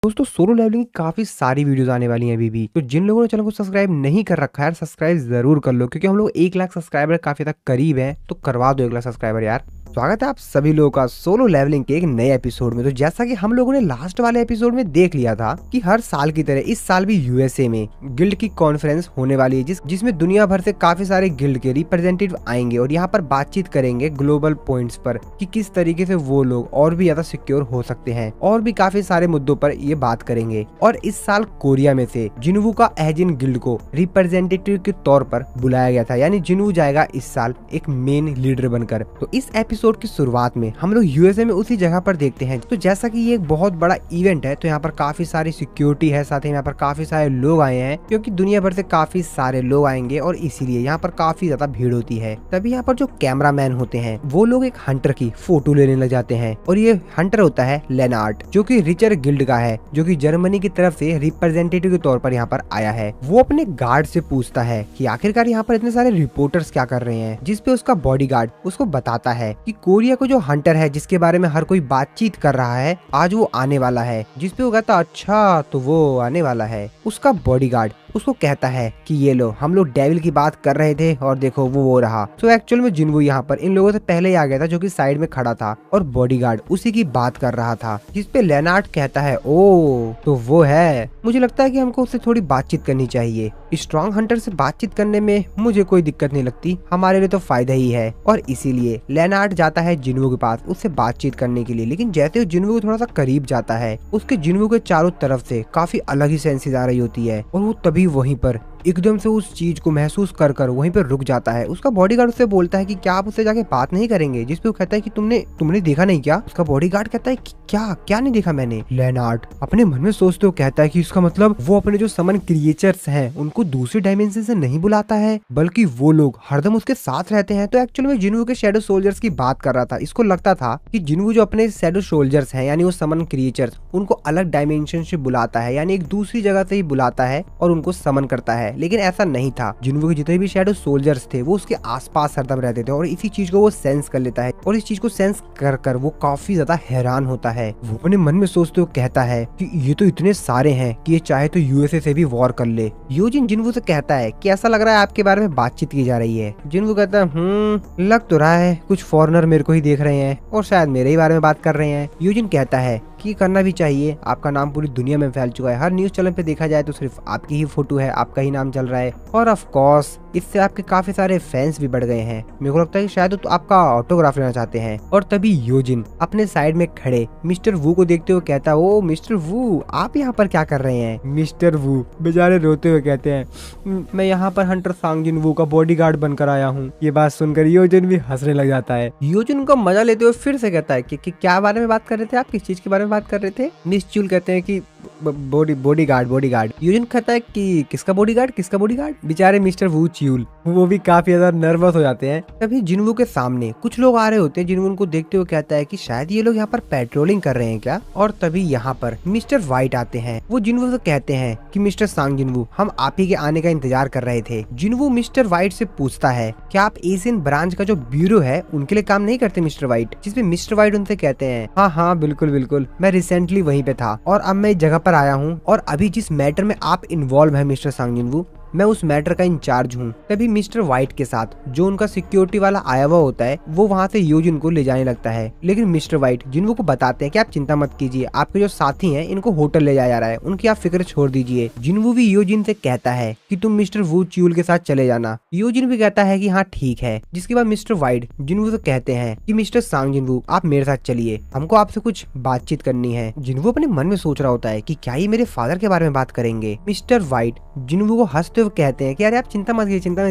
दोस्तों solo levelling की काफी सारी वीडियोस आने वाली हैं अभी भी। तो जिन लोगों ने चैनल को सब्सक्राइब नहीं कर रखा है यार, सब्सक्राइब जरूर कर लो क्योंकि हम लोग 1 लाख सब्सक्राइबर काफी तक करीब हैं। तो करवा दो 1 लाख सब्सक्राइबर यार। स्वागत है आप सभी लोगों का सोलो लेवलिंग के एक नए एपिसोड में। तो जैसा कि हम लोगों ने लास्ट वाले एपिसोड में देख लिया था कि हर साल की तरह इस साल भी यूएसए में गिल्ड की कॉन्फ्रेंस होने वाली है जिसमें दुनिया भर से काफी सारे गिल्ड के रिप्रेजेंटेटिव आएंगे और यहाँ पर बातचीत करेंगे ग्लोबल पॉइंट्स पर कि किस तरीके से वो लोग और भी ज्यादा सिक्योर हो सकते हैं और भी काफी सारे मुद्दों पर ये बात करेंगे। और इस साल कोरिया में से जिन्वू का एजिन गिल्ड को रिप्रेजेंटेटिव के तौर पर बुलाया गया था, यानी जिन्वू जाएगा इस साल एक मेन लीडर बनकर। तो इस एपिसोड की शुरुआत में हम लोग यूएसए में उसी जगह पर देखते हैं। तो जैसा कि ये एक बहुत बड़ा इवेंट है तो यहाँ पर काफी सारी सिक्योरिटी है, साथ ही यहाँ पर काफी सारे लोग आए हैं क्योंकि दुनिया भर से काफी सारे लोग आएंगे और इसीलिए यहाँ पर काफी ज्यादा भीड़ होती है। तभी यहाँ पर जो कैमरामैन होते हैं वो लोग एक हंटर की फोटो लेने लग जाते हैं और ये हंटर होता है लेनार्ड, जो कि रिचर गिल्ड का है, जो कि जर्मनी की तरफ से रिप्रेजेंटेटिव के तौर पर यहाँ पर आया है। वो अपने गार्ड से पूछता है कि आखिरकार यहाँ पर इतने सारे रिपोर्टर्स क्या कर रहे हैं, जिसपे उसका बॉडीगार्ड उसको बताता है कि कोरिया को जो हंटर है जिसके बारे में हर कोई बातचीत कर रहा है आज वो आने वाला है। जिसपे वो कहता अच्छा तो वो आने वाला है। उसका बॉडीगार्ड उसको कहता है कि ये लो हम लोग डेविल की बात कर रहे थे और देखो वो रहा। तो एक्चुअल में जिन्वू यहाँ पर इन लोगों से पहले ही आ गया था, जो कि साइड में खड़ा था और बॉडीगार्ड उसी की बात कर रहा था। जिसपे लेनार्ड कहता है ओ तो वो है, मुझे लगता है कि हमको उससे थोड़ी बातचीत करनी चाहिए। स्ट्रॉन्ग हंटर से बातचीत करने में मुझे कोई दिक्कत नहीं लगती, हमारे लिए तो फायदा ही है। और इसीलिए लेनार्ड जाता है जिन्वू के पास उससे बातचीत करने के लिए। लेकिन जैसे वो जिन्वू को थोड़ा सा करीब जाता है उसके जिन्वू के चारों तरफ से काफी अलग ही सेंसेस आ रही होती है और वो तभी वहीं पर एकदम से उस चीज को महसूस कर वहीं पर रुक जाता है। उसका बॉडीगार्ड उससे बोलता है कि क्या आप उससे जाके बात नहीं करेंगे, जिसपे वो कहता है कि तुमने देखा नहीं क्या। उसका बॉडीगार्ड कहता है कि क्या नहीं देखा मैंने। लेनार्ड अपने मन में सोचते हुए कहता है कि इसका मतलब वो अपने जो समन क्रिएचर्स हैं उनको दूसरे डायमेंशन से नहीं बुलाता है, बल्कि वो लोग हरदम उसके साथ रहते हैं। तो एक्चुअल में जिन्वू के शैडो सोल्जर्स की बात कर रहा था। इसको लगता था कि जिन्वू जो अपने शैडो सोल्जर्स हैं यानी वो समन क्रिएचर्स उनको अलग डायमेंशन से बुलाता है, यानी एक दूसरी जगह से ही बुलाता है और उनको समन करता है। लेकिन ऐसा नहीं था। जिन्वू के जितने भी शैडो सोल्जर्स थे वो उसके आसपास हरदम रहते थे और इसी चीज को वो सेंस कर लेता है और इस चीज को सेंस कर वो काफी ज्यादा हैरान होता है। वो अपने मन में सोचते हुए कहता है कि ये तो इतने सारे हैं कि ये चाहे तो यूएसए से भी वॉर कर ले। यूजिन जिन्वू से कहता है कि ऐसा लग रहा है आपके बारे में बातचीत की जा रही है। जिन्वू कहता है लग तो रहा है कुछ फॉरेनर मेरे को ही देख रहे हैं और शायद मेरे ही बारे में बात कर रहे हैं। यूजिन कहता है कि करना भी चाहिए, आपका नाम पूरी दुनिया में फैल चुका है। हर न्यूज चैनल पे देखा जाए तो सिर्फ आपकी ही फोटो है, आपका ही नाम चल रहा है और ऑफ कोर्स इससे आपके काफी सारे फैंस भी बढ़ गए हैं। मेरे को लगता है कि शायद तो आपका ऑटोग्राफ लेना चाहते हैं। और तभी योजिन अपने साइड में खड़े मिस्टर वू को देखते हुए कहता है ओ मिस्टर वू आप यहाँ पर क्या कर रहे हैं। मिस्टर वू बेचारे रोते हुए कहते हैं मैं यहाँ पर हंटर सांग जिन्वू का बॉडीगार्ड बनकर आया हूँ। ये बात सुनकर योजिन भी हंसने लग जाता है। योजिन उनका मजा लेते हुए फिर से कहता है कि क्या बारे में बात कर रहे थे आप, किस चीज के बारे में बात कर रहे थे। मिस च्यूल कहते हैं कि बॉडीगार्ड। यूजिन कहता है कि किसका बॉडीगार्ड। बेचारे मिस्टर वू च्यूल वो भी काफी ज्यादा नर्वस हो जाते हैं। तभी जिन्वू के सामने कुछ लोग आ रहे होते हैं। जिन्वू उनको देखते हुए कहता है कि शायद ये लोग यहाँ पर पेट्रोलिंग कर रहे हैं क्या। और तभी यहाँ पर मिस्टर व्हाइट आते हैं। वो जिन्वू से कहते हैं कि मिस्टर सांग जिन्वू हम आप ही के आने का इंतजार कर रहे थे। जिन्वू मिस्टर व्हाइट से पूछता है क्या आप एशियन ब्रांच का जो ब्यूरो है उनके लिए काम नहीं करते मिस्टर व्हाइट। जिसपे मिस्टर व्हाइट उनसे कहते हैं हाँ बिल्कुल मैं रिसेंटली वहीं पे था और अब मैं इस जगह पर आया हूँ और अभी जिस मैटर में आप इन्वॉल्व है मिस्टर सांग जिन्वू मैं उस मैटर का इंचार्ज हूँ। तभी मिस्टर व्हाइट के साथ जो उनका सिक्योरिटी वाला आया हुआ होता है वो वहाँ से योजिन को ले जाने लगता है। लेकिन मिस्टर व्हाइट जिन्वू को बताते हैं कि आप चिंता मत कीजिए, आपके जो साथी हैं इनको होटल ले जाया जा रहा है, उनकी आप फिक्र छोड़ दीजिए। जिन्वू भी योजिन से कहता है कि तुम मिस्टर वू च्यूल के साथ चले जाना। योजिन भी कहता है कि हाँ ठीक है। जिसके बाद मिस्टर व्हाइट जिन्वू से कहते हैं कि मिस्टर सांग जिन्वू आप मेरे साथ चलिए, हमको आपसे कुछ बातचीत करनी है। जिन्वू अपने मन में सोच रहा होता है कि क्या ये मेरे फादर के बारे में बात करेंगे। मिस्टर व्हाइट जिन्वू को हंसते हुए कहते हैं कि अरे आप चिंता मत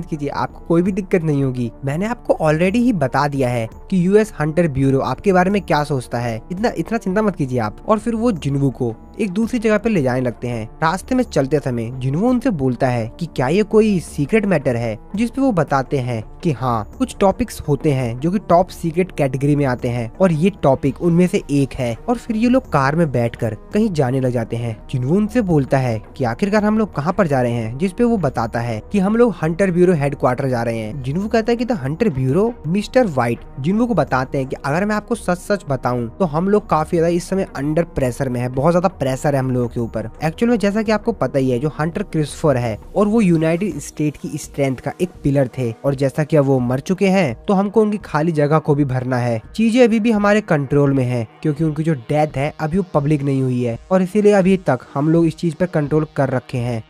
कीजिए, आपको कोई भी दिक्कत नहीं होगी। मैंने आपको ऑलरेडी ही बता दिया है कि यूएस हंटर ब्यूरो आपके बारे में क्या सोचता है, इतना चिंता मत कीजिए आप। और फिर वो जिन्वू को एक दूसरी जगह पे ले जाने लगते हैं। रास्ते में चलते समय जिन्वू उनसे बोलता है कि क्या ये कोई सीक्रेट मैटर है। जिसपे वो बताते हैं कि हाँ कुछ टॉपिक्स होते हैं जो कि टॉप सीक्रेट कैटेगरी में आते हैं और ये टॉपिक उनमें से एक है। और फिर ये लोग कार में बैठकर कहीं जाने लग जाते हैं। जिन्वू उनसे बोलता है कि आखिरकार हम लोग कहाँ पर जा रहे हैं। जिसपे वो बताता है कि हम लोग हंटर ब्यूरो हेडक्वार्टर जा रहे हैं। जिन्वू कहता है कि the Hunter bureau. Mister white जिन्वू को बताते हैं कि अगर मैं आपको सच बताऊं तो हम लोग काफी ज्यादा इस समय अंडर प्रेशर में है, बहुत ज्यादा प्रेशर है हम लोगों के ऊपर। एक्चुअल में जैसा कि आपको पता ही है, जो हंटर क्रिस्टोफर है और वो यूनाइटेड स्टेट की स्ट्रेंथ का एक पिलर थे, और जैसा कि अब वो मर चुके हैं तो हमको उनकी खाली जगह को भी भरना है। चीजें अभी भी हमारे कंट्रोल में है, क्योंकि उनकी जो डेथ है अभी वो पब्लिक नहीं हुई है, और इसीलिए अभी तक हम लोग इस चीज पर कंट्रोल कर रखे हैं।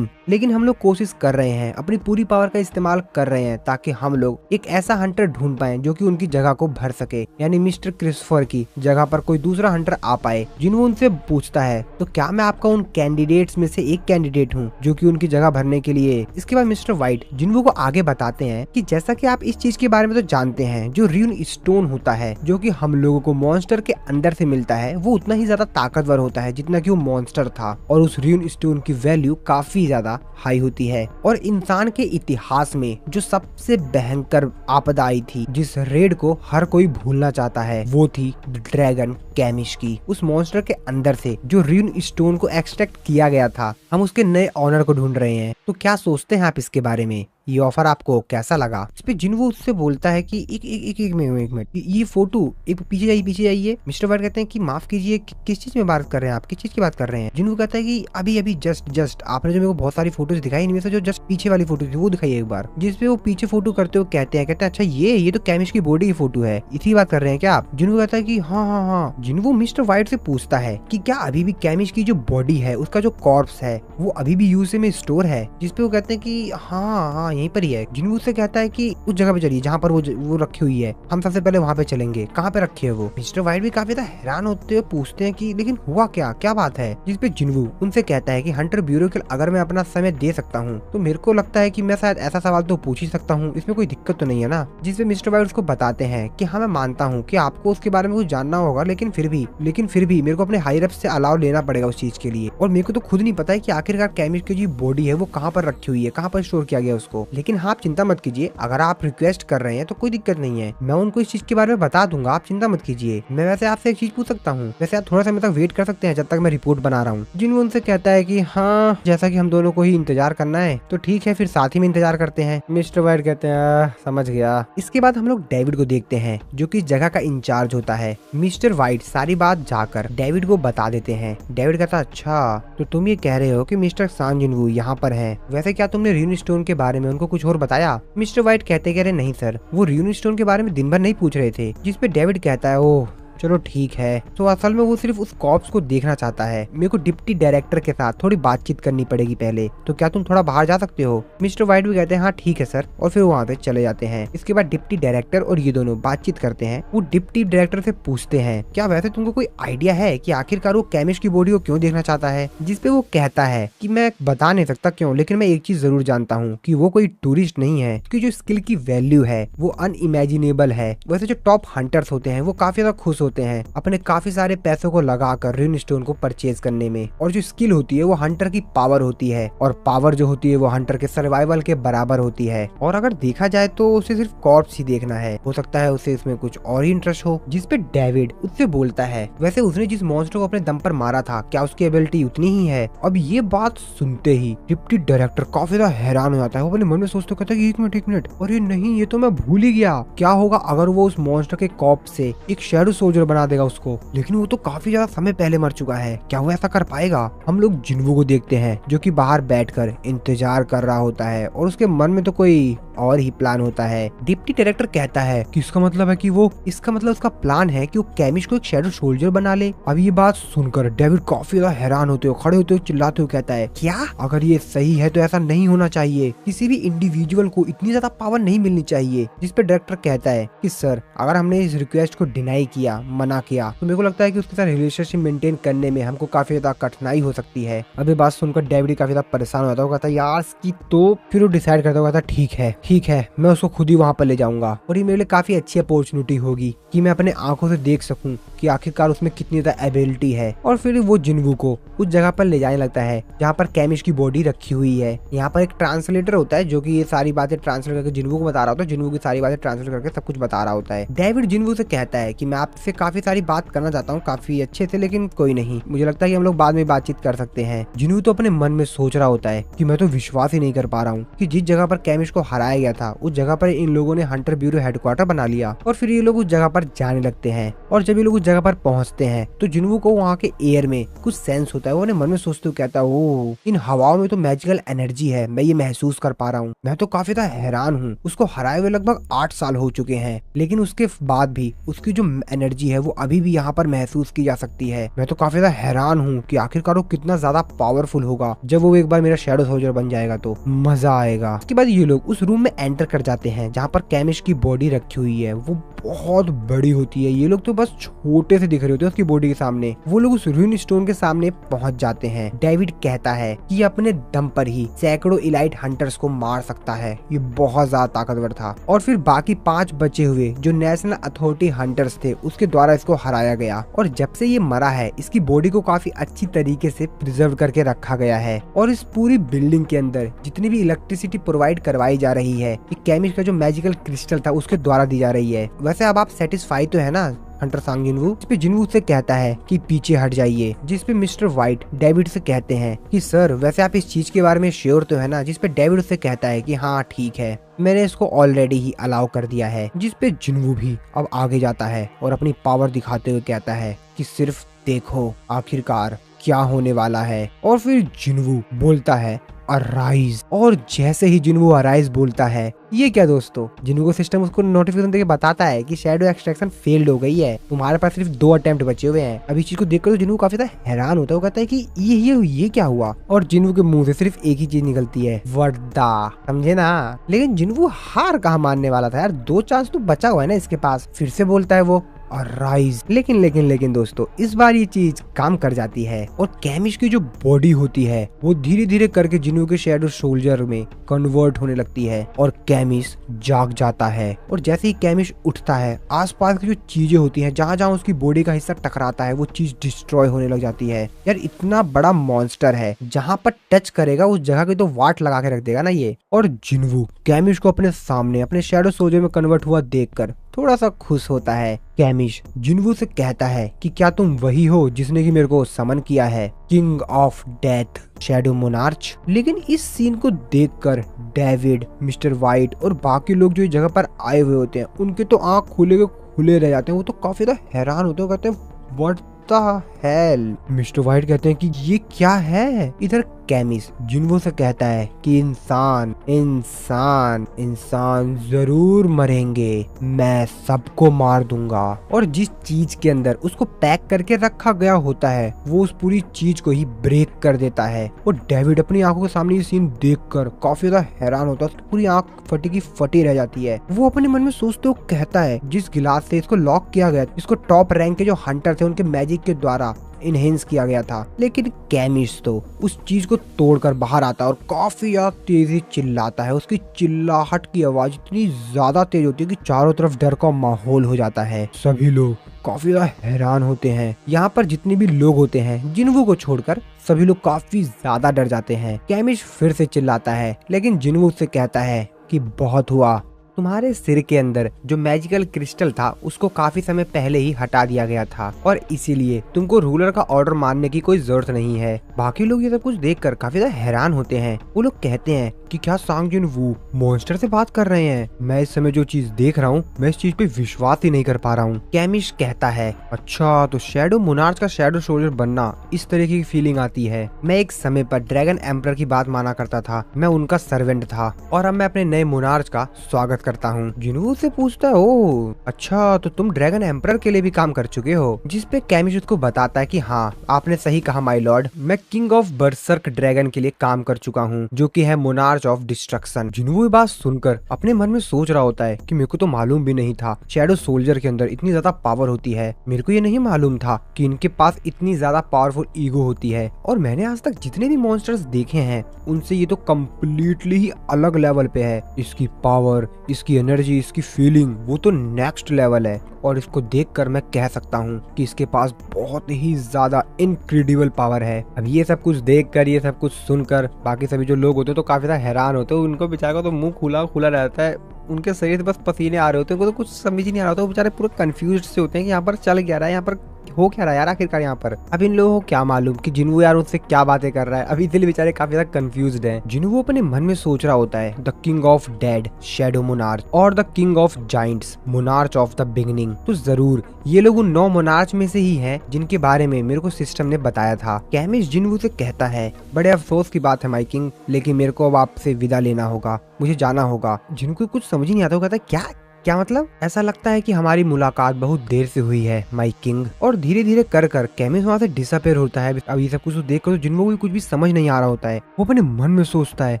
लेकिन हम लोग कोशिश कर रहे हैं, अपनी पूरी पावर का इस्तेमाल कर रहे हैं, ताकि हम लोग एक ऐसा हंटर ढूंढ पाए जो कि उनकी जगह को भर सके, यानी मिस्टर क्रिस्टोफर की जगह पर कोई दूसरा हंटर आ पाए। जिन्वो उनसे पूछता है, तो क्या मैं आपका उन कैंडिडेट्स में से एक कैंडिडेट हूँ जो कि उनकी जगह भरने के लिए। इसके बाद मिस्टर व्हाइट जिन्वो को आगे बताते हैं कि जैसा कि आप इस चीज के बारे में तो जानते हैं, जो र्यून स्टोन होता है जो कि हम लोगों को मॉन्स्टर के अंदर से मिलता है, वो उतना ही ज्यादा ताकतवर होता है जितना कि वो मॉन्स्टर था, और उस र्यून स्टोन की वैल्यू काफी ज्यादा हाई होती है। और इंसान के इतिहास में जो सबसे भयंकर आपदा आई थी, जिस रेड को हर कोई भूलना चाहता है, वो थी ड्रैगन कैमिश की। उस मॉन्स्टर के अंदर से जो र्यून स्टोन को एक्सट्रैक्ट किया गया था, हम उसके नए ऑनर को ढूंढ रहे हैं। तो क्या सोचते हैं आप इसके बारे में? ये ऑफर आपको कैसा लगा? इस पे जिन्वो उससे बोलता है कि एक मिनट, ये फोटो एक पीछे जाइए। मिस्टर व्हाइट कहते हैं कि माफ कीजिए, किस चीज में बात कर रहे हैं आप, किस चीज की बात कर रहे हैं? जिन्वो कहता है कि अभी जस्ट आपने जो मेरे को बहुत सारी फोटोज दिखाई, इनमें से जो जस्ट पीछे वाली फोटो थी वो दिखाई एक बार, जिसपे वो पीछे फोटो करते हुए कहते हैं अच्छा ये तो कैमिश की बॉडी की फोटो है, इसी बात कर रहे हैं क्या आप? जिन्वो कहता है कि हाँ। जिन्वो मिस्टर व्हाइट से पूछता है कि क्या अभी भी कैमिश की जो बॉडी है, उसका जो कॉर्प्स है, वो अभी भी यूएसए में स्टोर है? जिसपे वो कहते हैं कि हाँ यहीं पर ही है। जिन्वो से कहता है कि उस जगह पे चलिए जहाँ पर वो रखी हुई है, हम सबसे पहले वहाँ पे चलेंगे। कहाँ पे रखी है वो? मिस्टर व्हाइट भी काफी ज्यादा हैरान होते हुए पूछते हैं कि लेकिन हुआ क्या बात है? जिसपे जिन्वो उनसे कहता है कि हंटर ब्यूरो के अगर मैं अपना समय दे सकता हूँ तो मेरे को लगता है कि मैं शायद ऐसा सवाल तो पूछ ही सकता हूँ, इसमें कोई दिक्कत तो नहीं है ना? जिसपे मिस्टर व्हाइट उसको बताते हैं कि हाँ मैं मानता हूँ कि आपको उसके बारे में कुछ जानना होगा, लेकिन फिर भी मेरे को अपने हायर अप से अलाउ लेना पड़ेगा उस चीज के लिए, और मेरे को तो खुद नहीं पता है कि आखिरकार कैमिश की जो बॉडी है वो कहाँ पर रखी हुई है, कहाँ पर स्टोर किया गया उसको। लेकिन हाँ आप चिंता मत कीजिए, अगर आप रिक्वेस्ट कर रहे हैं तो कोई दिक्कत नहीं है, मैं उनको इस चीज के बारे में बता दूंगा, आप चिंता मत कीजिए। मैं वैसे आपसे एक चीज पूछ सकता हूँ? वैसे आप थोड़ा समय तक वेट कर सकते हैं जब तक मैं रिपोर्ट बना रहा हूँ। जिन्वो उनसे कहता है कि हाँ जैसा कि हम दोनों को ही इंतजार करना है तो ठीक है, फिर साथ ही में इंतजार करते हैं। मिस्टर व्हाइट कहते हैं समझ गया। इसके बाद हम लोग डेविड को देखते हैं जो कि इस जगह का इंचार्ज होता है। मिस्टर व्हाइट सारी बात जाकर डेविड को बता देते हैं। डेविड कहता अच्छा तो तुम ये कह रहे हो कि मिस्टर सान जिन्वो यहाँ पर है, वैसे क्या तुमने र्यून स्टोन के बारे में उनको कुछ और बताया? मिस्टर व्हाइट कहते कह रहे नहीं सर, वो र्यून स्टोन के बारे में दिन भर नहीं पूछ रहे थे। जिसपे डेविड कहता है ओह चलो ठीक है, तो असल में वो सिर्फ उस कॉप्स को देखना चाहता है, मेरे को डिप्टी डायरेक्टर के साथ थोड़ी बातचीत करनी पड़ेगी पहले, तो क्या तुम थोड़ा बाहर जा सकते हो? मिस्टर व्हाइट भी कहते हैं हाँ ठीक है सर, और फिर वहाँ पे चले जाते हैं। इसके बाद डिप्टी डायरेक्टर और ये दोनों बातचीत करते हैं। वो डिप्टी डायरेक्टर से पूछते हैं क्या वैसे तुमको कोई आइडिया है कि आखिरकार वो कैमिश की बॉडी को क्यों देखना चाहता है? जिसपे वो कहता है कि मैं बता नहीं सकता क्यों, लेकिन मैं एक चीज जरूर जानता हूँ कि वो कोई टूरिस्ट नहीं है, उसकी जो स्किल की वैल्यू है वो अनइमेजिनेबल है। वैसे जो टॉप हंटर्स होते हैं वो काफी ज्यादा खुश होते हैं अपने काफी सारे पैसों को लगाकर र्यून स्टोन को परचेज करने में, और जो स्किल होती है वो हंटर की पावर होती है, और पावर जो होती है वो हंटर के सर्वाइवल के बराबर होती है। और अगर देखा जाए तो उसे सिर्फ कॉर्प्स ही देखना है, हो सकता है उसे इसमें कुछ और ही इंटरेस्ट हो। जिसपे डेविड उससे बोलता है वैसे उसने जिस मॉन्स्टर को अपने दम पर मारा था क्या उसकी एबिलिटी उतनी ही है? अब ये बात सुनते ही डिप्टी डायरेक्टर काफी ज्यादा हैरान हो जाता है। वो अपने मन में सोचते कहता है एक मिनट, अरे नहीं ये तो मैं भूल ही गया, क्या होगा अगर वो उस मॉन्स्टर के कॉर्प्स से एक शैडो सोल्जर बना देगा उसको? लेकिन वो तो काफी ज्यादा समय पहले मर चुका है, क्या वो ऐसा कर पाएगा? हम लोग जिन्वो को देखते हैं जो कि बाहर बैठकर इंतजार कर रहा होता है, और उसके मन में तो कोई और ही प्लान होता है। डिप्टी डायरेक्टर कहता है कि इसका मतलब है कि उसका प्लान है कि वो कैमिश को एक शैडो सोल्जर बना ले। अब ये बात सुनकर डेविड काफी ज्यादा हैरान होते हुए खड़े होते हुए चिल्लाते हुए कहता है क्या? अगर ये सही है तो ऐसा नहीं होना चाहिए, किसी भी इंडिविजुअल को इतनी ज्यादा पावर नहीं मिलनी चाहिए। जिस पे डायरेक्टर कहता है कि सर अगर हमने इस रिक्वेस्ट को डिनाई किया, मना किया, तो मेरे को लगता है कि उसके साथ रिलेशनशिप मेंटेन करने में हमको काफी ज्यादा कठिनाई हो सकती है। अब ये बात सुनकर डेविड काफी ज्यादा परेशान हो जाता है, कहता है यार इसकी तो फिर वो डिसाइड करता है, ठीक है मैं उसको खुद ही वहाँ पर ले जाऊंगा, और ये मेरे लिए काफी अच्छी अपॉर्चुनिटी होगी कि मैं अपने आंखों से देख सकूं कि आखिरकार उसमें कितनी ज्यादा एबिलिटी है। और फिर वो जिन्वो को उस जगह पर ले जाने लगता है जहाँ पर कैमिश की बॉडी रखी हुई है। यहाँ पर एक ट्रांसलेटर होता है जो कि ये सारी बातें ट्रांसलेट करके जिन्वो को बता रहा होता है, जिन्वो की सारी बातें ट्रांसलेट करके सब कुछ बता रहा होता है। डेविड जिन्वो से कहता है कि मैं आपसे काफी सारी बात करना चाहता हूँ काफी अच्छे से, लेकिन कोई नहीं, मुझे लगता है कि हम लोग बाद में बातचीत कर सकते हैं। जिन्हू तो अपने मन में सोच रहा होता है कि मैं तो विश्वास ही नहीं कर पा रहा हूँ कि जिस जगह पर कैमिश को हराया गया था उस जगह पर इन लोगों ने हंटर ब्यूरो हेडक्वार्टर बना लिया और फिर ये लोग उस जगह पर जाने लगते हैं। और जब ये लोग उस जगह पर पहुंचते हैं तो जिन्हू को वहाँ के एयर में कुछ सेंस होता है। वो अपने मन में सोचते हुए कहता है, ओ इन हवाओं में तो मैजिकल एनर्जी है, मैं ये महसूस कर पा रहा हूँ। मैं तो काफी ज्यादा हैरान हूँ। उसको हराए हुए लगभग 8 साल हो चुके हैं, लेकिन उसके बाद भी उसकी जो एनर्जी है वो अभी भी यहाँ पर महसूस की जा सकती है। मैं तो काफी ज्यादा हैरान हूँ कि आखिरकार वो कितना ज्यादा पावरफुल होगा। जब वो एक बार मेरा शैडो सोल्जर बन जाएगा तो मजा आएगा। उसके बाद ये लोग उस रूम में एंटर कर जाते हैं जहाँ पर कैमिश की बॉडी रखी हुई है। वो बहुत बड़ी होती है, ये लोग तो बस छोटे से दिख रहे होते हैं उसकी बॉडी के सामने। वो लोग उस रूइन स्टोन के सामने पहुंच जाते हैं। डेविड कहता है कि अपने दम पर ही सैकड़ों इलाइट हंटर्स को मार सकता है, ये बहुत ज्यादा ताकतवर था। और फिर बाकी 5 बचे हुए जो नेशनल अथॉरिटी हंटर्स थे उसके द्वारा इसको हराया गया। और जब से ये मरा है इसकी बॉडी को काफी अच्छी तरीके से प्रिजर्व करके रखा गया है। और इस पूरी बिल्डिंग के अंदर जितनी भी इलेक्ट्रिसिटी प्रोवाइड करवाई जा रही है ये कैमिश का जो मैजिकल क्रिस्टल था उसके द्वारा दी जा रही है। वैसे अब आप सेटिस्फाई तो है ना हंटर सांग जिन्वू? इस पे जिन्वू से कहता है कि पीछे हट जाइए, जिस पे मिस्टर व्हाइट डेविड से कहते हैं कि सर वैसे आप इस चीज के बारे में श्योर तो है ना? जिस पे डेविड से कहता है कि हाँ ठीक है, मैंने इसको ऑलरेडी ही अलाउ कर दिया है। जिस पे जिन्वू भी अब आगे जाता है और अपनी पावर दिखाते हुए कहता है कि सिर्फ देखो आखिरकार क्या होने वाला है। और फिर जिन्वू बोलता है अराइज। और जैसे ही जिन्वू अराइज बोलता है, ये क्या दोस्तों, जिन्वू को सिस्टम उसको नोटिफिकेशन देके बताता है कि शैडो एक्सट्रैक्शन फेल्ड हो गई है, तुम्हारे पास सिर्फ 2 अटेम्प्ट बचे हुए हैं। अभी इस चीज को देखकर तो जिन्वू काफी ज्यादा हैरान होता है। वो कहता है कि ये क्या हुआ? और जिन्वू के मुंह से सिर्फ एक ही चीज निकलती है, वर्दा, समझे ना? लेकिन जिन्वू हार कहाँ मानने वाला था यार, 2 चांस तो बचा हुआ है ना इसके पास। फिर से बोलता है वो और राइज। लेकिन दोस्तों इस बार ये चीज काम कर जाती है और कैमिश की जो बॉडी होती है वो धीरे धीरे करके जिन्वू के शैडो सोल्जर में कन्वर्ट होने लगती है और कैमिश जाग जाता है। और जैसे ही कैमिश उठता है आसपास की जो चीजें होती हैं जहाँ जहाँ उसकी बॉडी का हिस्सा टकराता है वो चीज डिस्ट्रॉय होने लग जाती है। यार इतना बड़ा मॉन्स्टर है, जहाँ पर टच करेगा उस जगह की तो वाट लगा के रख देगा ना ये। और जिन्वू कैमिश को अपने सामने अपने शैडो सोल्जर में कन्वर्ट हुआ देखकर थोड़ा सा खुश होता है। कैमिश जिन्वू से कहता है कि क्या तुम वही हो जिसने कि मेरे को समन किया है, king of death, shadow monarch? लेकिन इस सीन को देखकर डेविड, मिस्टर व्हाइट और बाकी लोग जो इस जगह पर आए हुए होते हैं उनके तो आंख खुले के खुले रह जाते हैं। वो तो काफी ज्यादा हैरान होते हैं, कहते हैं what the hell. Mister white कहते हैं कि ये क्या है? इधर कैमिश जिन्वू से कहता है कि इंसान इंसान इंसान जरूर मरेंगे, मैं सबको मार दूंगा। और जिस चीज के अंदर उसको पैक करके रखा गया होता है वो उस पूरी चीज को ही ब्रेक कर देता है। और डेविड अपनी आंखों के सामने ये सीन देखकर काफी ज्यादा हैरान होता है, उसकी पूरी आंख फटी की फटी रह जाती है। वो अपने मन में सोचते हुए कहता है जिस गिलास से इसको लॉक किया गया इसको टॉप रैंक के जो हंटर थे उनके मैजिक के द्वारा इनहेंस किया गया था। लेकिन कैमिश तो उस चीज को तोड़कर बाहर आता है और काफी ज्यादा तेजी चिल्लाता है। उसकी चिल्लाहट की आवाज इतनी ज्यादा तेज होती है कि चारों तरफ डर का माहौल हो जाता है। सभी लोग काफी ज्यादा हैरान होते हैं। यहाँ पर जितने भी लोग होते हैं जिन्वू को छोड़कर सभी लोग काफी ज्यादा डर जाते हैं। कैमिश फिर से चिल्लाता है लेकिन जिन्वू से कहता है कि बहुत हुआ, तुम्हारे सिर के अंदर जो मैजिकल क्रिस्टल था उसको काफी समय पहले ही हटा दिया गया था और इसीलिए तुमको रूलर का ऑर्डर मानने की कोई जरूरत नहीं है। बाकी लोग ये सब कुछ देखकर काफी ज्यादा हैरान होते हैं। वो लोग कहते हैं कि क्या सांग जिन्वू मॉन्स्टर से बात कर रहे हैं? मैं इस समय जो चीज देख रहा हूँ मैं इस चीज पे विश्वास ही नहीं कर पा रहा हूँ। कैमिश कहता है अच्छा तो शैडो मोनार्च का शैडो सोल्जर बनना इस तरह की फीलिंग आती है। मैं एक समय पर ड्रैगन एम्परर की बात माना करता था, मैं उनका सर्वेंट था और अब मैं अपने नए मोनार्च का स्वागत करता हूँ। जिन्वू से पूछता है ओ अच्छा तो तुम ड्रैगन एम्परर के लिए भी काम कर चुके हो? जिस पे कैमिश उसको बताता है कि हाँ आपने सही कहा माय लॉर्ड, मैं किंग ऑफ बर्सर्क ड्रैगन के लिए काम कर चुका हूँ जो कि है मोनार्च ऑफ डिस्ट्रक्शन। जिन्वू ये बात सुनकर अपने मन में सोच रहा होता है कि मेरे को तो मालूम भी नहीं था शैडो सोल्जर के अंदर इतनी ज्यादा पावर होती है। मेरे को ये नहीं मालूम था कि इनके पास इतनी ज्यादा पावरफुल ईगो होती है। और मैंने आज तक जितने भी मॉन्स्टर्स देखे हैं उनसे ये तो कम्प्लीटली ही अलग लेवल पे है। इसकी पावर, इसकी एनर्जी, इसकी फीलिंग वो तो नेक्स्ट लेवल है। और इसको देखकर मैं कह सकता हूँ कि इसके पास बहुत ही ज्यादा इनक्रेडिबल पावर है। अब ये सब कुछ देखकर, ये सब कुछ सुनकर बाकी सभी जो लोग होते हैं तो काफी ज्यादा हैरान होते हैं। उनको बेचारा तो मुंह खुला खुला रहता है, उनके शरीर से बस पसीने आ रहे होते हैं, उनको तो कुछ समझ ही नहीं आ रहा होता, वो बेचारे पूरे कंफ्यूज से होते हैं कि यहाँ पर चल क्या रहा है, यहाँ पर हो क्या रहा है यार आखिरकार यहाँ पर। अब इन लोगों को क्या मालूम कि जिन्वू यार उनसे क्या बातें कर रहा है। अभी इसलिए बेचारे काफी ज्यादा कंफ्यूज्ड हैं। जिन्वू अपने मन में सोच रहा होता है the king of dead shadow monarch और the king of giants monarch of the beginning. तो जरूर ये लोग उन 9 मोनार्च में से ही हैं जिनके बारे में मेरे को सिस्टम ने बताया था। कैमिस जिन्वू से कहता है बड़े अफसोस की बात है माय किंग, लेकिन मेरे को अब आपसे विदा लेना होगा, मुझे जाना होगा। जिनको कुछ समझ ही नहीं आता, वो कहता है क्या क्या मतलब? ऐसा लगता है कि हमारी मुलाकात बहुत देर से हुई है माय किंग। और धीरे धीरे कर कैमिस वहाँ से डिसअपेयर होता है। अब ये सब कुछ देख कर तो जिन्वू को कुछ भी समझ नहीं आ रहा होता है। वो अपने मन में सोचता है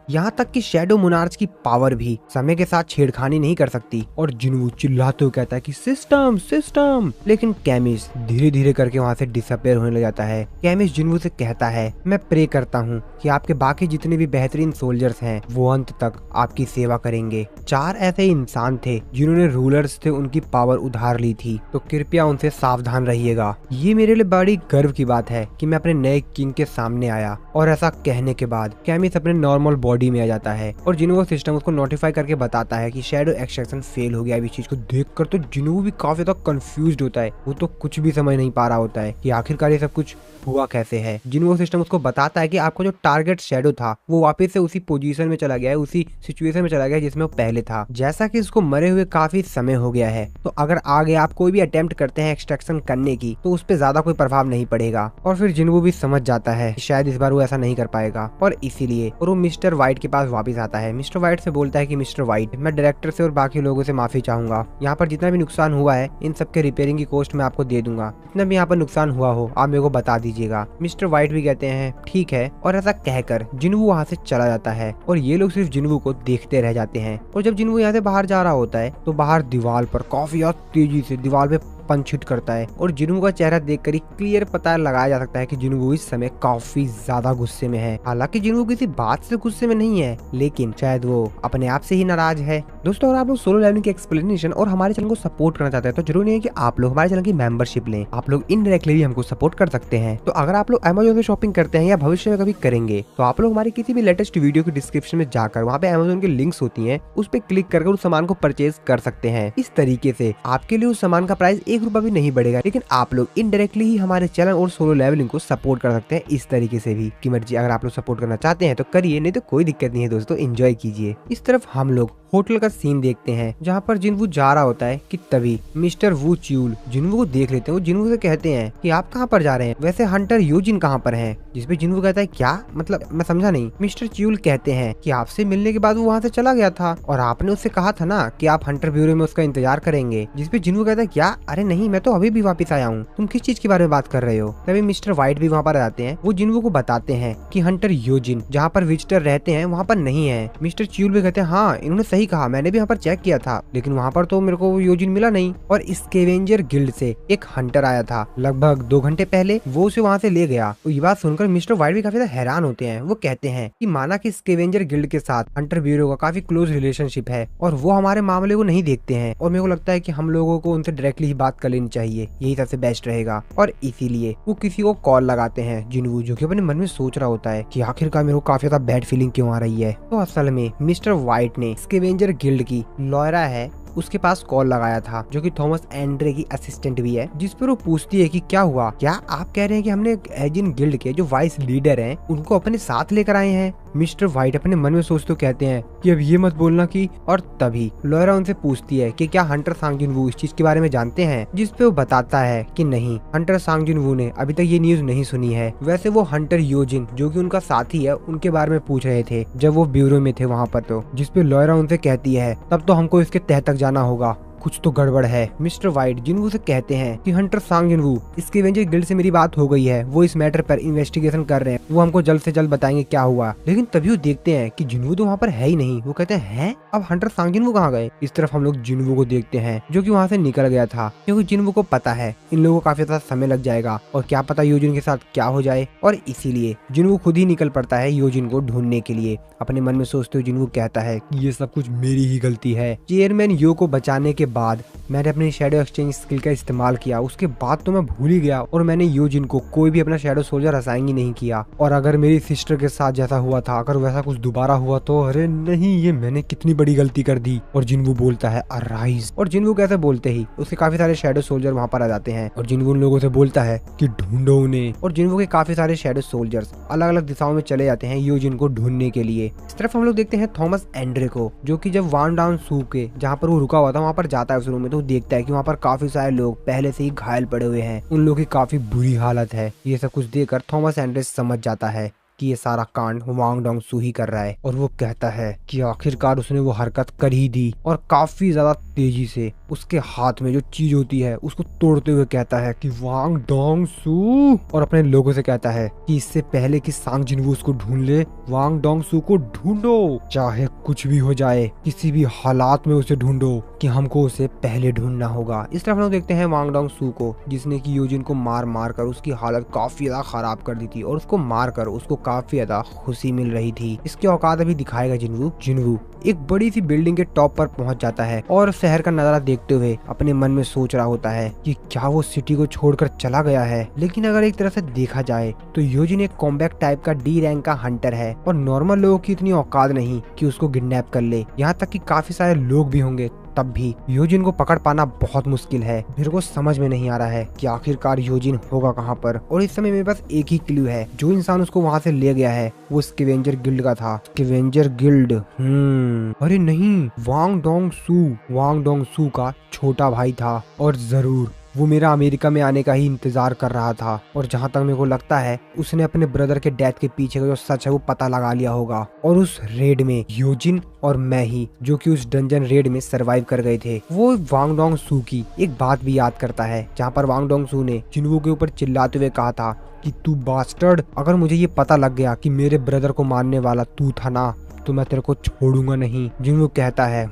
यहाँ तक कि शैडो मोनार्च की पावर भी समय के साथ छेड़खानी नहीं कर सकती। और जिन्वू चिल्लाते हुए कहता है कि सिस्टम सिस्टम, लेकिन कैमिस धीरे धीरे करके वहाँ से डिसअपेयर होने लग जाता है। कैमिस जिन्वू से कहता है मैं प्रे करता हूँ कि आपके बाकी जितने भी बेहतरीन सोल्जर्स हैं वो अंत तक आपकी सेवा करेंगे। 4 ऐसे इंसान थे जिन्होंने रूलर्स थे उनकी पावर उधार ली थी, तो कृपया उनसे सावधान रहिएगा। ये मेरे लिए बड़ी गर्व की बात है कि मैं अपने नए किंग के सामने आया। और ऐसा कहने के बाद कैमिस अपने नॉर्मल बॉडी में आ जाता है और जिन्वू सिस्टम उसको नोटिफाई करके बताता है कि शैडो एक्सट्रैक्शन फेल हो गया। इस चीज को देखकर तो जिन्वू भी काफी ज्यादा कंफ्यूज्ड होता है। वो तो कुछ भी समझ नहीं पा रहा होता है कि आखिरकार ये सब कुछ हुआ कैसे है। जिन्वू सिस्टम उसको बताता है कि आपका जो टारगेट शैडो था वो वापस से उसी पोजीशन में चला गया है, उसी सिचुएशन में चला गया जिसमें वो पहले था। जैसा कि उसको मरे हुए काफी समय हो गया है, तो अगर आगे आप कोई भी अटेम्प्ट करते हैं एक्सट्रैक्शन करने की तो उस पर ज्यादा कोई प्रभाव नहीं पड़ेगा। और फिर जिन्वू भी समझ जाता है शायद इस बार वो ऐसा नहीं कर पाएगा और इसीलिए और वो मिस्टर व्हाइट के पास वापस आता है। मिस्टर व्हाइट से बोलता है कि मिस्टर व्हाइट, मैं डायरेक्टर से और बाकी लोगों से माफी चाहूंगा। यहाँ पर जितना भी नुकसान हुआ है इन सबके रिपेयरिंग की कॉस्ट मैं आपको दे दूंगा। जितना भी यहाँ पर नुकसान हुआ हो आप मेरे को बता दीजिएगा। मिस्टर व्हाइट भी कहते हैं ठीक है, और ऐसा कहकर जिन्वू वहाँ से चला जाता है और ये लोग सिर्फ जिन्वू को देखते रह जाते हैं। और जब जिन्वू यहाँ से बाहर जा रहा होता है तो बाहर दीवार पर काफी तेजी से दीवार पे पंच हिट करता है और जिन्वू का चेहरा देखकर ही क्लियर पता लगाया जा सकता है कि जिन्वू इस समय काफी ज्यादा गुस्से में है। हालांकि जिन्वू किसी बात से गुस्से में नहीं है, लेकिन शायद वो अपने आप से ही नाराज है। दोस्तों अगर आप लोग सोलो लेवलिंग की एक्सप्लेनेशन और हमारे चैनल को सपोर्ट करना चाहते हैं तो जरूर नहीं है कि आप लोग हमारे चैनल की मेंबरशिप लें। आप लोग इनडायरेक्टली भी हमको सपोर्ट कर सकते हैं। तो अगर आप लोग अमेजोन से शॉपिंग करते हैं या भविष्य में कभी करेंगे तो आप लोग हमारी किसी भी लेटेस्ट वीडियो की डिस्क्रिप्शन में जाकर वहाँ पे अमेजोन की लिंक्स होती है, उस पर क्लिक करके उस सामान को परचेज कर सकते हैं। इस तरीके से आपके लिए उस सामान का प्राइस 1 रुपया भी नहीं बढ़ेगा, लेकिन आप लोग इनडायरेक्टली ही हमारे चैनल और सोलो लेवलिंग को सपोर्ट कर सकते हैं। इस तरीके से भी की मर्जी, अगर आप लोग सपोर्ट करना चाहते हैं तो करिए, नहीं तो कोई दिक्कत नहीं है दोस्तों, एंजॉय कीजिए। इस तरफ हम लोग होटल का सीन देखते हैं जहाँ पर जिन्वू जा रहा होता है कि तभी मिस्टर वू च्यूल जिन्वू को देख लेते हैं। वो जिन्वू से कहते हैं कि आप कहाँ पर जा रहे हैं, वैसे हंटर योजिन कहाँ पर हैं? जिसपे जिन्वू कहता है क्या मतलब, मैं समझा नहीं। मिस्टर च्यूल कहते हैं कि आपसे मिलने के बाद वो वहाँ से चला गया था और आपने उससे कहा था ना कि आप हंटर ब्यूरो में उसका इंतजार करेंगे। जिसपे जिन्वू कहता है क्या, अरे नहीं मैं तो अभी भी वापस आया हूँ, तुम किस चीज के बारे में बात कर रहे हो? तभी मिस्टर व्हाइट भी वहाँ पर आते हैं। वो जिन्वू को बताते हैं कि हंटर योजिन जहाँ पर विजिटर रहते हैं वहाँ पर नहीं है। मिस्टर च्यूल भी कहते हैं हाँ इन्होंने सही कहा, मैंने भी यहाँ पर चेक किया था लेकिन वहाँ पर तो मेरे को योजिन मिला नहीं। और स्कैवेंजर गिल्ड से एक हंटर आया था लगभग 2 घंटे पहले, वो उसे वहाँ से ले गया। तो ये बात सुनकर मिस्टर व्हाइट भी काफी हैरान होते हैं। वो कहते हैं कि माना कि स्कैवेंजर गिल्ड के साथ हंटर ब्यूरो का काफी क्लोज रिलेशनशिप है और वो हमारे मामले को नहीं देखते हैं, और मेरे को लगता है कि हम लोगों को उनसे डायरेक्टली ही बात कर लेनी चाहिए, यही सबसे बेस्ट रहेगा। और इसीलिए वो किसी को कॉल लगाते हैं जिन्वू, जो कि अपने मन में सोच रहा होता है कि आखिरकार मेरे को काफी ज्यादा बैड फीलिंग क्यों आ रही है। तो असल में मिस्टर व्हाइट ने स्कैवेंजर गिल्ड की लॉयरा है उसके पास कॉल लगाया था, जो कि थॉमस एंड्रे की असिस्टेंट भी है, जिस पर वो पूछती है कि क्या हुआ, क्या आप कह रहे हैं कि हमने एजिन गिल्ड के जो वाइस लीडर हैं उनको अपने साथ लेकर आए हैं? मिस्टर व्हाइट अपने मन में सोचते कहते हैं कि अब ये मत बोलना कि। और तभी लॉयरा उनसे पूछती है कि क्या हंटर सांग जिन्वू इस चीज के बारे में जानते हैं? जिस पे वो बताता है कि नहीं, हंटर सांग जिन्वू ने अभी तक ये न्यूज नहीं सुनी है। वैसे वो हंटर योजिन जो कि उनका साथी है उनके बारे में पूछ रहे थे जब वो ब्यूरो में थे वहाँ पर। तो जिस पे लॉयरा उनसे कहती है तब तो हमको इसके तह तक जाना होगा, कुछ तो गड़बड़ है। मिस्टर व्हाइट जिन्वू से कहते हैं कि हंटर सांग जिन्वू स्कैवेंजर गिल्ड से मेरी बात हो गई है, वो इस मैटर पर इन्वेस्टिगेशन कर रहे हैं, वो हमको जल्द से जल्द बताएंगे क्या हुआ। लेकिन तभी वो देखते हैं कि जिन्वू तो वहाँ पर है ही नहीं। वो कहते हैं अब हंटर सांग जिन्वू कहाँ गए? इस तरफ हम लोग जिन्वू को देखते हैं जो कि वहाँ से निकल गया था, क्योंकि जिन्वू को पता है इन लोगों को काफी ज्यादा समय लग जाएगा और क्या पता योजिन के साथ क्या हो जाए। और इसीलिए जिन्वू खुद ही निकल पड़ता है योजिन को ढूंढने के लिए। अपने मन में सोचते हुए जिन्वू कहता है कि ये सब कुछ मेरी ही गलती है। चेयरमैन यो को बचाने के बाद मैंने अपनी शैडो एक्सचेंज स्किल का इस्तेमाल किया, उसके बाद तो मैं भूल ही गया और मैंने यूजिन को कोई भी अपना शैडो सोल्जर असाइन ही नहीं किया। और अगर मेरी सिस्टर के साथ जैसा हुआ था, अगर वैसा कुछ दोबारा हुआ तो अरे नहीं, ये मैंने कितनी बड़ी गलती कर दी। और जिनवू बोलता है अराइज, और जिनवू कैसे बोलते ही उसके काफी सारे शैडो सोल्जर वहाँ पर आ जाते हैं और जिनवू उन लोगों से बोलता है कि ढूंढो उन्हें। और जिनवू के काफी सारे शैडो सोल्जर्स अलग अलग दिशाओं में चले जाते हैं यूजिन को ढूंढने के लिए। इस तरफ हम लोग देखते हैं थॉमस एंड्रे को, जो कि जब वान डाउन सू के जहाँ पर वो रुका हुआ था वहाँ पर जाता है उस रूम में, तो देखता है कि वहाँ पर काफी सारे लोग पहले से ही घायल पड़े हुए हैं, उन लोगों की काफी बुरी हालत है। ये सब कुछ देखकर थॉमस एंड्रे समझ जाता है कि ये सारा कांड वांग डोंग सू ही कर रहा है और वो कहता है कि आखिरकार उसने वो हरकत कर ही दी। और काफी ज्यादा तेजी से उसके हाथ में जो चीज होती है उसको तोड़ते हुए कहता है कि वांग डोंग सू, और अपने लोगों से कहता है कि इससे पहले कि सांग जिनवू उसको ढूंढ ले, वांग डोंग सू को ढूंढो, चाहे कुछ भी हो जाए, किसी भी हालात में उसे ढूंढो, कि हमको उसे पहले ढूंढना होगा। इस तरफ हम लोग देखते हैं वांग डोंग सू को, जिसने की यूजिन को मार मार कर उसकी हालत काफी ज्यादा खराब कर दी थी और उसको मार कर उसको काफी ज्यादा खुशी मिल रही थी। इसकी औकात अभी दिखाएगा जिनवू। जिनवू एक बड़ी सी बिल्डिंग के टॉप पर पहुंच जाता है और शहर का नजारा देखते हुए अपने मन में सोच रहा होता है कि क्या वो सिटी को छोड़कर चला गया है। लेकिन अगर एक तरह से देखा जाए तो यूजिन एक कॉम्बैट टाइप का डी रैंक का हंटर है और नॉर्मल लोगों की इतनी औकात नहीं कि उसको किडनैप कर ले। यहाँ तक कि काफी सारे लोग भी होंगे, तब भी यूजिन को पकड़ पाना बहुत मुश्किल है। मेरे को समझ में नहीं आ रहा है कि आखिरकार यूजिन होगा कहाँ पर। और इस समय मेरे पास एक ही क्लू है, जो इंसान उसको वहाँ से ले गया है वो स्कैवेंजर गिल्ड का था। स्कैवेंजर गिल्ड, अरे नहीं, वांग डोंग सू का छोटा भाई था और जरूर वो मेरा अमेरिका में आने का ही इंतजार कर रहा था। और जहाँ तक मेरे को लगता है उसने अपने ब्रदर के डेथ के पीछे का जो सच है वो पता लगा लिया होगा। और उस रेड में यूजिन और मैं ही, जो कि उस डंजन रेड में सरवाइव कर गए थे, वो वांग डोंग सू की एक बात भी याद करता है, जहाँ पर वांग डोंग सू ने जिनवू के ऊपर चिल्लाते हुए कहा था कि तू बास्टर्ड, अगर मुझे ये पता लग गया कि मेरे ब्रदर को मारने वाला तू था ना, तो मैं तेरे को छोड़ूंगा नहीं। जिनवू कहता है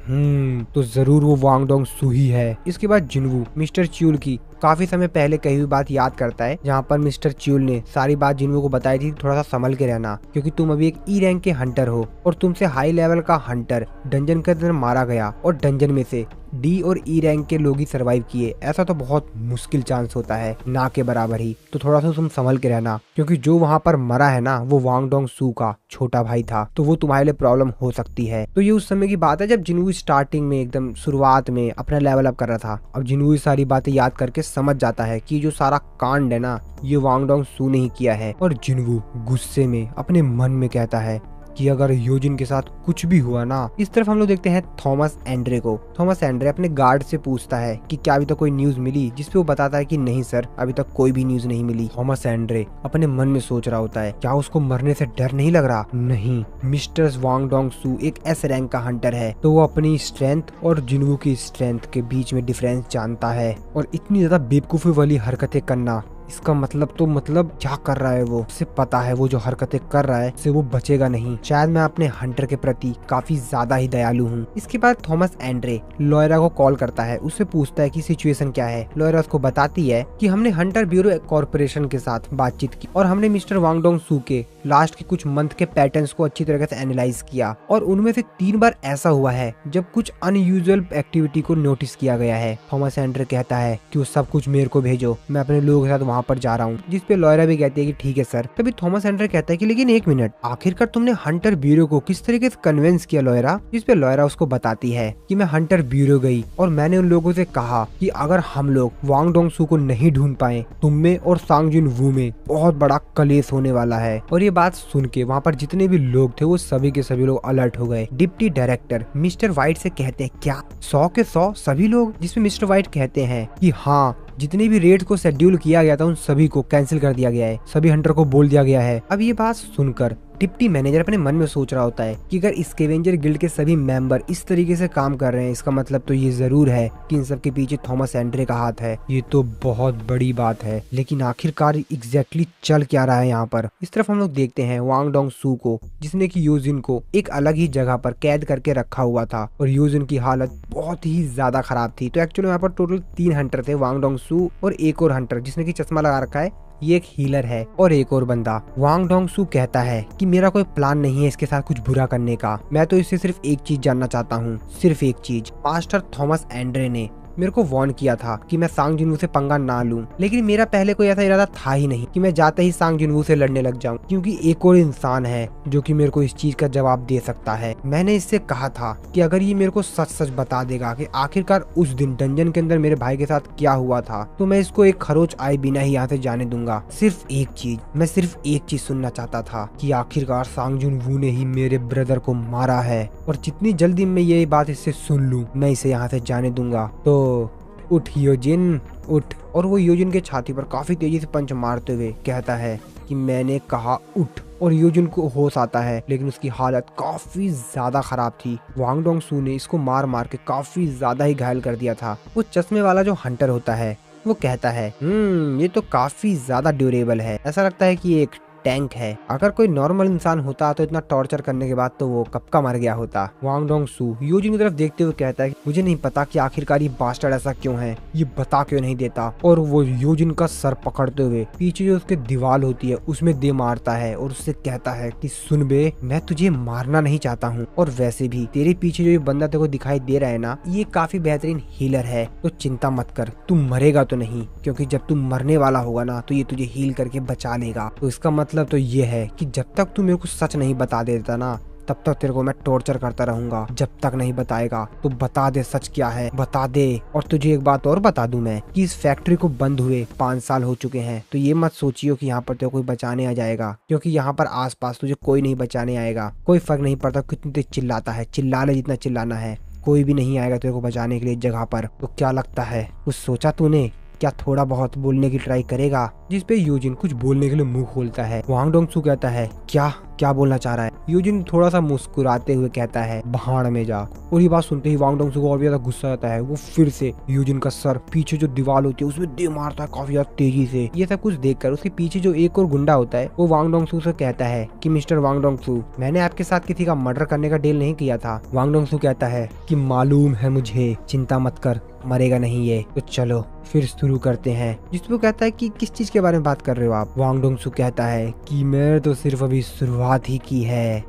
तो जरूर वो वांग डोंग सू ही है। इसके बाद जिनवू मिस्टर च्यूल की काफी समय पहले कही हुई बात याद करता है, जहाँ पर मिस्टर च्यूल ने सारी बात जिनवू को बताई थी, थोड़ा सा संभल के रहना, क्योंकि तुम अभी एक ई रैंक के हंटर हो और तुमसे हाई लेवल का हंटर डंजन के अंदर मारा गया और डंजन में से डी और ई रैंक के लोग ही सरवाइव किए, ऐसा तो बहुत मुश्किल चांस होता है, ना के बराबर ही। तो थोड़ा सा तुम संभल के रहना, क्योंकि जो वहाँ पर मरा है ना वो वांग डोंग सू का छोटा भाई था, तो वो तुम्हारे लिए प्रॉब्लम हो सकती है। तो ये उस समय की बात है जब जिनवू स्टार्टिंग में एकदम शुरुआत में अपना लेवल अप कर रहा था। अब जिनवू सारी बातें याद करके समझ जाता है कि जो सारा कांड है ना ये वांग डोंग सू ने ही किया है। और जिनवू गुस्से में अपने मन में कहता है कि अगर यूजिन के साथ कुछ भी हुआ ना। इस तरफ हम लोग देखते हैं थॉमस एंड्रे को। थॉमस एंड्रे अपने गार्ड से पूछता है कि क्या अभी तक कोई न्यूज मिली, जिसपे वो बताता है कि नहीं सर, अभी तक कोई भी न्यूज नहीं मिली। थॉमस एंड्रे अपने मन में सोच रहा होता है, क्या उसको मरने से डर नहीं लग रहा? नहीं, मिस्टर वांग डोंग सू एक एस रैंक का हंटर है, तो वो अपनी स्ट्रेंथ और जिनवू की स्ट्रेंथ के बीच में डिफरेंस जानता है। और इतनी ज्यादा बेवकूफी वाली हरकतें करना, इसका मतलब क्या कर रहा है वो, उसे पता है वो जो हरकतें कर रहा है उससे वो बचेगा नहीं। शायद मैं अपने हंटर के प्रति काफी ज्यादा ही दयालु हूँ। इसके बाद थॉमस एंड्रे लॉयरा को कॉल करता है, उससे पूछता है कि सिचुएशन क्या है। लॉयरा उसको बताती है कि हमने हंटर ब्यूरो कॉर्पोरेशन के साथ बातचीत की और हमने मिस्टर वांग डोंग सू के लास्ट के कुछ मंथ के पैटर्न्स को अच्छी तरीके से एनालाइज किया और उनमें से 3 बार ऐसा हुआ है जब कुछ अनयूजुअल एक्टिविटी को नोटिस किया गया है। थॉमस एंड्रे कहता है कि वो सब कुछ मेरे को भेजो, मैं अपने लोगों के साथ वहाँ पर जा रहा हूँ, जिसपे लॉयरा भी कहती है कि ठीक है सर। तभी थॉमस एंड्रे कहता है कि लेकिन एक मिनट, आखिरकार तुमने हंटर ब्यूरो को किस तरीके से कन्विंस किया लॉयरा? जिसपे लॉयरा उसको बताती है कि मैं हंटर ब्यूरो गई और मैंने उन लोगों से कहा कि अगर हम लोग वांग डोंग सू को नहीं ढूंढ पाए, तुम में और सांग जिन वू में बहुत बड़ा कलेश होने वाला है। और ये बात सुन के वहाँ पर जितने भी लोग थे वो सभी के सभी लोग अलर्ट हो गए। डिप्टी डायरेक्टर मिस्टर व्हाइट से कहते हैं क्या 100 के 100 सभी लोग? जिसमें मिस्टर व्हाइट कहते हैं कि हाँ, जितने भी रेड को शेड्यूल किया गया था उन सभी को कैंसिल कर दिया गया है, सभी हंटर को बोल दिया गया है। अब ये बात सुनकर डिप्टी मैनेजर अपने मन में सोच रहा होता है कि अगर स्कैवेंजर गिल्ड के सभी मेंबर इस तरीके से काम कर रहे हैं, इसका मतलब तो ये जरूर है कि इन सब के पीछे थॉमस एंड्रे का हाथ है। ये तो बहुत बड़ी बात है, लेकिन आखिरकार एग्जैक्टली चल क्या रहा है यहाँ पर? इस तरफ हम लोग देखते हैं वांग डोंग सू को, जिसने की यूजिन को एक अलग ही जगह पर कैद करके रखा हुआ था और यूजिन की हालत बहुत ही ज्यादा खराब थी। तो एक्चुअली यहाँ पर टोटल 3 हंटर थे, वांग डोंग सू और एक और हंटर जिसने की चश्मा लगा रखा है, ये एक हीलर है। और एक और बंदा वांग डोंग सू कहता है कि मेरा कोई प्लान नहीं है इसके साथ कुछ बुरा करने का, मैं तो इससे सिर्फ एक चीज जानना चाहता हूँ, सिर्फ एक चीज। मास्टर थॉमस एंड्रे ने मेरे को वार्न किया था कि मैं सांग जिनवू से पंगा ना लूं, लेकिन मेरा पहले कोई ऐसा इरादा था ही नहीं कि मैं जाते ही सांग जिनवू से लड़ने लग जाऊं, क्योंकि एक और इंसान है जो कि मेरे को इस चीज का जवाब दे सकता है। मैंने इससे कहा था कि अगर ये मेरे को सच सच बता देगा कि आखिरकार उस दिन डंजन के अंदर मेरे भाई के साथ क्या हुआ था, तो मैं इसको एक खरोच आए बिना ही यहाँ से जाने दूंगा। सिर्फ एक चीज, मैं सिर्फ एक चीज सुनना चाहता था कि आखिरकार सांग जिनवू ने ही मेरे ब्रदर को मारा है, और जितनी जल्दी मैं ये बात इससे सुन लूं मैं इसे यहाँ से जाने दूंगा। तो उठ योजिन, उठ। और वो योजिन के छाती पर काफी तेजी से पंच मारते हुए कहता है कि मैंने कहा उठ। और योजिन को होश आता है, लेकिन उसकी हालत काफी ज्यादा खराब थी। वांग डोंग सू ने इसको मार मार के काफी ज्यादा ही घायल कर दिया था। वो चश्मे वाला जो हंटर होता है वो कहता है ये तो काफी ज्यादा ड्यूरेबल है, ऐसा लगता है कि एक टैंक है। अगर कोई नॉर्मल इंसान होता तो इतना टॉर्चर करने के बाद तो वो कब का मर गया होता। वांग डोंग सू योजिन की तरफ देखते हुए कहता है कि मुझे नहीं पता कि आखिरकार ये बास्टर्ड ऐसा क्यों है, ये बता क्यों नहीं देता। और वो योजिन का सर पकड़ते हुए पीछे जो उसके दीवार होती है उसमें दे मारता है और उससे कहता है कि सुन बे, मैं तुझे मारना नहीं चाहता हूँ, और वैसे भी तेरे पीछे जो ये बंदा तेरे को दिखाई दे रहा है ना, ये काफी बेहतरीन हीलर है, तो चिंता मत कर, तू मरेगा तो नहीं, क्योंकि जब तू मरने वाला होगा ना तो ये तुझे हील करके बचा लेगा। तो इसका मतलब तो ये है कि जब तक तू मेरे को सच नहीं बता देता ना, तब तक तेरे को मैं टॉर्चर करता रहूंगा। जब तक नहीं बताएगा तो बता दे सच क्या है, बता दे। और तुझे एक बात और बता दूं मैं कि इस फैक्ट्री को बंद हुए 5 साल हो चुके हैं, तो ये मत सोचियो कि यहाँ पर तेरे कोई बचाने आ जाएगा, क्योंकि यहाँ पर आसपास तुझे कोई नहीं बचाने आएगा। कोई फर्क नहीं पड़ता कितनी तेज चिल्लाता है, चिल्ला ले जितना चिल्लाना है, कोई भी नहीं आएगा तेरे को बचाने के लिए जगह पर। तो क्या लगता है, कुछ सोचा तूने? क्या थोड़ा बहुत बोलने की ट्राई करेगा? जिसपे यूजिन कुछ बोलने के लिए मुंह खोलता है। वांग डोंग सू कहता है क्या बोलना चाह रहा है? यूजिन थोड़ा सा मुस्कुराते हुए कहता है भाड़ में जा। और ये बात सुनते ही वांग डोंग सू को और भी ज्यादा गुस्सा आता है। वो फिर से यूजिन का सर पीछे जो दीवार होती है उसमें दे मारता है काफी ज्यादा तेजी से। ये सब कुछ देखकर उसके पीछे जो एक और गुंडा होता है वो वांग डोंग सू से कहता है कि मिस्टर वांग डोंग सू, मैंने आपके साथ किसी का मर्डर करने का डील नहीं किया था। वांग डोंग सू कहता है कि मालूम है मुझे, चिंता मत कर, मरेगा नहीं ये। तो चलो फिर शुरू करते हैं। जिसपे वो कहता है कि किस चीज के बारे में बात कर रहे हो आप? वांग डोंग सू कहता है कि मैं तो सिर्फ अभी शुरुआत ही की है।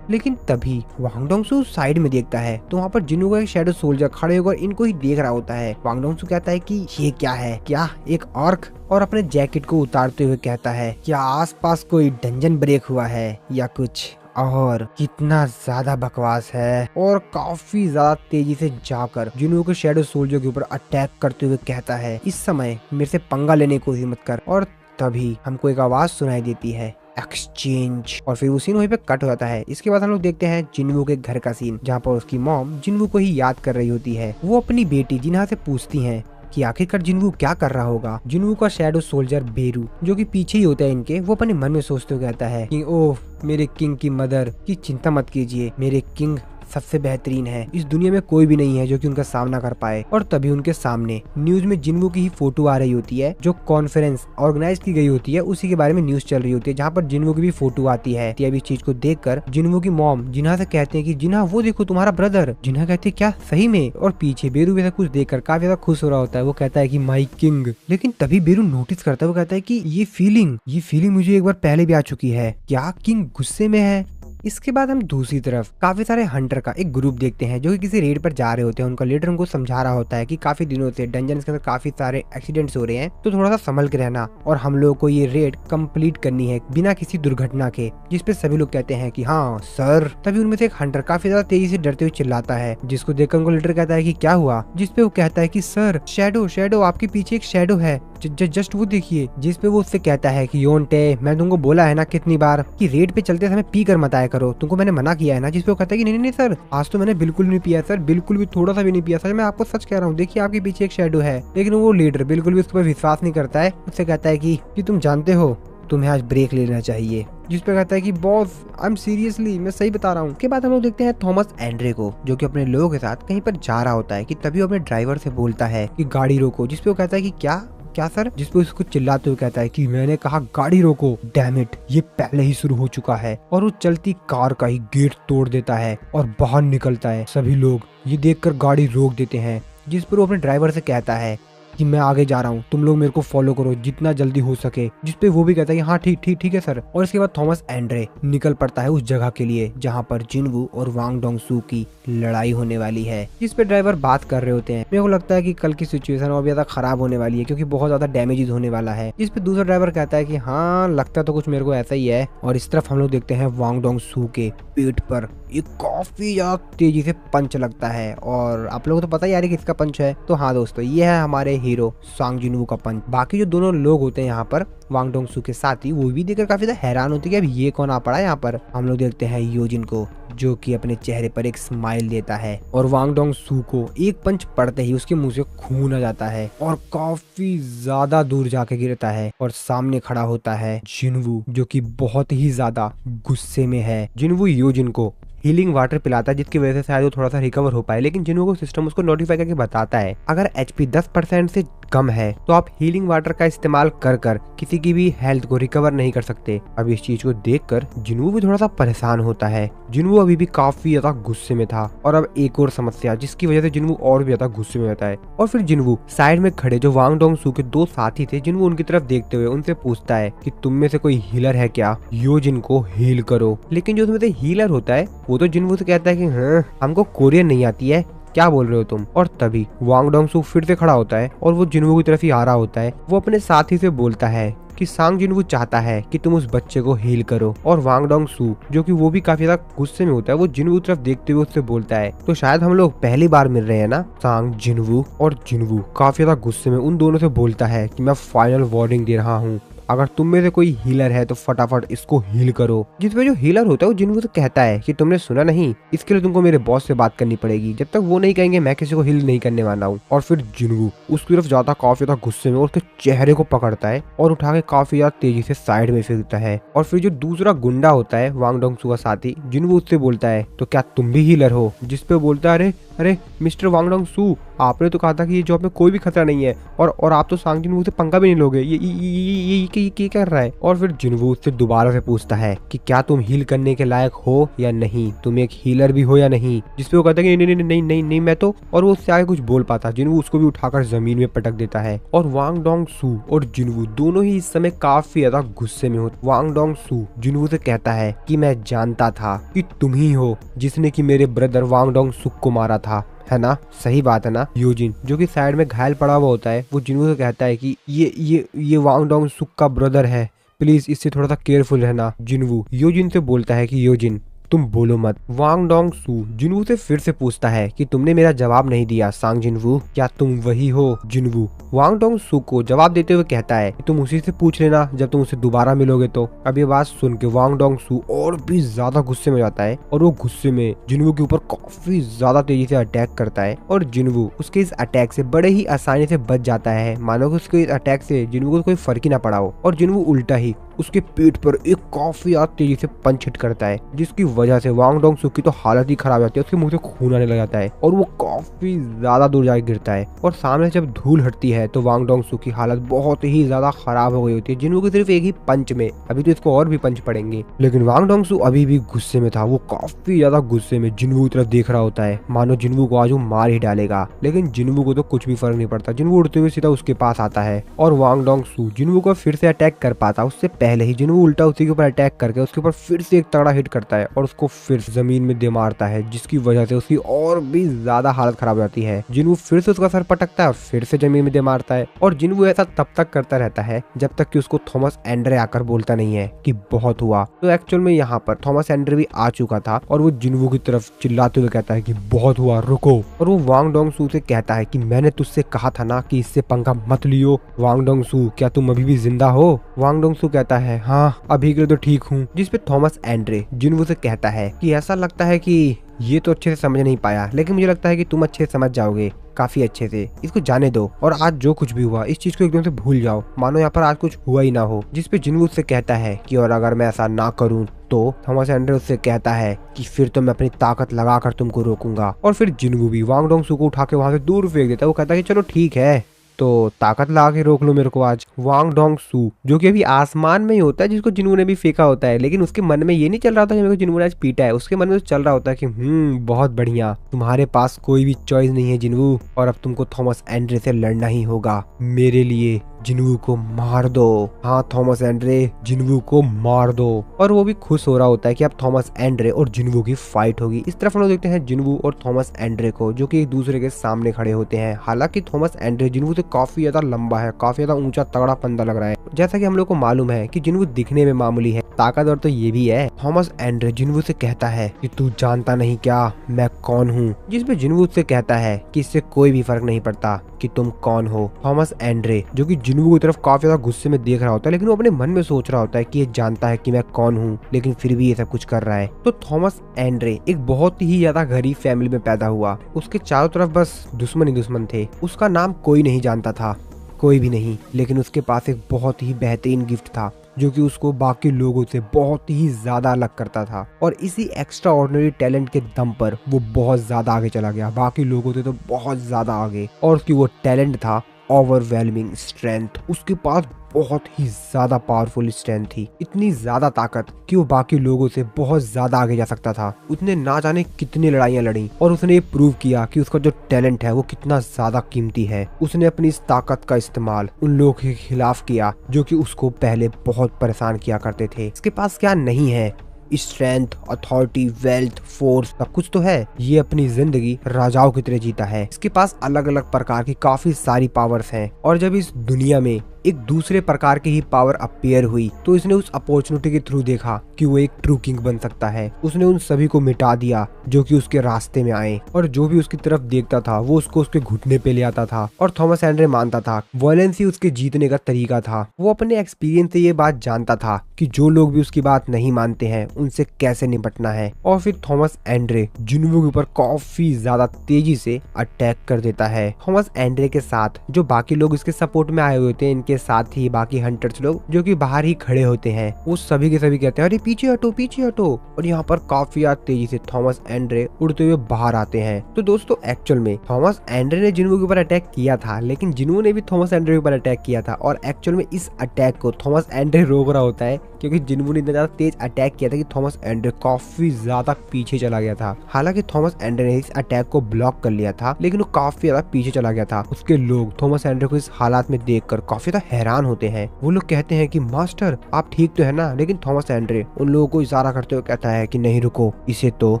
लेकिन तभी वांग डोंग सू साइड में देखता है तो वहाँ पर जिन्नू का एक शैडो सोल्जर खड़े होकर इनको ही देख रहा होता है। वांग डोंग सू कहता है कि ये क्या है, क्या एक ऑर्क? और अपने जैकेट को उतारते हुए कहता है क्या आसपास कोई डंजन ब्रेक हुआ है या कुछ? और कितना ज्यादा बकवास है। और काफी ज्यादा तेजी से जाकर जिन्नू के शैडो सोल्जर के ऊपर अटैक करते हुए कहता है इस समय मेरे से पंगा लेने को ही मत कर। और तभी हमको एक आवाज सुनाई देती है, एक्सचेंज। और फिर वो सीन वहीं पे कट हो जाता है। इसके बाद हम लोग देखते हैं जिन्वू के घर का सीन, जहाँ पर उसकी मॉम जिन्वू को ही याद कर रही होती है। वो अपनी बेटी जिन्हा से पूछती है कि आखिरकार जिन्वू क्या कर रहा होगा। जिन्वू का शैडो सोल्जर बेरू जो कि पीछे ही होता है इनके, वो अपने मन में सोचते हुए कहता है कि ओह मेरे किंग की मदर की चिंता मत कीजिए, मेरे किंग सबसे बेहतरीन है, इस दुनिया में कोई भी नहीं है जो कि उनका सामना कर पाए। और तभी उनके सामने न्यूज में जिन्वू की ही फोटो आ रही होती है, जो कॉन्फ्रेंस ऑर्गेनाइज की गई होती है उसी के बारे में न्यूज चल रही होती है, जहाँ पर जिन्वू की भी फोटो आती है। इस चीज को देखकर जिन्वू की मॉम जिन्हा से कहते हैं कि जिन्हा वो देखो तुम्हारा ब्रदर। जिन्हा कहते हैं क्या सही में? और पीछे बेरू वैसा कुछ देखकर काफी ज्यादा खुश हो रहा होता है। वो कहता है कि माई किंग। लेकिन तभी बेरू नोटिस करता है, वो कहता है कि ये फीलिंग मुझे एक बार पहले भी आ चुकी है। क्या किंग गुस्से में है? इसके बाद हम दूसरी तरफ काफी सारे हंटर का एक ग्रुप देखते हैं जो कि किसी रेड पर जा रहे होते हैं। उनका लीडर उनको समझा रहा होता है कि काफी दिनों से डंजन के अंदर काफी सारे एक्सीडेंट्स हो रहे हैं, तो थोड़ा सा संभल के रहना और हम लोगों को ये रेड कंप्लीट करनी है बिना किसी दुर्घटना के। जिसपे सभी लोग कहते हैं कि हाँ सर। तभी उनमें से एक हंटर काफी ज्यादा तेजी से डरते हुए चिल्लाता है, जिसको देखकर उनको लीडर कहता है कि क्या हुआ? जिसपे वो कहता है कि सर शैडो आपके पीछे एक शैडो है, जस्ट वो देखिए। जिसपे वो उससे कहता है कि योंटे, मैं तुमको बोला है ना कितनी बार कि रेड पे चलते समय पी कर मत आया करो, तुमको मैंने मना किया है ना। जिसपे वो कहता है कि नहीं सर, आज तो मैंने बिल्कुल नहीं पिया सर, बिल्कुल भी थोड़ा सा भी नहीं पिया सर, मैं आपको सच कह रहा हूँ, देखिए आपके पीछे एक शैडो है। लेकिन वो लीडर बिल्कुल भी उसके ऊपर विश्वास नहीं करता है। उससे कहता है कि तुम जानते हो तुम्हें आज ब्रेक लेना चाहिए। जिस पे कहता है कि बॉस आई एम सीरियसली, मैं सही बता रहा हूँ। के बाद हम लोग देखते हैं थॉमस एंड्रे को, जो कि अपने लोगों के साथ कहीं पर जा रहा होता है। कि तभी वो अपने ड्राइवर से बोलता है कि गाड़ी रोको। जिसपे वो कहता है कि क्या सर? जिसपे उसको चिल्लाते हुए कहता है कि मैंने कहा गाड़ी रोको, डैम इट, ये पहले ही शुरू हो चुका है। और वो चलती कार का ही गेट तोड़ देता है और बाहर निकलता है। सभी लोग ये देखकर गाड़ी रोक देते हैं। जिस पर वो अपने ड्राइवर से कहता है कि मैं आगे जा रहा हूँ, तुम लोग मेरे को फॉलो करो जितना जल्दी हो सके। जिसपे वो भी कहता है कि हाँ ठीक ठीक ठीक है सर। और इसके बाद थॉमस एंड्रे निकल पड़ता है उस जगह के लिए जहाँ पर जिनवू और वांग डोंगसू की लड़ाई होने वाली है, जिसपे ड्राइवर बात कर रहे होते हैं। मेरे को लगता है कि कल की सिचुएशन और भी ज्यादा खराब होने वाली है क्योंकि बहुत ज्यादा डैमेजेस होने वाला है। इस पे दूसरा ड्राइवर कहता है कि हाँ लगता तो कुछ मेरे को ऐसा ही है। और इस तरफ हम लोग देखते हैं वांग डोंगसू के पेट पर एक काफी ज्यादा तेजी से पंच लगता है। और आप लोगों को तो पता ही यार किसका पंच है। तो हाँ दोस्तों, ये है हमारे हीरो सांग जिनवू का पंच। बाकी जो दोनों लोग होते हैं यहाँ पर वांग डोंगसू के साथी, वो भी देखकर काफी ज्यादा हैरान होते हैं कि अब ये कौन आ पड़ा है यहाँ पर। हम लोग देखते हैं योजिन को जो कि अपने चेहरे पर एक स्माइल देता है और वांग डोंगसू को एक पंच पड़ते ही उसके मुंह से खून आ जाता है और काफी ज्यादा दूर जाके गिरता है। और सामने खड़ा होता है जिनवू जो कि बहुत ही ज्यादा गुस्से में है। जिनवू योजिन को हीलिंग वाटर पिलाता है जिसकी वजह से शायद वो थोड़ा सा रिकवर हो पाए, लेकिन जिनवू को सिस्टम उसको नोटिफाई करके बताता है अगर एचपी 10% से कम है तो आप हीलिंग वाटर का इस्तेमाल कर कर किसी की भी हेल्थ को रिकवर नहीं कर सकते। अब इस चीज को देखकर जिनवू भी थोड़ा सा परेशान होता है। जिनवू अभी भी काफी ज्यादा गुस्से में था। और अब एक और समस्या जिसकी वजह से जिनवू और भी ज्यादा गुस्से में रहता है। और फिर जिनवू साइड में खड़े जो वांग डोंगसू के दो साथी थे, जिनवू उनकी तरफ देखते हुए उनसे पूछता है कि तुम में से कोई हीलर है क्या, योजिन को हील करो। लेकिन जो उसमें से हीलर होता है वो तो जिनवू से कहता है कि हाँ हमको कोरियन नहीं आती है, क्या बोल रहे हो तुम। और तभी वांग डोंगसू फिर से खड़ा होता है और वो जिनवू की तरफ ही आ रहा होता है। वो अपने साथी से बोलता है कि सांग जिनवू चाहता है कि तुम उस बच्चे को हील करो। और वांग डोंगसू जो कि वो भी काफी ज्यादा गुस्से में होता है, वो जिनवू की तरफ देखते हुए उससे बोलता है तो शायद हम लोग पहली बार मिल रहे हैं ना। सांग जिनवू और जिनवू काफी ज्यादा गुस्से में उन दोनों से बोलता है कि मैं फाइनल वार्निंग दे रहा हूँ, अगर तुम में से कोई हीलर है तो फटाफट इसको हील करो। जिसमें जो हीलर होता है वो जिनवू से कहता है कि तुमने सुना नहीं, इसके लिए तुमको मेरे बॉस से बात करनी पड़ेगी, जब तक वो नहीं कहेंगे मैं किसी को हील नहीं करने वाला हूँ। और फिर जिनवू उसकी तरफ जाता काफी ज्यादा गुस्से में और उसके चेहरे को पकड़ता है और उठा के काफी ज्यादा तेजी से साइड में फेंकता है। और फिर जो दूसरा गुंडा होता है वांग डोंगसू का साथी, जिनवू उससे बोलता है तो क्या तुम भी हीलर हो। जिसपे बोलता है अरे अरे मिस्टर वांग डोंगसू, आपने तो कहा था कि ये जॉब में कोई भी खतरा नहीं है और आप तो सांग जिनवू से पंगा भी नहीं लोगे, ये क्या कर रहा है। और फिर जिनवू उससे दोबारा से पूछता है कि क्या तुम हील करने के लायक हो या नहीं, तुम एक हीलर भी हो या नहीं। जिसपे वो कहता है कि नहीं नहीं नहीं नहीं नहीं मैं तो, और वो उससे आगे कुछ बोल पाता। जिनवू उसको भी उठाकर जमीन में पटक देता है। और वांग डोंगसू और जिनवू दोनों ही इस समय काफी ज्यादा गुस्से में होते। वांग डोंगसू जिनवू से कहता है कि मैं जानता था कि तुम ही हो जिसने कि मेरे ब्रदर वांग डोंगसू को मारा था, है ना, सही बात है ना। योजिन जो कि साइड में घायल पड़ा हुआ होता है, वो जिनवू से कहता है कि ये वांग डोंगसू का ब्रदर है, प्लीज इससे थोड़ा सा केयरफुल रहना। जिनवू योजिन से बोलता है कि योजिन तुम बोलो मत। वांग डोंगसू जिनवू से फिर से पूछता है कि तुमने मेरा जवाब नहीं दिया सांग जिनवू, क्या तुम वही हो। जिनवू वांग डोंगसू को जवाब देते हुए कहता है कि तुम उसी से पूछ लेना जब तुम उससे दोबारा मिलोगे तो। अब ये बात सुन के वांग डोंगसू और भी ज्यादा गुस्से में जाता है और वो गुस्से में जिनवू के ऊपर काफी ज्यादा तेजी से अटैक करता है। और जिनवू उसके इस अटैक से बड़े ही आसानी से बच जाता है, मानो कि उसके इस अटैक से जिनवू को कोई फर्क ही ना पड़ा हो। और जिनवू उल्टा ही उसके पेट पर एक काफी ज्यादा तेजी से पंच हिट करता है, जिसकी वजह से वांग डोंगसू की तो हालत ही खराब हो जाती है, उसके मुंह से खून आने लग जाता है और वो काफी ज्यादा दूर जाके गिरता है। और सामने जब धूल हटती है तो वांग डोंगसू की हालत बहुत ही ज्यादा खराब हो गई होती है। जिनवू की सिर्फ एक ही पंच में, अभी तो इसको और भी पंच पड़ेंगे। लेकिन वांग डोंगसू अभी भी गुस्से में था, वो काफी ज्यादा गुस्से में जिनवू की तरफ देख रहा होता है, मानो जिनवू को आज वो मार ही डालेगा। लेकिन जिनवू को तो कुछ भी फर्क नहीं पड़ता। जिनवू उड़ते हुए सीधा उसके पास आता है और वांग डोंगसू जिनवू को फिर से अटैक कर पाता उससे पहले ही जिनवू उल्टा उसी के ऊपर अटैक करके उसके ऊपर फिर से एक तगड़ा हिट करता है और उसको फिर जमीन में दे मारता है, जिसकी वजह से उसकी और भी ज्यादा हालत खराब हो जाती है। जिनवू फिर से उसका सर पटकता है और फिर से जमीन में दे मारता है। और जिनवू ऐसा तब तक करता रहता है जब तक कि उसको थॉमस एंड्रे आकर बोलता नहीं है कि बहुत हुआ। तो एक्चुअल में यहाँ पर थॉमस एंड्रे भी आ चुका था और वो जिनवू की तरफ चिल्लाते हुए कहता है कि बहुत हुआ, रुको। और वो वांग डोंगसू से कहता है कि मैंने तुझसे कहा था ना कि इससे पंगा मत लियो। वांग डोंगसू क्या तुम अभी भी जिंदा हो। वांग डोंगसू कहता है हाँ अभी के लिए तो ठीक हूँ। जिसपे थॉमस एंड्रे जिनवू से कहता है कि ऐसा लगता है कि ये तो अच्छे से समझ नहीं पाया, लेकिन मुझे लगता है कि तुम अच्छे से समझ जाओगे काफी अच्छे से, इसको जाने दो और आज जो कुछ भी हुआ इस चीज को एकदम से भूल जाओ, मानो यहाँ पर आज कुछ हुआ ही ना हो। जिसपे जिनवू से कहता है कि और अगर मैं ऐसा ना करूँ तो थॉमस एंड्रे उससे कहता है कि फिर तो मैं अपनी ताकत लगाकर तुमको रोकूंगा। और फिर जिनवू भी वांग डोंगसू को उठा के वहां से दूर फेंक देता है। वो कहता है कि चलो ठीक है तो ताकत ला के रोक लो मेरे को आज। वांग डोंग सू जो कि अभी आसमान में ही होता है, जिसको जिन्होंने भी फेंका होता है, लेकिन उसके मन में ये नहीं चल रहा था कि मेरे को जिन्होंने आज पीटा है। उसके मन में तो चल रहा होता है कि बहुत बढ़िया, तुम्हारे पास कोई भी चॉइस नहीं है जिन्वू, और अब तुमको थॉमस एंड्रे से लड़ना ही होगा। मेरे लिए जिन्वू को मार दो। हाँ थॉमस एंड्रे, जिन्वू को मार दो। और वो भी खुश हो रहा होता है कि अब थॉमस एंड्रे और जिन्वू की फाइट होगी। इस तरफ हम लोग देखते हैं जिन्वू और थॉमस एंड्रे को, जो कि एक दूसरे के सामने खड़े होते हैं। हालांकि थॉमस एंड्रे जिन्वू से काफी ज्यादा लंबा है, काफी ज्यादा ऊंचा तगड़ा पंदा लग रहा है। जैसा कि हम लोग को मालूम है कि जिन्वू दिखने में मामूली है, ताकतवर तो ये भी है। थॉमस एंड्रे जिन्वू से कहता है कि तू जानता नहीं क्या मैं कौन हूँ, जिसपे जिन्वू से कहता है कि इससे कोई भी फर्क नहीं पड़ता कि तुम कौन हो। थॉमस एंड्रे जो कि जिन्वू की तरफ काफी ज्यादा गुस्से में देख रहा होता है, लेकिन वो अपने मन में सोच रहा होता है कि ये जानता है कि मैं कौन हूँ, लेकिन फिर भी ये सब कुछ कर रहा है। तो थॉमस एंड्रे एक बहुत ही ज्यादा गरीब फैमिली में पैदा हुआ। उसके चारों तरफ बस दुश्मन ही दुश्मन थे। उसका नाम कोई नहीं जानता था, कोई भी नहीं, लेकिन उसके पास एक बहुत ही बेहतरीन गिफ्ट था जो कि उसको बाकी लोगों से बहुत ही ज्यादा अलग करता था। और इसी एक्स्ट्रा ऑर्डिनरी टैलेंट के दम पर वो बहुत ज्यादा आगे चला गया, बाकी लोगों से तो बहुत ज्यादा आगे। और उसकी वो टैलेंट था ओवरवेलमिंग स्ट्रेंथ। उसके पास बहुत ही ज्यादा पावरफुल स्ट्रेंथ थी, इतनी ज्यादा ताकत कि वो बाकी लोगों से बहुत ज्यादा आगे जा सकता था। उसने ना जाने कितनी लड़ाइयां लड़ी और उसने ये प्रूव किया कि उसका जो टैलेंट है वो कितना ज्यादा कीमती है। उसने अपनी इस ताकत का इस्तेमाल उन लोगों के खिलाफ किया जो कि उसको पहले बहुत परेशान किया करते थे। इसके पास क्या नहीं है, स्ट्रेंथ, अथॉरिटी, वेल्थ, फोर्स, सब कुछ तो है। ये अपनी जिंदगी राजाओं की तरह जीता है। इसके पास अलग अलग प्रकार की काफी सारी पावर्स हैं। और जब इस दुनिया में एक दूसरे प्रकार की ही पावर अपीयर हुई तो इसने उस अपॉर्चुनिटी के थ्रू देखा कि वो एक ट्रू किंग बन सकता है। उसने उन सभी को मिटा दिया जो कि उसके रास्ते में आए, और जो भी उसकी तरफ देखता था वो उसको उसके घुटने पे ले आता था। और थॉमस एंड्रे मानता था वायलेंस ही उसके जीतने का तरीका था। वो अपने एक्सपीरियंस से ये बात जानता था कि जो लोग भी उसकी बात नहीं मानते हैं उनसे कैसे निपटना है। और फिर थॉमस एंड्रे जिन्वू के ऊपर काफी ज्यादा तेजी से अटैक कर देता है। थॉमस एंड्रे के साथ जो बाकी लोग इसके सपोर्ट में आए हुए थे, इनके साथ ही बाकी हंटर्स लोग जो कि बाहर ही खड़े होते हैं, वो सभी के सभी कहते हैं अरे पीछे हटो पीछे हटो। और यहाँ पर काफी तेजी से थॉमस एंड्रे उड़ते हुए बाहर आते हैं। तो दोस्तों एक्चुअल में थॉमस एंड्रे ने जिन्वू के ऊपर अटैक किया था, लेकिन जिन्वू ने भी थॉमस एंड्रे के ऊपर अटैक किया था। और एक्चुअल में इस अटैक को थॉमस एंड्रे रोक रहा होता है क्योंकि जिन्वू ने इतना ज्यादा तेज अटैक किया था कि थॉमस एंड्रे काफी ज्यादा पीछे चला गया था। हालांकि थॉमस एंड्रे ने इस अटैक को ब्लॉक कर लिया था, लेकिन वो काफी ज्यादा पीछे चला गया था। उसके लोग थॉमस एंड्रे को इस हालात में देखकर काफी ज्यादा हैरान होते हैं। वो लोग कहते हैं कि मास्टर आप ठीक तो है ना, लेकिन थॉमस एंड्रे उन लोगों को इशारा करते हुए कहता है कि नहीं रुको, इसे तो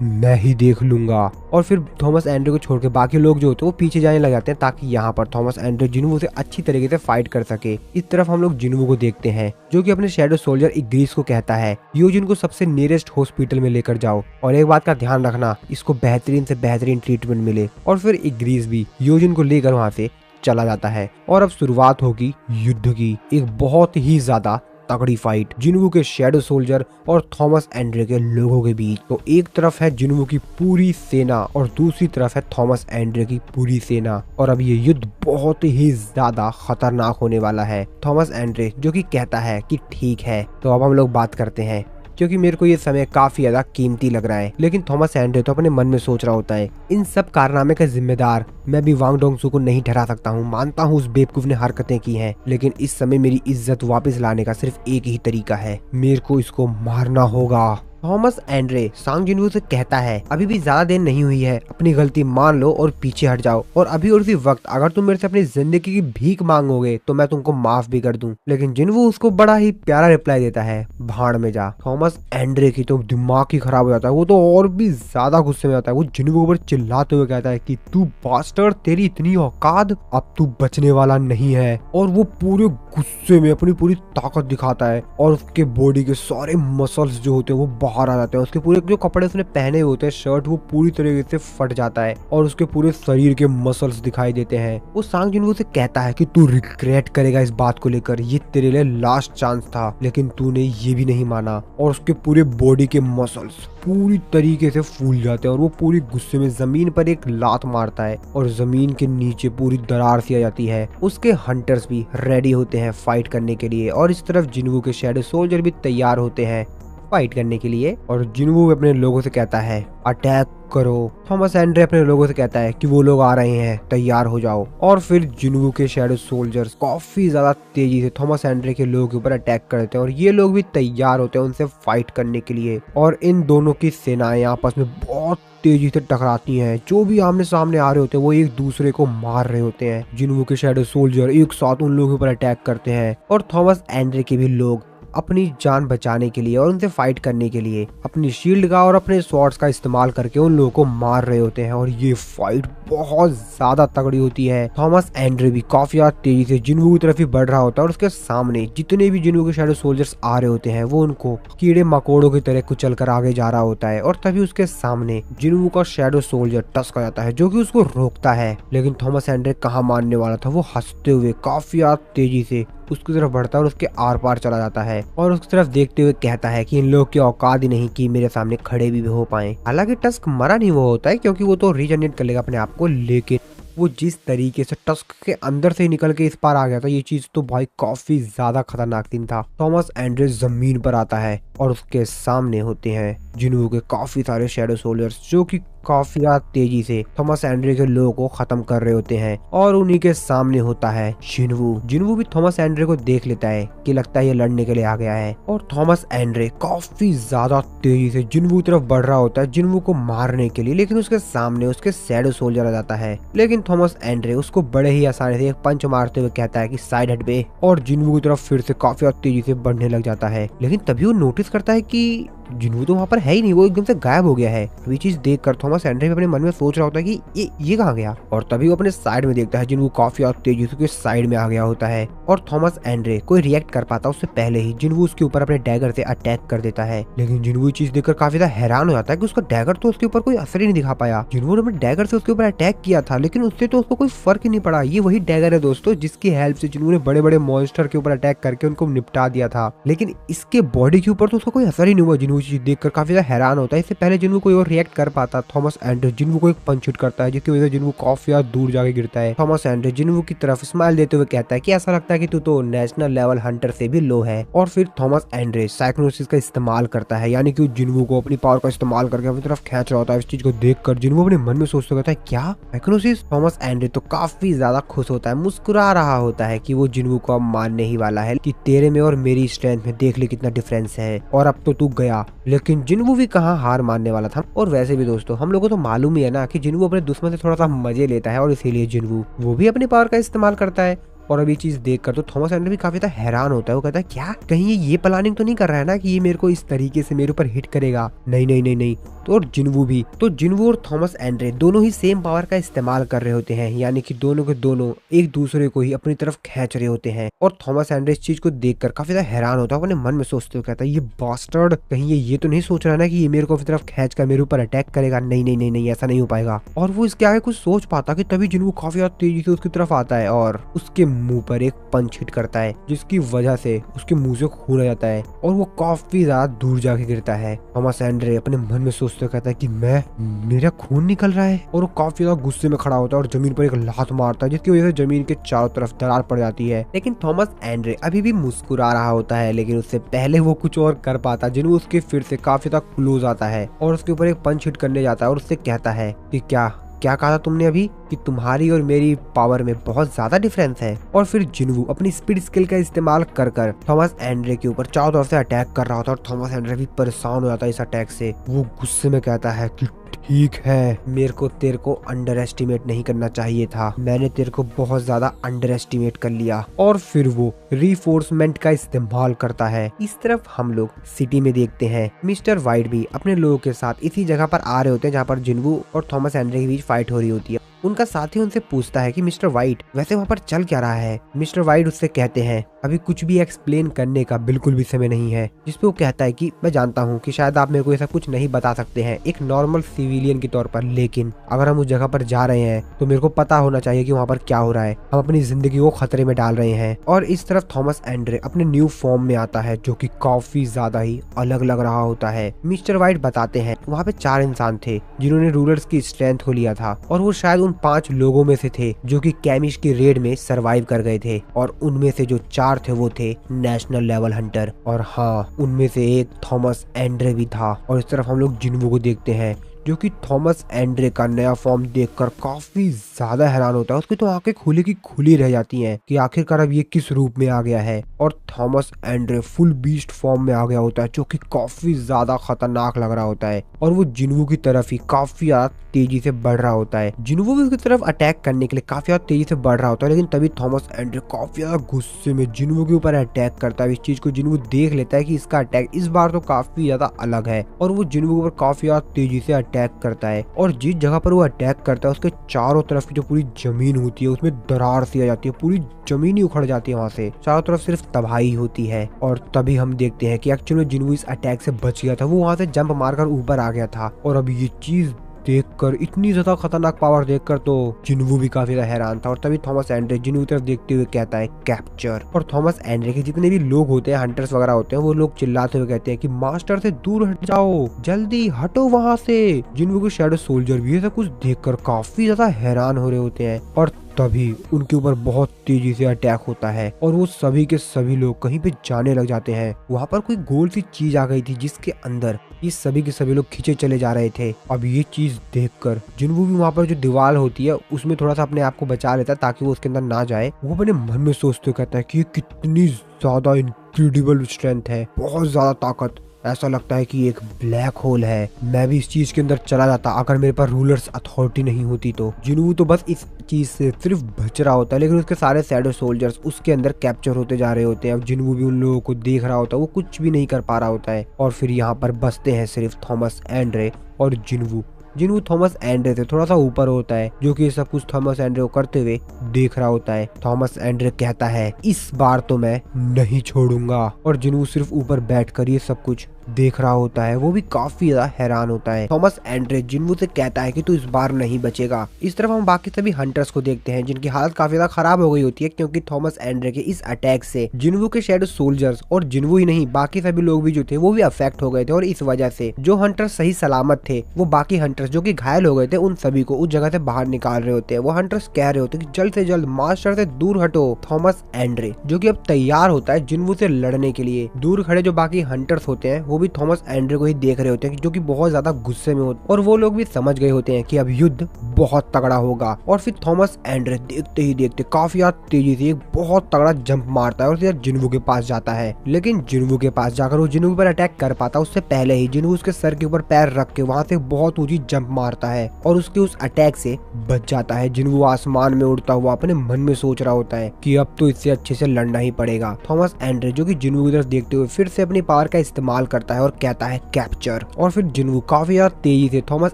मैं ही देख लूंगा। और फिर थॉमस एंड्रे को छोड़ के बाकी लोग जो होते हैं वो पीछे जाने लग जाते हैं ताकि यहाँ पर थॉमस एंड्रे जिन्वू से अच्छी तरीके से फाइट कर सके। इस तरफ हम लोग जिन्वू को देखते हैं जो कि अपने शैडो सोल्जर इग्रीस को कहता है योजिन को सबसे नियरेस्ट हॉस्पिटल में लेकर जाओ, और एक बात का ध्यान रखना इसको बेहतरीन से बेहतरीन ट्रीटमेंट मिले। और फिर इग्रीस भी योजिन को लेकर वहाँ से चला जाता है। और अब शुरुआत होगी युद्ध की, एक बहुत ही ज्यादा तगड़ी फाइट जिन्वू के शैडो सोल्जर और थॉमस एंड्रे के लोगों के बीच। तो एक तरफ है जिन्वू की पूरी सेना और दूसरी तरफ है थॉमस एंड्रे की पूरी सेना। और अब ये युद्ध बहुत ही ज्यादा खतरनाक होने वाला है। थॉमस एंड्रे जो कि कहता है कि ठीक है, तो अब हम लोग बात करते हैं क्योंकि मेरे को ये समय काफी ज्यादा कीमती लग रहा है। लेकिन थॉमस एंड्रे तो अपने मन में सोच रहा होता है इन सब कारनामे का जिम्मेदार मैं भी वांग डोंग सू को नहीं ठहरा सकता हूँ। मानता हूँ उस बेवकूफ ने हरकतें की हैं, लेकिन इस समय मेरी इज्जत वापस लाने का सिर्फ एक ही तरीका है, मेरे को इसको मारना होगा। थॉमस एंड्रे सांग जिन्वू से कहता है अभी भी ज्यादा देर नहीं हुई है, अपनी गलती मान लो और पीछे हट जाओ। और अभी और उसी वक्त अगर तुम मेरे से अपनी जिंदगी की भीख मांगोगे तो मैं तुमको माफ भी कर दूं। लेकिन जिन्वू उसको बड़ा ही प्यारा रिप्लाई देता है भाड़ में जा। थॉमस एंड्रे की तो दिमाग ही खराब हो जाता है, वो तो और भी ज्यादा गुस्से में आता है। वो जिन्वू के ऊपर चिल्लाते हुए कहता है कि तू बास्टर्ड, तेरी इतनी औकात, अब तू बचने वाला नहीं है। और वो पूरे गुस्से में अपनी पूरी ताकत दिखाता है और उसके बॉडी के सारे मसल्स जो होते हैं वो बाहर आ जाते हैं। उसके पूरे जो कपड़े उसने पहने होते हैं, शर्ट, वो पूरी तरीके से फट जाता है और उसके पूरे शरीर के मसल्स दिखाई देते हैं। वो सांग जिन्वू से कहता है कि तू रिग्रेट करेगा इस बात को लेकर, ये तेरे लिए लास्ट चांस था, लेकिन तूने ये भी नहीं माना। और उसके पूरे बॉडी के मसल्स पूरी तरीके से फूल जाते हैं और वो पूरी गुस्से में जमीन पर एक लात मारता है और जमीन के नीचे पूरी दरार सी आ जाती है। उसके हंटर्स भी रेडी होते हैं फाइट करने के लिए और इस तरफ जिन्वू के शैडो सोल्जर भी तैयार होते हैं फाइट करने के लिए। और जिन्वू अपने लोगों से कहता है अटैक करो। थॉमस एंड्रे अपने लोगों से कहता है कि वो लोग आ रहे हैं, तैयार हो जाओ। और फिर जिन्वू के शैडो सोल्जर्स काफी ज्यादा तेजी से थॉमस एंड्रे के लोगों के ऊपर अटैक करते हैं और ये लोग भी तैयार होते हैं उनसे फाइट करने के लिए। और इन दोनों की सेनाएं आपस में बहुत तेजी से टकराती हैं। जो भी आमने सामने आ रहे होते हैं वो एक दूसरे को मार रहे होते हैं। जिन्वू के शैडो सोल्जर एक साथ उन लोगों के ऊपर अटैक करते हैं और थॉमस एंड्रे के भी लोग अपनी जान बचाने के लिए और उनसे फाइट करने के लिए अपनी शील्ड का और अपने स्वॉर्ड्स का इस्तेमाल करके उन लोगों को मार रहे होते हैं। और ये फाइट बहुत ज्यादा तगड़ी होती है। थॉमस एंड्रे भी काफी ज्यादा तेजी से जिन्वू की तरफ ही बढ़ रहा होता है और उसके सामने जितने भी जिन्वू के शैडो सोल्जर्स आ रहे होते हैं वो उनको कीड़े मकोड़ों की तरह कुचल कर आगे जा रहा होता है। और तभी उसके सामने जिन्वू का शैडो सोल्जर टस्क आ जाता है जो कि उसको रोकता है। लेकिन थॉमस एंड्रे कहाँ मानने वाला था, वो हंसते हुए काफी ज्यादा तेजी से उसकी तरफ बढ़ता है और उसके आर पार चला जाता है और उसकी तरफ देखते हुए कहता है कि इन लोग की औकात ही नहीं कि मेरे सामने खड़े भी हो पाए। हालांकि टस्क मरा नहीं वो होता है क्योंकि वो तो रीजनरेट कर लेगा अपने आप को, लेकिन वो जिस तरीके से टस्क के अंदर से निकल के इस पार आ गया था, ये चीज तो भाई काफी ज्यादा खतरनाक दिन था। थॉमस एंड्रे जमीन पर आता है और उसके सामने होते हैं जिन्वू के काफी सारे शैडो सोल्जर्स जो कि काफी ज्यादा तेजी से थॉमस एंड्रे के लोगों को खत्म कर रहे होते हैं। और उन्हीं के सामने होता है जिन्वू। जिन्वू भी थॉमस एंड्रे को देख लेता है कि लगता है ये लड़ने के लिए आ गया है और थॉमस एंड्रे काफी ज्यादा तेजी से जिन्वू की तरफ बढ़ रहा होता है जिन्वू को मारने के लिए। लेकिन उसके सामने उसके शैडो सोल्जर आ जाता है, लेकिन थॉमस एंड्रे उसको बड़े ही आसानी से एक पंच मारते हुए कहता है कि साइड हट बे, और जिन्वू की तरफ फिर से काफी तेजी से बढ़ने लग जाता है। लेकिन तभी वो नोटिस करता है कि जिन्वू तो वहाँ पर है ही नहीं, वो एकदम से गायब हो गया है। ये चीज देखकर थॉमस एंड्रे अपने मन में सोच रहा होता है कि ये कहाँ गया। और तभी वो अपने साइड में देखता है जिन्वू काफी तेजी से साइड में आ गया होता है और थॉमस एंड्रे कोई रिएक्ट कर पाता उससे पहले ही जिन्वू उसके ऊपर अपने डैगर से अटैक कर देता है। लेकिन जिन्वू चीज देखकर काफी ज्यादा हैरान हो जाता है कि उसका डैगर तो उसके ऊपर कोई असर ही नहीं दिखा पाया। जिन्वू ने अपने डैगर से उसके ऊपर अटैक किया था लेकिन उससे तो उसको कोई फर्क ही नहीं पड़ा। ये वही डैगर है दोस्तों जिसकी हेल्प से जिन्वू ने बड़े बड़े मॉन्स्टर के ऊपर अटैक करके उनको निपटा दिया था, लेकिन इसके बॉडी के ऊपर तो उसका कोई असर ही नहीं हुआ। जिन्वू चीज देखकर काफी हैरान होता है। इससे पहले जिन्वू कोई और रिएक्ट कर पाता, थॉमस एंड्रे जिन्वू को एक पंच हिट करता है जिसकी वजह से जिन्वू काफी दूर जाके गिरता है। थॉमस एंड्रे जिन्वू की तरफ स्माइल देते हुए कहता है कि ऐसा लगता है कि तू तो नेशनल लेवल हंटर से भी लो है। और फिर थॉमस एंड्रे साइक्लोसिस का इस्तेमाल करता है, यानी कि जिन्वू को अपनी पावर का इस्तेमाल करके अपनी तरफ खींच रहा होता है। इस चीज को देखकर जिन्वू अपने मन में सोचता रहता है क्या साइक्लोसिस। थॉमस एंड्रे तो काफी ज्यादा खुश होता है, मुस्कुरा रहा होता है कि वो जिन्वू को अब मारने ही वाला है कि तेरे में और मेरी स्ट्रेंथ में देख ले कितना डिफरेंस है और अब तो तू गया। लेकिन जिन्वू भी कहाँ हार मानने वाला था। और वैसे भी दोस्तों हम लोगों को तो मालूम ही है ना कि जिन्वू अपने दुश्मन से थोड़ा सा मजे लेता है और इसीलिए जिन्वू वो भी अपनी पावर का इस्तेमाल करता है। और अभी चीज देखकर तो थॉमस एंड्रे भी काफी ज्यादा हैरान होता है। वो कहता है क्या कहीं ये प्लानिंग तो नहीं कर रहा है ना कि ये मेरे को इस तरीके से मेरे ऊपर हिट करेगा। नहीं नहीं नहीं नहीं। तो और जिन्वू भी, तो जिन्वू और थॉमस एंड्रे दोनों ही सेम पावर का इस्तेमाल कर रहे होते हैं, यानी कि दोनों के दोनों एक दूसरे को ही अपनी तरफ खींच रहे होते हैं। और थॉमस एंड्रे इस चीज को देखकर काफी ज्यादा हैरान होता है, अपने मन में सोचते हुए कहता है ये बास्टर्ड कहीं ये तो नहीं सोच रहा ना कि ये मेरे को अपनी तरफ खींच कर मेरे ऊपर अटैक करेगा। नहीं नहीं नहीं नहीं, ऐसा नहीं हो पाएगा। और वो इसके आगे कुछ सोच पाता कि तभी जिन्वू काफी ज्यादा तेजी से उसकी तरफ आता है और उसके मुंह पर एक पंच हिट करता है जिसकी वजह से उसके मुंह से खून आ जाता है और वो काफी ज्यादा दूर जाके गिरता है। थॉमस एंड्रे अपने मन में सोचते कहता है कि मेरा खून निकल रहा है, और वो काफी ज्यादा गुस्से में खड़ा होता है और जमीन पर एक लात मारता है जिसकी वजह से जमीन के चारों तरफ दरार पड़ जाती है। लेकिन थॉमस एंड्रे अभी भी मुस्कुरा रहा होता है, लेकिन उससे पहले वो कुछ और कर पाता जिन्हों उसके फिर से काफी ज्यादा क्लोज आता है और उसके ऊपर एक पंच हिट करने जाता है और उससे कहता है कि क्या कहा था तुमने अभी कि तुम्हारी और मेरी पावर में बहुत ज्यादा डिफरेंस है। और फिर जिन्वू अपनी स्पीड स्किल का इस्तेमाल कर थॉमस एंड्रे के ऊपर चारों तरफ से अटैक कर रहा होता है और थॉमस एंड्रे भी परेशान हो जाता है इस अटैक से। वो गुस्से में कहता है कि ठीक है, मेरे को तेरे को अंडर एस्टिमेट नहीं करना चाहिए था, मैंने तेरे को बहुत ज्यादा अंडर एस्टिमेट कर लिया। और फिर वो रीफोर्समेंट का इस्तेमाल करता है। इस तरफ हम लोग सिटी में देखते हैं मिस्टर वाइट भी अपने लोगों के साथ इसी जगह पर आ रहे होते हैं जहाँ पर जिन्वू और थॉमस एंड्रे के बीच फाइट हो रही होती है। उनका साथी उनसे पूछता है कि मिस्टर वाइट वैसे वहाँ पर चल क्या रहा है। मिस्टर वाइट उससे कहते हैं अभी कुछ भी एक्सप्लेन करने का बिल्कुल भी समय नहीं है। जिसपे वो कहता है कि मैं जानता हूँ कि शायद आप मेरे को ऐसा कुछ नहीं बता सकते हैं एक नॉर्मल सिविलियन के तौर पर, लेकिन अगर हम उस जगह पर जा रहे हैं तो मेरे को पता होना चाहिए कि वहाँ पर क्या हो रहा है। हम अपनी जिंदगी को खतरे में डाल रहे हैं। और इस तरफ थॉमस एंड्रे अपने न्यू फॉर्म में आता है जो कि काफी ज्यादा ही अलग लग रहा होता है। मिस्टर वाइट बताते हैं वहाँ पे 4 इंसान थे जिन्होंने रूलर्स की स्ट्रेंथ को लिया था और वो शायद उन उन 5 लोगों में से थे जो कि कैमिश की रेड में सरवाइव कर गए थे, और उनमें से जो 4 थे वो थे नेशनल लेवल हंटर। और हाँ, उनमें से एक थॉमस एंड्रे भी था। और इस तरफ हम लोग जिन्वू को देखते हैं जो कि थॉमस एंड्रे का नया फॉर्म देखकर काफी ज्यादा हैरान होता है। उसकी तो आंखें खुली की खुली रह जाती हैं कि आखिरकार अब ये किस रूप में आ गया है। और Thomas Andre full beast form में आ गया होता है जो कि काफी ज्यादा खतरनाक लग रहा होता है, और वो जिन्वू की तरफ ही काफी ज्यादा तेजी से बढ़ रहा होता है। जिन्वू भी उसकी तरफ अटैक करने के लिए काफी ज्यादा तेजी से बढ़ रहा होता है, लेकिन तभी थॉमस एंड्रे काफी ज्यादा गुस्से में जिन्वू के ऊपर अटैक करता है। इस चीज को जिन्वू देख लेता है कि इसका अटैक इस बार तो काफी ज्यादा अलग है, और वो जिन्वू के ऊपर काफी ज्यादा तेजी से अटैक करता है। और जिस जगह पर वो अटैक करता है उसके चारों तरफ की जो पूरी जमीन होती है उसमें दरार सी आ जाती है, पूरी जमीन ही उखड़ जाती है। वहाँ से चारों तरफ सिर्फ तबाही होती है। और तभी हम देखते हैं कि एक्चुअली में जिन्वू इस अटैक से बच गया था। वो वहाँ से जंप मारकर ऊपर आ गया था, और अब ये चीज देखकर, इतनी ज्यादा खतरनाक पावर देखकर तो जिन्वू भी काफी ज्यादा हैरान था। और तभी थॉमस एंड्रे जिन्वू की तरफ देखते हुए कहता है कैप्चर। और थॉमस एंड्रे के जितने भी लोग होते हैं, हंटर्स वगैरह होते हैं, वो लोग चिल्लाते हुए कहते हैं कि मास्टर से दूर हट जाओ, जल्दी हटो वहाँ से। जिन्वू के शैडो सोल्जर भी ऐसा कुछ देखकर काफी ज्यादा हैरान हो रहे होते हैं। और तभी उनके ऊपर बहुत तेजी से अटैक होता है, और वो सभी के सभी लोग कहीं पे जाने लग जाते हैं। वहाँ पर कोई गोल सी चीज आ गई थी जिसके अंदर ये सभी के सभी लोग खींचे चले जा रहे थे। अब ये चीज देखकर जिन्वू भी वहाँ पर जो दीवार होती है उसमें थोड़ा सा अपने आप को बचा लेता है ताकि वो उसके अंदर ना जाए। वो अपने मन में सोचते हुए कहता है कि ये कितनी ज्यादा इनक्रेडिबल स्ट्रेंथ है, बहुत ज्यादा ताकत, ऐसा लगता है कि एक ब्लैक होल है। मैं भी इस चीज के अंदर चला जाता अगर मेरे पास रूलर्स अथॉरिटी नहीं होती तो। जिन्वू तो बस इस चीज से सिर्फ बच रहा होता है, लेकिन उसके सारे शैडो सोल्जर्स उसके अंदर कैप्चर होते जा रहे होते हैं। अब जिन्वू भी उन लोगों को देख रहा होता है, वो कुछ भी नहीं कर पा रहा होता है। और फिर यहाँ पर बचते हैं सिर्फ थॉमस एंड्रे और जिन्वू। जिन्वू थॉमस एंड्रे से थोड़ा सा ऊपर होता है, जो कि सब कुछ थॉमस एंड्रे को करते हुए देख रहा होता है। थॉमस एंड्रे कहता है इस बार तो मैं नहीं छोड़ूंगा। और जिन्वू सिर्फ ऊपर बैठकर ये सब कुछ देख रहा होता है, वो भी काफी ज्यादा हैरान होता है। थॉमस एंड्रे जिन्वू से कहता है कि तू इस बार नहीं बचेगा। इस तरफ हम बाकी सभी हंटर्स को देखते हैं जिनकी हालत काफी ज्यादा खराब हो गई होती है, क्योंकि थॉमस एंड्रे के इस अटैक से जिन्वू के शैडो सोल्जर्स और जिन्वू ही नहीं बाकी सभी लोग भी जो थे वो भी अफेक्ट हो गए थे। और इस वजह से जो हंटर्स सही सलामत थे वो बाकी हंटर्स जो कि घायल हो गए थे उन सभी को उस जगह से बाहर निकाल रहे होते हैं। वो हंटर्स कह रहे होते हैं कि जल्द से जल्द मास्टर से दूर हटो। थॉमस एंड्रे जो कि अब तैयार होता है जिन्वू से लड़ने के लिए। दूर खड़े जो बाकी हंटर्स होते हैं वो भी थॉमस एंड्रे को ही देख रहे होते हैं, जो कि बहुत ज्यादा गुस्से में होते, और वो लोग भी समझ गए होते हैं कि अब युद्ध बहुत तगड़ा होगा। और फिर थॉमस एंड्रे देखते ही देखते काफी तेजी से एक बहुत तगड़ा जंप मारता है और सीधा जिन्वू के पास जाता है। लेकिन जिन्वू के पास जाकर वो जिन्वू पर अटैक कर पाता उससे पहले ही जिन्वू उसके सर के ऊपर पैर रख के वहाँ से बहुत ऊंची जंप मारता है और उसके उस अटैक से बच जाता है। जिन्वू आसमान में उड़ता हुआ अपने मन में सोच रहा होता है कि अब तो इससे अच्छे से लड़ना ही पड़ेगा। थॉमस एंड्रे जो कि जिन्वू की तरफ देखते हुए फिर से अपनी पावर का इस्तेमाल करता है और कहता है कैप्चर। और फिर जिन्वू काफी ज्यादा तेजी से थॉमस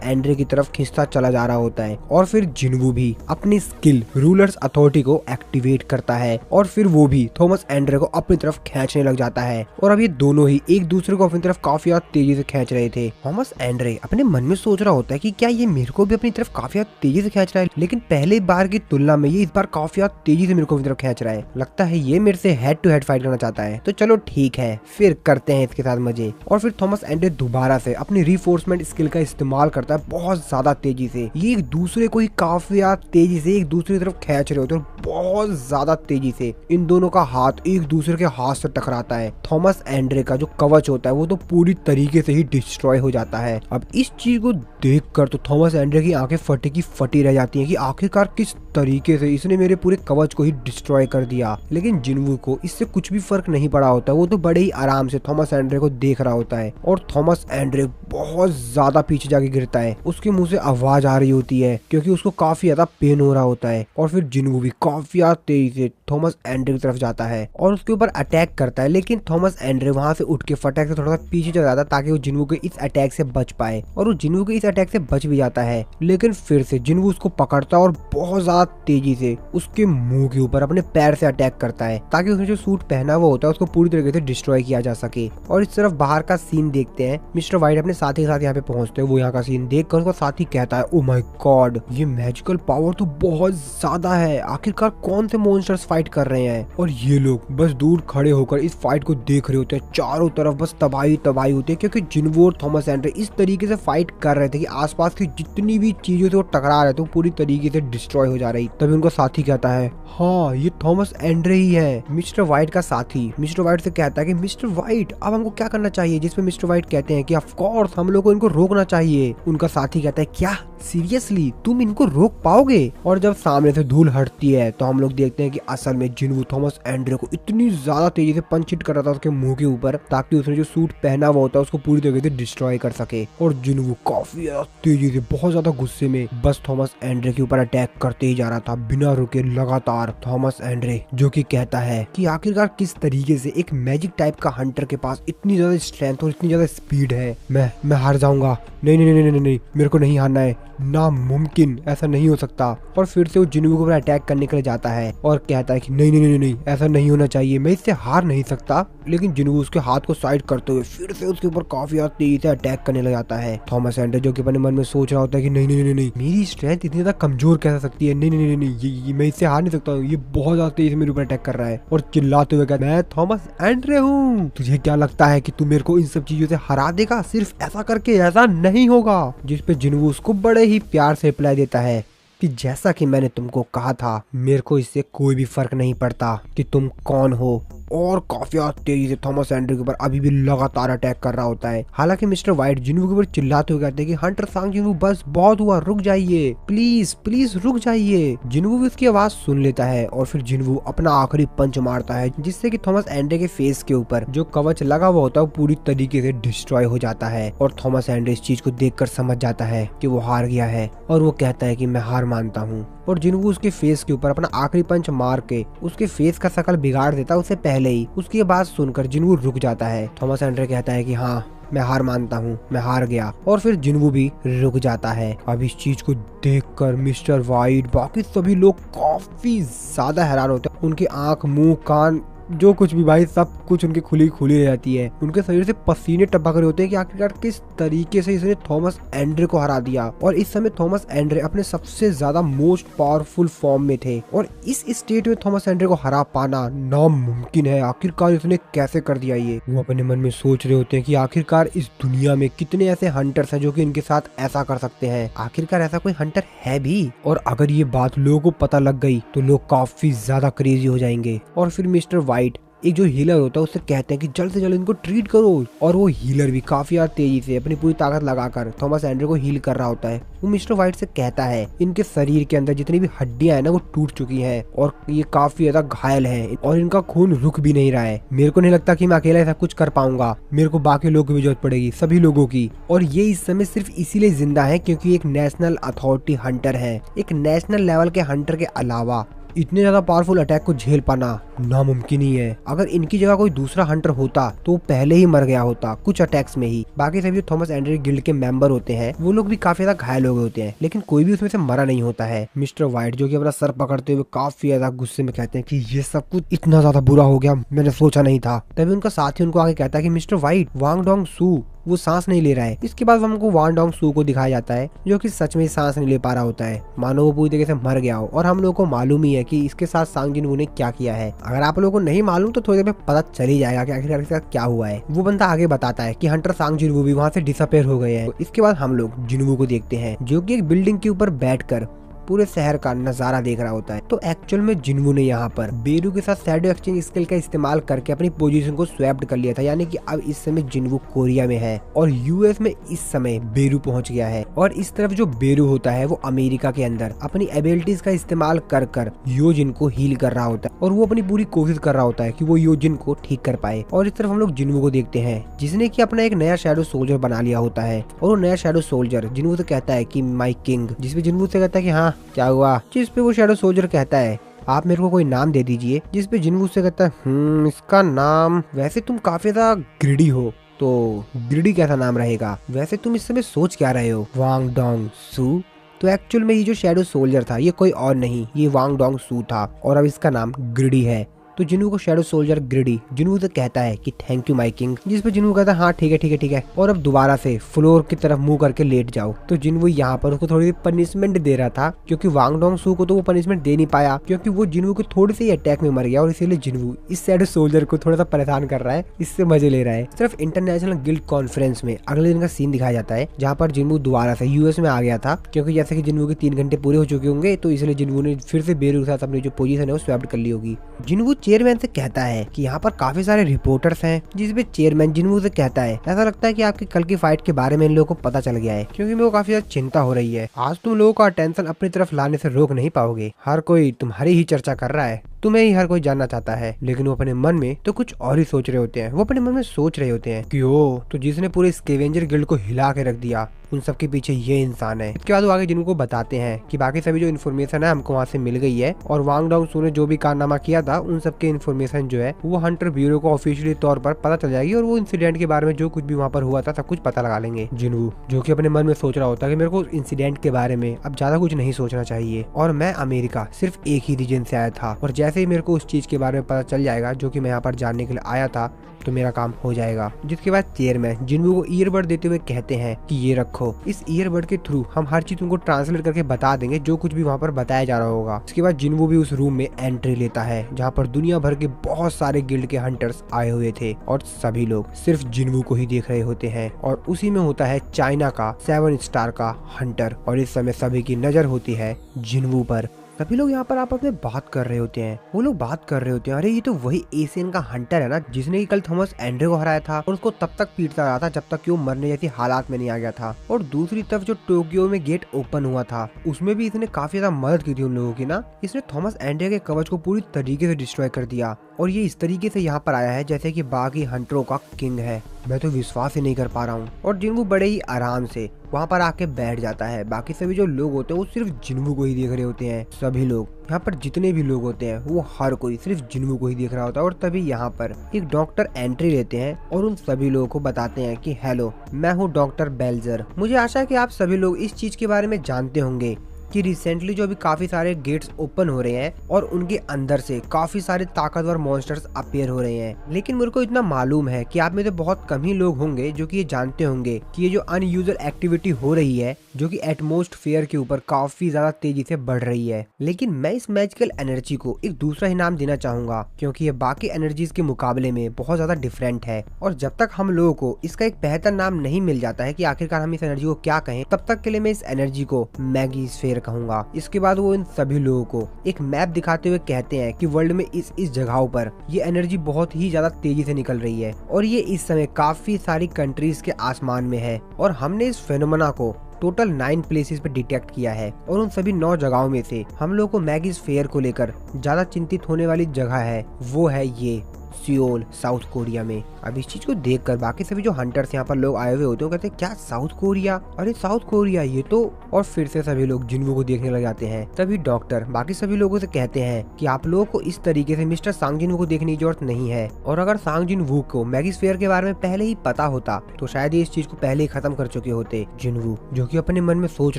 एंड्रे की तरफ खींचता चला जा रहा होता है। और फिर जिन्वू भी अपनी स्किल रूलर्स अथॉरिटी को एक्टिवेट करता है और फिर वो भी थॉमस एंड्रे को अपनी तरफ खींचने लग जाता है। और अब ये दोनों ही एक दूसरे को अपनी तरफ काफी ज्यादा तेजी से खींच रहे थे। थॉमस एंड्रे अपने मन में सोच रहा होता है कि क्या ये मेरे को भी अपनी तरफ काफी ज्यादा तेजी से खींच रहा है, लेकिन पहले बार की तुलना में ये इस बार काफी ज्यादा तेजी से मेरे को अपनी तरफ खींच रहा है। लगता है ये मेरे से हेड टू हेड फाइट करना चाहता है, तो चलो ठीक है फिर करते हैं इसके साथ मजे। और फिर थॉमस एंड्रे दोबारा से अपनी रिफोर्समेंट स्किल का इस्तेमाल करता है बहुत ज्यादा तेजी से। ये एक दूसरे को ही काफी तेजी से एक दूसरे की तरफ खींच रहे होते हैं और बहुत ज्यादा तेजी से इन दोनों का हाथ एक दूसरे के हाथ से टकराता है। थॉमस एंड्रे का जो कवच होता है वो तो पूरी तरीके से ही डिस्ट्रॉय हो जाता है। अब इस चीज को देखकर तो थॉमस एंड्रे की आंखें फटी की फटी रह जाती हैं कि आखिरकार किस तरीके से इसने मेरे पूरे कवच को ही डिस्ट्रॉय कर दिया। लेकिन जिन्वू को इससे कुछ भी फर्क नहीं पड़ा होता, वो तो बड़े ही आराम से थॉमस एंड्रे को देख रहा होता है। और थॉमस एंड्रे बहुत ज्यादा पीछे जाके गिरता है, उसके मुंह से आवाज आ रही होती है क्योंकि उसको काफी ज्यादा पेन हो रहा होता है। और फिर जिन्वू भी काफी तेजी से थॉमस एंड्रे की तरफ जाता है और उसके ऊपर अटैक करता है, लेकिन थॉमस एंड्रे वहां से उठ के फटाक से थोड़ा सा पीछे चला जाता है ताकि वो जिन्वू के इस अटैक से बच पाए। और वो जिन्वू के इस अटैक से बच भी जाता है, लेकिन फिर से जिन्वू उसको पकड़ता है और बहुत ज्यादा तेजी से उसके मुंह के ऊपर अपने पैर से अटैक करता है ताकि उसने जो सूट पहना हुआ होता है उसको पूरी तरीके से डिस्ट्रॉय किया जा सके। और इस तरफ बाहर का सीन देखते हैं। मिस्टर व्हाइट अपने साथी के साथ यहाँ पे पहुंचते हैं। वो यहाँ का सीन देखकर उसका साथी कहता है, ओ माय गॉड, ये मैजिकल पावर तो बहुत ज्यादा है, आखिरकार कौन से मॉन्स्टर्स फाइट कर रहे हैं और ये लोग बस दूर खड़े होकर इस फाइट को देख रहे होते हैं। चारों तरफ बस तबाही तबाही होती है क्योंकि जिन्वू और थॉमस एंड्रे इस तरीके से फाइट कर रहे थे कि आसपास की जितनी भी चीजों से वो टकरा रहे थे वो पूरी तरीके से डिस्ट्रॉय हो जा रही। तभी उनका साथी कहता है, हाँ ये थॉमस एंड्रे ही है, मिस्टर व्हाइट का साथी। मिस्टर व्हाइट से कहता है कि मिस्टर व्हाइट अब हमको क्या करना चाहिए, जिसपे मिस्टर व्हाइट कहते हैं कि ऑफ कोर्स हम लोग को इनको रोकना चाहिए। उनका साथी कहता है, क्या सीरियसली तुम इनको रोक पाओगे? और जब सामने से धूल हटती है तो हम लोग देखते हैं कि असल में जिन्वू थॉमस एंड्रे को इतनी ज्यादा तेजी से पंच हिट कर रहा था उसके मुंह के ऊपर, ताकि उसने जो सूट पहना हुआ होता है उसको पूरी तरीके से डिस्ट्रॉय कर सके। और जिन्वू काफी ज्यादा तेजी से, बहुत ज्यादा गुस्से में बस थॉमस एंड्रे के ऊपर अटैक करते ही जा रहा था बिना रुके लगातार। थॉमस एंड्रे जो कि कहता है कि आखिरकार किस तरीके से एक मैजिक टाइप का हंटर के पास इतनी ज्यादा स्ट्रेंथ और इतनी ज्यादा स्पीड है। मैं हार जाऊंगा, नहीं नहीं नहीं नहीं नहीं, मेरे को नहीं हारना है, नामुमकिन, ऐसा नहीं हो सकता। और फिर से वो जिन्वू के ऊपर अटैक करने के लिए जाता है और कहता है कि नहीं नहीं नहीं नहीं, ऐसा नहीं होना चाहिए, मैं इससे हार नहीं सकता। लेकिन जिन्वू उसके हाथ को साइड करते हुए फिर से उसके ऊपर काफी ज्यादा तेजी से अटैक करने लग जाता है। थॉमस एंड्रे जो कि अपने मन में सोच रहा होता है कि नहीं नहीं नहीं नहीं, मेरी स्ट्रेंथ इतनी ज्यादा कमजोर कैसे सकती है, नहीं नहीं नहीं नहीं, ये मैं इससे हार नहीं सकता, ये बहुत ज्यादा तेजी से मेरे ऊपर अटैक कर रहा है। और चिल्लाते हुए कहता है, मैं थॉमस एंड्रे हूँ, तुझे क्या लगता है कि तू मेरे को इन सब चीजों से हरा देगा? सिर्फ ऐसा करके ऐसा नहीं होगा। जिसपे जिन्वू उसको बड़े ही प्यार से रिप्लाई देता है कि जैसा कि मैंने तुमको कहा था, मेरे को इससे कोई भी फर्क नहीं पड़ता कि तुम कौन हो। और काफी तेजी से थॉमस एंड्रे के ऊपर अभी भी लगातार अटैक कर रहा होता है। हालांकि मिस्टर व्हाइट जिन्वू के ऊपर चिल्लाते हुए कहते हैं कि हंटर सांग जिन्वू बस बहुत हुआ, रुक जाइए, प्लीज प्लीज रुक जाइए। जिन्वू भी उसकी आवाज सुन लेता है और फिर जिन्वू अपना आखिरी पंच मारता है, जिससे कि थॉमस एंड्रे के फेस के ऊपर जो कवच लगा हुआ होता है वो पूरी तरीके से डिस्ट्रॉय हो जाता है। और थॉमस एंड्रे इस चीज को देखकर समझ जाता है कि वो हार गया है और वो कहता है कि मैं हार मानता हूँ। और जिन्वू उसके फेस के ऊपर अपना आखिरी पंच मार के उसके फेस का शकल बिगाड़ देता है उससे पहले ही। उसकी बात सुनकर जिन्वू रुक जाता है। थॉमस एंड्रे कहता है कि हाँ मैं हार मानता हूँ, मैं हार गया। और फिर जिन्वू भी रुक जाता है। अब इस चीज को देखकर मिस्टर व्हाइट, बाकी सभी लोग काफी ज्यादा हैरान होते हैं। उनकी आंख, मुंह, कान, जो कुछ भी भाई सब कुछ उनकी खुली खुली रह जाती है। उनके शरीर से पसीने टपक रहे होते हैं कि आखिरकार किस तरीके से इसने थॉमस एंड्रे को हरा दिया। और इस समय थॉमस एंड्रे अपने सबसे ज्यादा मोस्ट पावरफुल फॉर्म में थे और इस स्टेट में थॉमस एंड्रे को हरा पाना नामुमकिन है। आखिरकार इसने कैसे कर दिया ये? वो अपने मन में सोच रहे होते हैं कि आखिरकार इस दुनिया में कितने ऐसे हंटर्स हैं जो कि इनके साथ ऐसा कर सकते हैं। आखिरकार ऐसा कोई हंटर है भी? और अगर ये बात लोगों को पता लग गई तो लोग काफी ज्यादा क्रेजी हो जाएंगे। और फिर मिस्टर व्हाइट, एक जो हीलर होता है, उससे कहते हैं कि जल्द से जल्द इनको ट्रीट करो। और वो हीलर भी काफी यार तेजी से अपनी पूरी ताकत लगाकर थॉमस एंड्रे को हील कर रहा होता है। वो मिस्टर व्हाइट से कहता है इनके शरीर के अंदर जितनी भी हड्डियां है ना वो टूट चुकी हैं और ये काफी ज्यादा घायल हैं और इनका खून रुक भी नहीं रहा है। मेरे को नहीं लगता कि मैं अकेला ऐसा कुछ कर पाऊंगा, मेरे को बाकी लोगों की भी जरूरत पड़ेगी, सभी लोगों की। और ये इस समय सिर्फ इसीलिए जिंदा है क्योंकि एक नेशनल अथॉरिटी हंटर है। एक नेशनल लेवल के हंटर के अलावा इतने ज्यादा पावरफुल अटैक को झेल पाना नामुमकिन ही है। अगर इनकी जगह कोई दूसरा हंटर होता तो वो पहले ही मर गया होता कुछ अटैक्स में ही। बाकी सभी थॉमस एंड्रे गिल्ड के मेंबर होते हैं वो लोग भी काफी ज्यादा घायल हो गए होते हैं, लेकिन कोई भी उसमें से मरा नहीं होता है। मिस्टर व्हाइट जो कि अपना सर पकड़ते हुए काफी ज्यादा गुस्से में कहते हैं कि ये सब कुछ इतना ज्यादा बुरा हो गया, मैंने सोचा नहीं था। तभी उनका साथी उनको आगे कहता है कि मिस्टर व्हाइट, वांग डोंग सू वो सांस नहीं ले रहा है। इसके बाद हमको वांग डोंग सू को दिखाया जाता है जो कि सच में सांस नहीं ले पा रहा होता है, मानो वो पूरी तरीके से मर गया हो। और हम लोगों को मालूम ही है कि इसके साथ सांग जिन्वू ने क्या किया है। अगर आप लोगों को नहीं मालूम तो थोड़ी देर में पता चल ही जाएगा कि आखिरकार इसके साथ क्या हुआ है। वो बंदा आगे बताता है कि हंटर सांग जिन्वू भी वहाँ से डिसअपेयर हो गए हैं। इसके बाद हम लोग जिन्वू को देखते हैं जो कि एक बिल्डिंग के ऊपर बैठकर पूरे शहर का नजारा देख रहा होता है। तो एक्चुअल में जिन्वू ने यहाँ पर बेरू के साथ शैडो एक्सचेंज स्किल का इस्तेमाल करके अपनी पोजीशन को स्वैप्ड कर लिया था, यानी कि अब इस समय जिन्वू कोरिया में है और यूएस में इस समय बेरू पहुंच गया है। और इस तरफ जो बेरू होता है वो अमेरिका के अंदर अपनी एबिलिटीज का इस्तेमाल कर कर योजिन को हील कर रहा होता है और वो अपनी पूरी कोशिश कर रहा होता है कि वो योजिन को ठीक कर पाए। और इस तरफ हम लोग जिन्वू को देखते हैं जिसने की अपना एक नया शैडो सोल्जर बना लिया होता है। और वो नया शैडो सोल्जर जिन्वू से कहता है कि माई किंग, जिसपे जिन्वू से कहता है कि हाँ क्या हुआ, जिस पे वो शैडो सोल्जर कहता है आप मेरे को कोई नाम दे दीजिए। जिस पे जिन्वू से कहता है इसका नाम, वैसे तुम काफी ज्यादा ग्रिडी हो तो ग्रिडी कैसा नाम रहेगा, वैसे तुम इस समय सोच क्या रहे हो, वांग डोंग सू। तो एक्चुअल में ये जो शैडो सोल्जर था ये कोई और नहीं, ये वांग डोंग सू था और अब इसका नाम ग्रिडी है। तो जिन्हू को शैडो सोल्जर ग्रिडी जिन्हू से कहता है कि थैंक यू माय किंग, जिस पे जिन्हू कहता है हाँ ठीक है ठीक है ठीक है, और अब दोबारा से फ्लोर की तरफ मुंह करके लेट जाओ। तो जिन्हू यहाँ पर उसको थोड़ी सी पनिशमेंट दे रहा था, क्योंकि वांग डोंग सू को तो वो पनिशमेंट दे नहीं पाया क्योंकि वो जिन्हू के थोड़ी सी अटैक में मर गया, और इसीलिए जिन्हू इस शैडो सोल्जर को थोड़ा सा परेशान कर रहा है, इससे मजे ले रहा है। सिर्फ इंटरनेशनल गिल्ड कॉन्फ्रेंस में अगले दिन का सीन दिखाया जाता है, जहाँ पर जिन्हू दोबारा से यूएस में आ गया था, क्योंकि जैसे कि जिन्हू के 3 घंटे पूरे हो चुके होंगे, तो इसलिए जिन्हू ने फिर से बेरू के साथ अपनी जो पोजीशन है वो स्वैप कर ली होगी। जिन्हू चेयरमैन से कहता है कि यहाँ पर काफी सारे रिपोर्टर्स हैं, जिसपे चेयरमैन जिन्हू से कहता है ऐसा लगता है कि आपकी कल की फाइट के बारे में इन लोगों को पता चल गया है, क्योंकि मेरे को काफी ज्यादा चिंता हो रही है। आज तुम लोगों का अटेंशन अपनी तरफ लाने से रोक नहीं पाओगे, हर कोई तुम्हारी ही चर्चा कर रहा है, तुम्हें ही हर कोई जानना चाहता है, लेकिन वो अपने मन में तो कुछ और ही सोच रहे होते हैं। वो अपने मन में सोच रहे होते हैं कि ओ तो जिसने पूरे स्केवेंजर गिल्ड को हिला के रख दिया, उन सब के पीछे ये इंसान है। इसके बाद वो आगे जिनको बताते हैं कि बाकी सभी जो इन्फॉर्मेशन है हमको वहाँ से मिल गई है, और वांग डोंग सू ने जो भी कारनामा किया था उन सब के इन्फॉर्मेशन जो है वो हंटर ब्यूरो को ऑफिशियली तौर पर पता चल जाएगी, और वो इंसिडेंट के बारे में जो कुछ भी वहाँ पर हुआ था सब कुछ पता लगा लेंगे। जिन्हू जो कि अपने मन में सोच रहा होता है कि मेरे को इंसिडेंट के बारे में अब ज्यादा कुछ नहीं सोचना चाहिए, और मैं अमेरिका सिर्फ एक ही रीजन से आया था, और जैसे ही मेरे को उस चीज के बारे में पता चल जाएगा जो कि मैं यहाँ पर जानने के लिए आया था, तो मेरा काम हो जाएगा। जिसके बाद चेयरमैन जिन्हू को ईयरबड देते हुए कहते हैं कि ये रखो, इस ईयरबड के थ्रू हम हर चीज तुमको ट्रांसलेट करके बता देंगे जो कुछ भी वहाँ पर बताया जा रहा होगा। इसके बाद जिन्हू भी उस रूम में एंट्री लेता है, जहाँ पर दुनिया भर के बहुत सारे गिल्ड के हंटर्स आए हुए थे, और सभी लोग सिर्फ जिन्हू को ही देख रहे होते हैं, और उसी में होता है चाइना का 7 स्टार का हंटर, और इस समय सभी की नजर होती है जिन्हू पर। सभी लोग यहाँ पर आपस में बात कर रहे होते हैं। वो लोग बात कर रहे होते हैं, अरे ये तो वही एशियन का हंटर है ना, जिसने कि कल थॉमस एंड्रे को हराया था, और उसको तब तक पीटता रहा था जब तक कि वो मरने जैसी हालात में नहीं आ गया था। और दूसरी तरफ जो टोक्यो में गेट ओपन हुआ था, उसमें भी इसने काफी ज्यादा मदद की थी उन लोगों की ना। इसने थॉमस एंड्रे के कवच को पूरी तरीके से डिस्ट्रॉय कर दिया, और ये इस तरीके से यहाँ पर आया है जैसे कि बाकी हंटरों का किंग है। मैं तो विश्वास ही नहीं कर पा रहा हूँ। और जिन्हू बड़े ही आराम से वहाँ पर आके बैठ जाता है। बाकी सभी जो लोग होते हैं वो सिर्फ जिन्हू को ही देख रहे होते हैं। सभी लोग यहाँ पर जितने भी लोग होते हैं वो हर कोई सिर्फ जिन्हू को ही देख रहा होता है। और तभी यहाँ पर एक डॉक्टर एंट्री लेते हैं और उन सभी लोगों को बताते हैं कि हेलो, मैं हूँ डॉक्टर बेल्जर। मुझे आशा है कि आप सभी लोग इस चीज के बारे में जानते होंगे कि रिसेंटली जो अभी काफी सारे गेट्स ओपन हो रहे हैं और उनके अंदर से काफी सारे ताकतवर मॉन्स्टर्स अपीयर हो रहे हैं। लेकिन मेरे को इतना मालूम है कि आप में से बहुत कम ही लोग होंगे जो कि ये जानते होंगे कि ये जो अनयूजुअल एक्टिविटी हो रही है, जो कि एटमॉस्फेयर के ऊपर काफी ज्यादा तेजी से बढ़ रही है। लेकिन मैं इस मैजिकल एनर्जी को एक दूसरा ही नाम देना चाहूंगा, क्योंकि ये बाकी एनर्जीज के मुकाबले में बहुत ज्यादा डिफरेंट है। और जब तक हम लोगों को इसका एक बेहतर नाम नहीं मिल जाता है कि आखिरकार हम इस एनर्जी को क्या कहें, तब तक के लिए मैं इस एनर्जी को मैगीस्फेयर कहूंगा। इसके बाद वो इन सभी लोगों को एक मैप दिखाते हुए कहते हैं कि वर्ल्ड में इस जगहों पर ये एनर्जी बहुत ही ज्यादा तेजी से निकल रही है और ये इस समय काफी सारी कंट्रीज के आसमान में है। और हमने इस फेनोमेना को टोटल 9 प्लेसेस पे डिटेक्ट किया है और उन सभी 9 जगहों में से हम लोग को मैगीस्फेयर को लेकर ज्यादा चिंतित होने वाली जगह है, वो है ये सियोल, साउथ कोरिया में। अब इस चीज को देखकर बाकी सभी जो हंटर्स यहाँ पर लोग आए हुए होते हैं कहते हैं क्या साउथ कोरिया, अरे साउथ कोरिया ये तो। और फिर से सभी लोग जिन्हू को देखने लग जाते हैं। तभी डॉक्टर बाकी सभी लोगों से कहते हैं कि आप लोगों को इस तरीके से मिस्टर सांग जिन वू को देखने की जरूरत नहीं है। और अगर सांग जिन वू को मैगीस्फेयर के बारे में पहले ही पता होता तो शायद ये इस चीज को पहले ही खत्म कर चुके होते। जिन्हू जो कि अपने मन में सोच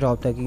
रहा होता है कि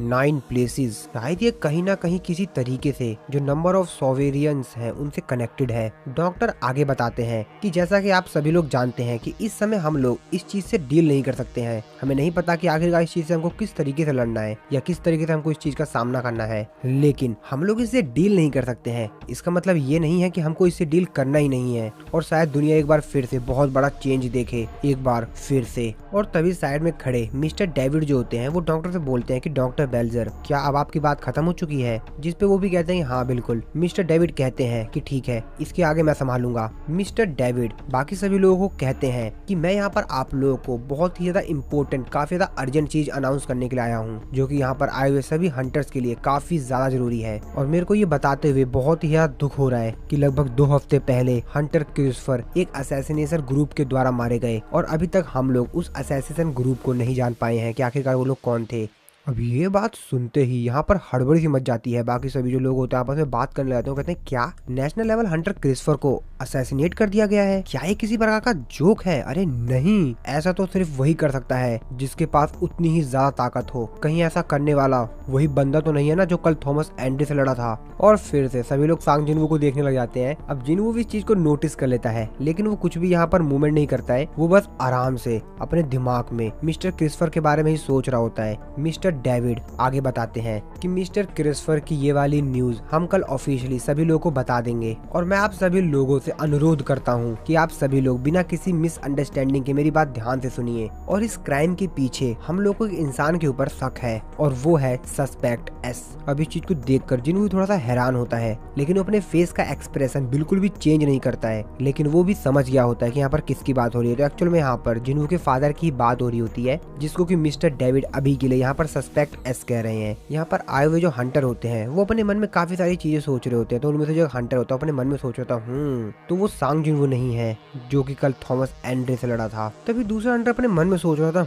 9 प्लेसेस, शायद ये कहीं ना कहीं किसी तरीके से जो नंबर ऑफ सोवेरियंस हैं उनसे कनेक्टेड है। डॉक्टर आगे बताते हैं कि जैसा कि आप सभी लोग जानते हैं कि इस समय हम लोग इस चीज से डील नहीं कर सकते हैं। हमें नहीं पता कि आखिरकार इस चीज से हमको किस तरीके से लड़ना है या किस तरीके से हमको इस चीज का सामना करना है, लेकिन हम लोग इससे डील नहीं कर सकते हैं। इसका मतलब ये नहीं है कि हमको इससे डील करना ही नहीं है। और शायद दुनिया एक बार फिर से बहुत बड़ा चेंज देखे, एक बार फिर से। और तभी साइड में खड़े मिस्टर डेविड जो होते हैं वो डॉक्टर से बोलते हैं कि डॉक्टर बेल्जर, क्या अब आपकी बात खत्म हो चुकी है? जिस पे वो भी कहते हैं हाँ बिल्कुल। मिस्टर डेविड कहते हैं कि ठीक है, इसके आगे मैं संभालूंगा। मिस्टर डेविड बाकी सभी लोगों को कहते हैं कि मैं यहाँ पर आप लोगों को बहुत ही ज्यादा इम्पोर्टेंट, काफी ज्यादा अर्जेंट चीज अनाउंस करने के लिए आया हूँ, जो कि यहाँ पर आए हुए सभी हंटर्स के लिए काफी ज्यादा जरूरी है। और मेरे को ये बताते हुए बहुत ही ज्यादा दुख हो रहा है कि लगभग 2 हफ्ते पहले हंटर क्रिस्टोफर एक असैसिनेशन ग्रुप के द्वारा मारे गए और अभी तक हम लोग उस असैसिनेशन ग्रुप को नहीं जान पाए हैं कि आखिरकार वो लोग कौन थे। अब ये बात सुनते ही यहाँ पर हड़बड़ी सी मच जाती है। बाकी सभी जो लोग होते हैं आपस में बात करने लगते हैं। कहते हैं क्या नेशनल लेवल हंटर क्रिस्फर को असैसिनेट कर दिया गया है? क्या ये किसी प्रकार का जोक है? अरे नहीं, ऐसा तो सिर्फ वही कर सकता है जिसके पास उतनी ही ज्यादा ताकत हो। कहीं ऐसा करने वाला वही बंदा तो नहीं है ना जो कल थॉमस एंड्रे से लड़ा था? और फिर से सभी लोग सांग जिनवू को देखने लग जाते हैं। अब जिनवू भी इस चीज को नोटिस कर लेता है, लेकिन वो कुछ भी यहाँ पर मूवमेंट नहीं करता है। वो बस आराम से अपने दिमाग में मिस्टर क्रिस्फर के बारे में ही सोच रहा होता है। मिस्टर डेविड आगे बताते हैं कि मिस्टर क्रिस्फर की ये वाली न्यूज हम कल ऑफिशियली सभी लोगों को बता देंगे, और मैं आप सभी लोगों से अनुरोध करता हूँ कि आप सभी लोग बिना किसी मिसअंडरस्टैंडिंग के मेरी बात ध्यान से सुनिए। और इस क्राइम के पीछे हम लोग को एक इंसान के ऊपर शक है, और वो है सस्पेक्ट एस। अब इस चीज को देखकर जिन्हों थोड़ा सा हैरान होता है, लेकिन वो अपने फेस का एक्सप्रेशन बिल्कुल भी चेंज नहीं करता है। लेकिन वो भी समझ गया होता है कि यहाँ पर किसकी बात हो रही है। तो एक्चुअल में यहाँ पर जिन्हों के फादर की बात हो रही होती है, जिसको कि मिस्टर डेविड अभी के लिए यहाँ पर सस्पेक्ट एस कह रहे हैं। यहाँ पर आए हुए जो हंटर होते हैं वो अपने मन में काफी सारी चीजें सोच रहे होते हैं। तो उनमें से जो हंटर होता है अपने मन में सोच रहा था तो वो सांग जिनवू नहीं है जो कि कल थॉमस एंड्रे से लड़ा था। तभी दूसरा हंटर अपने मन में सोच रहा था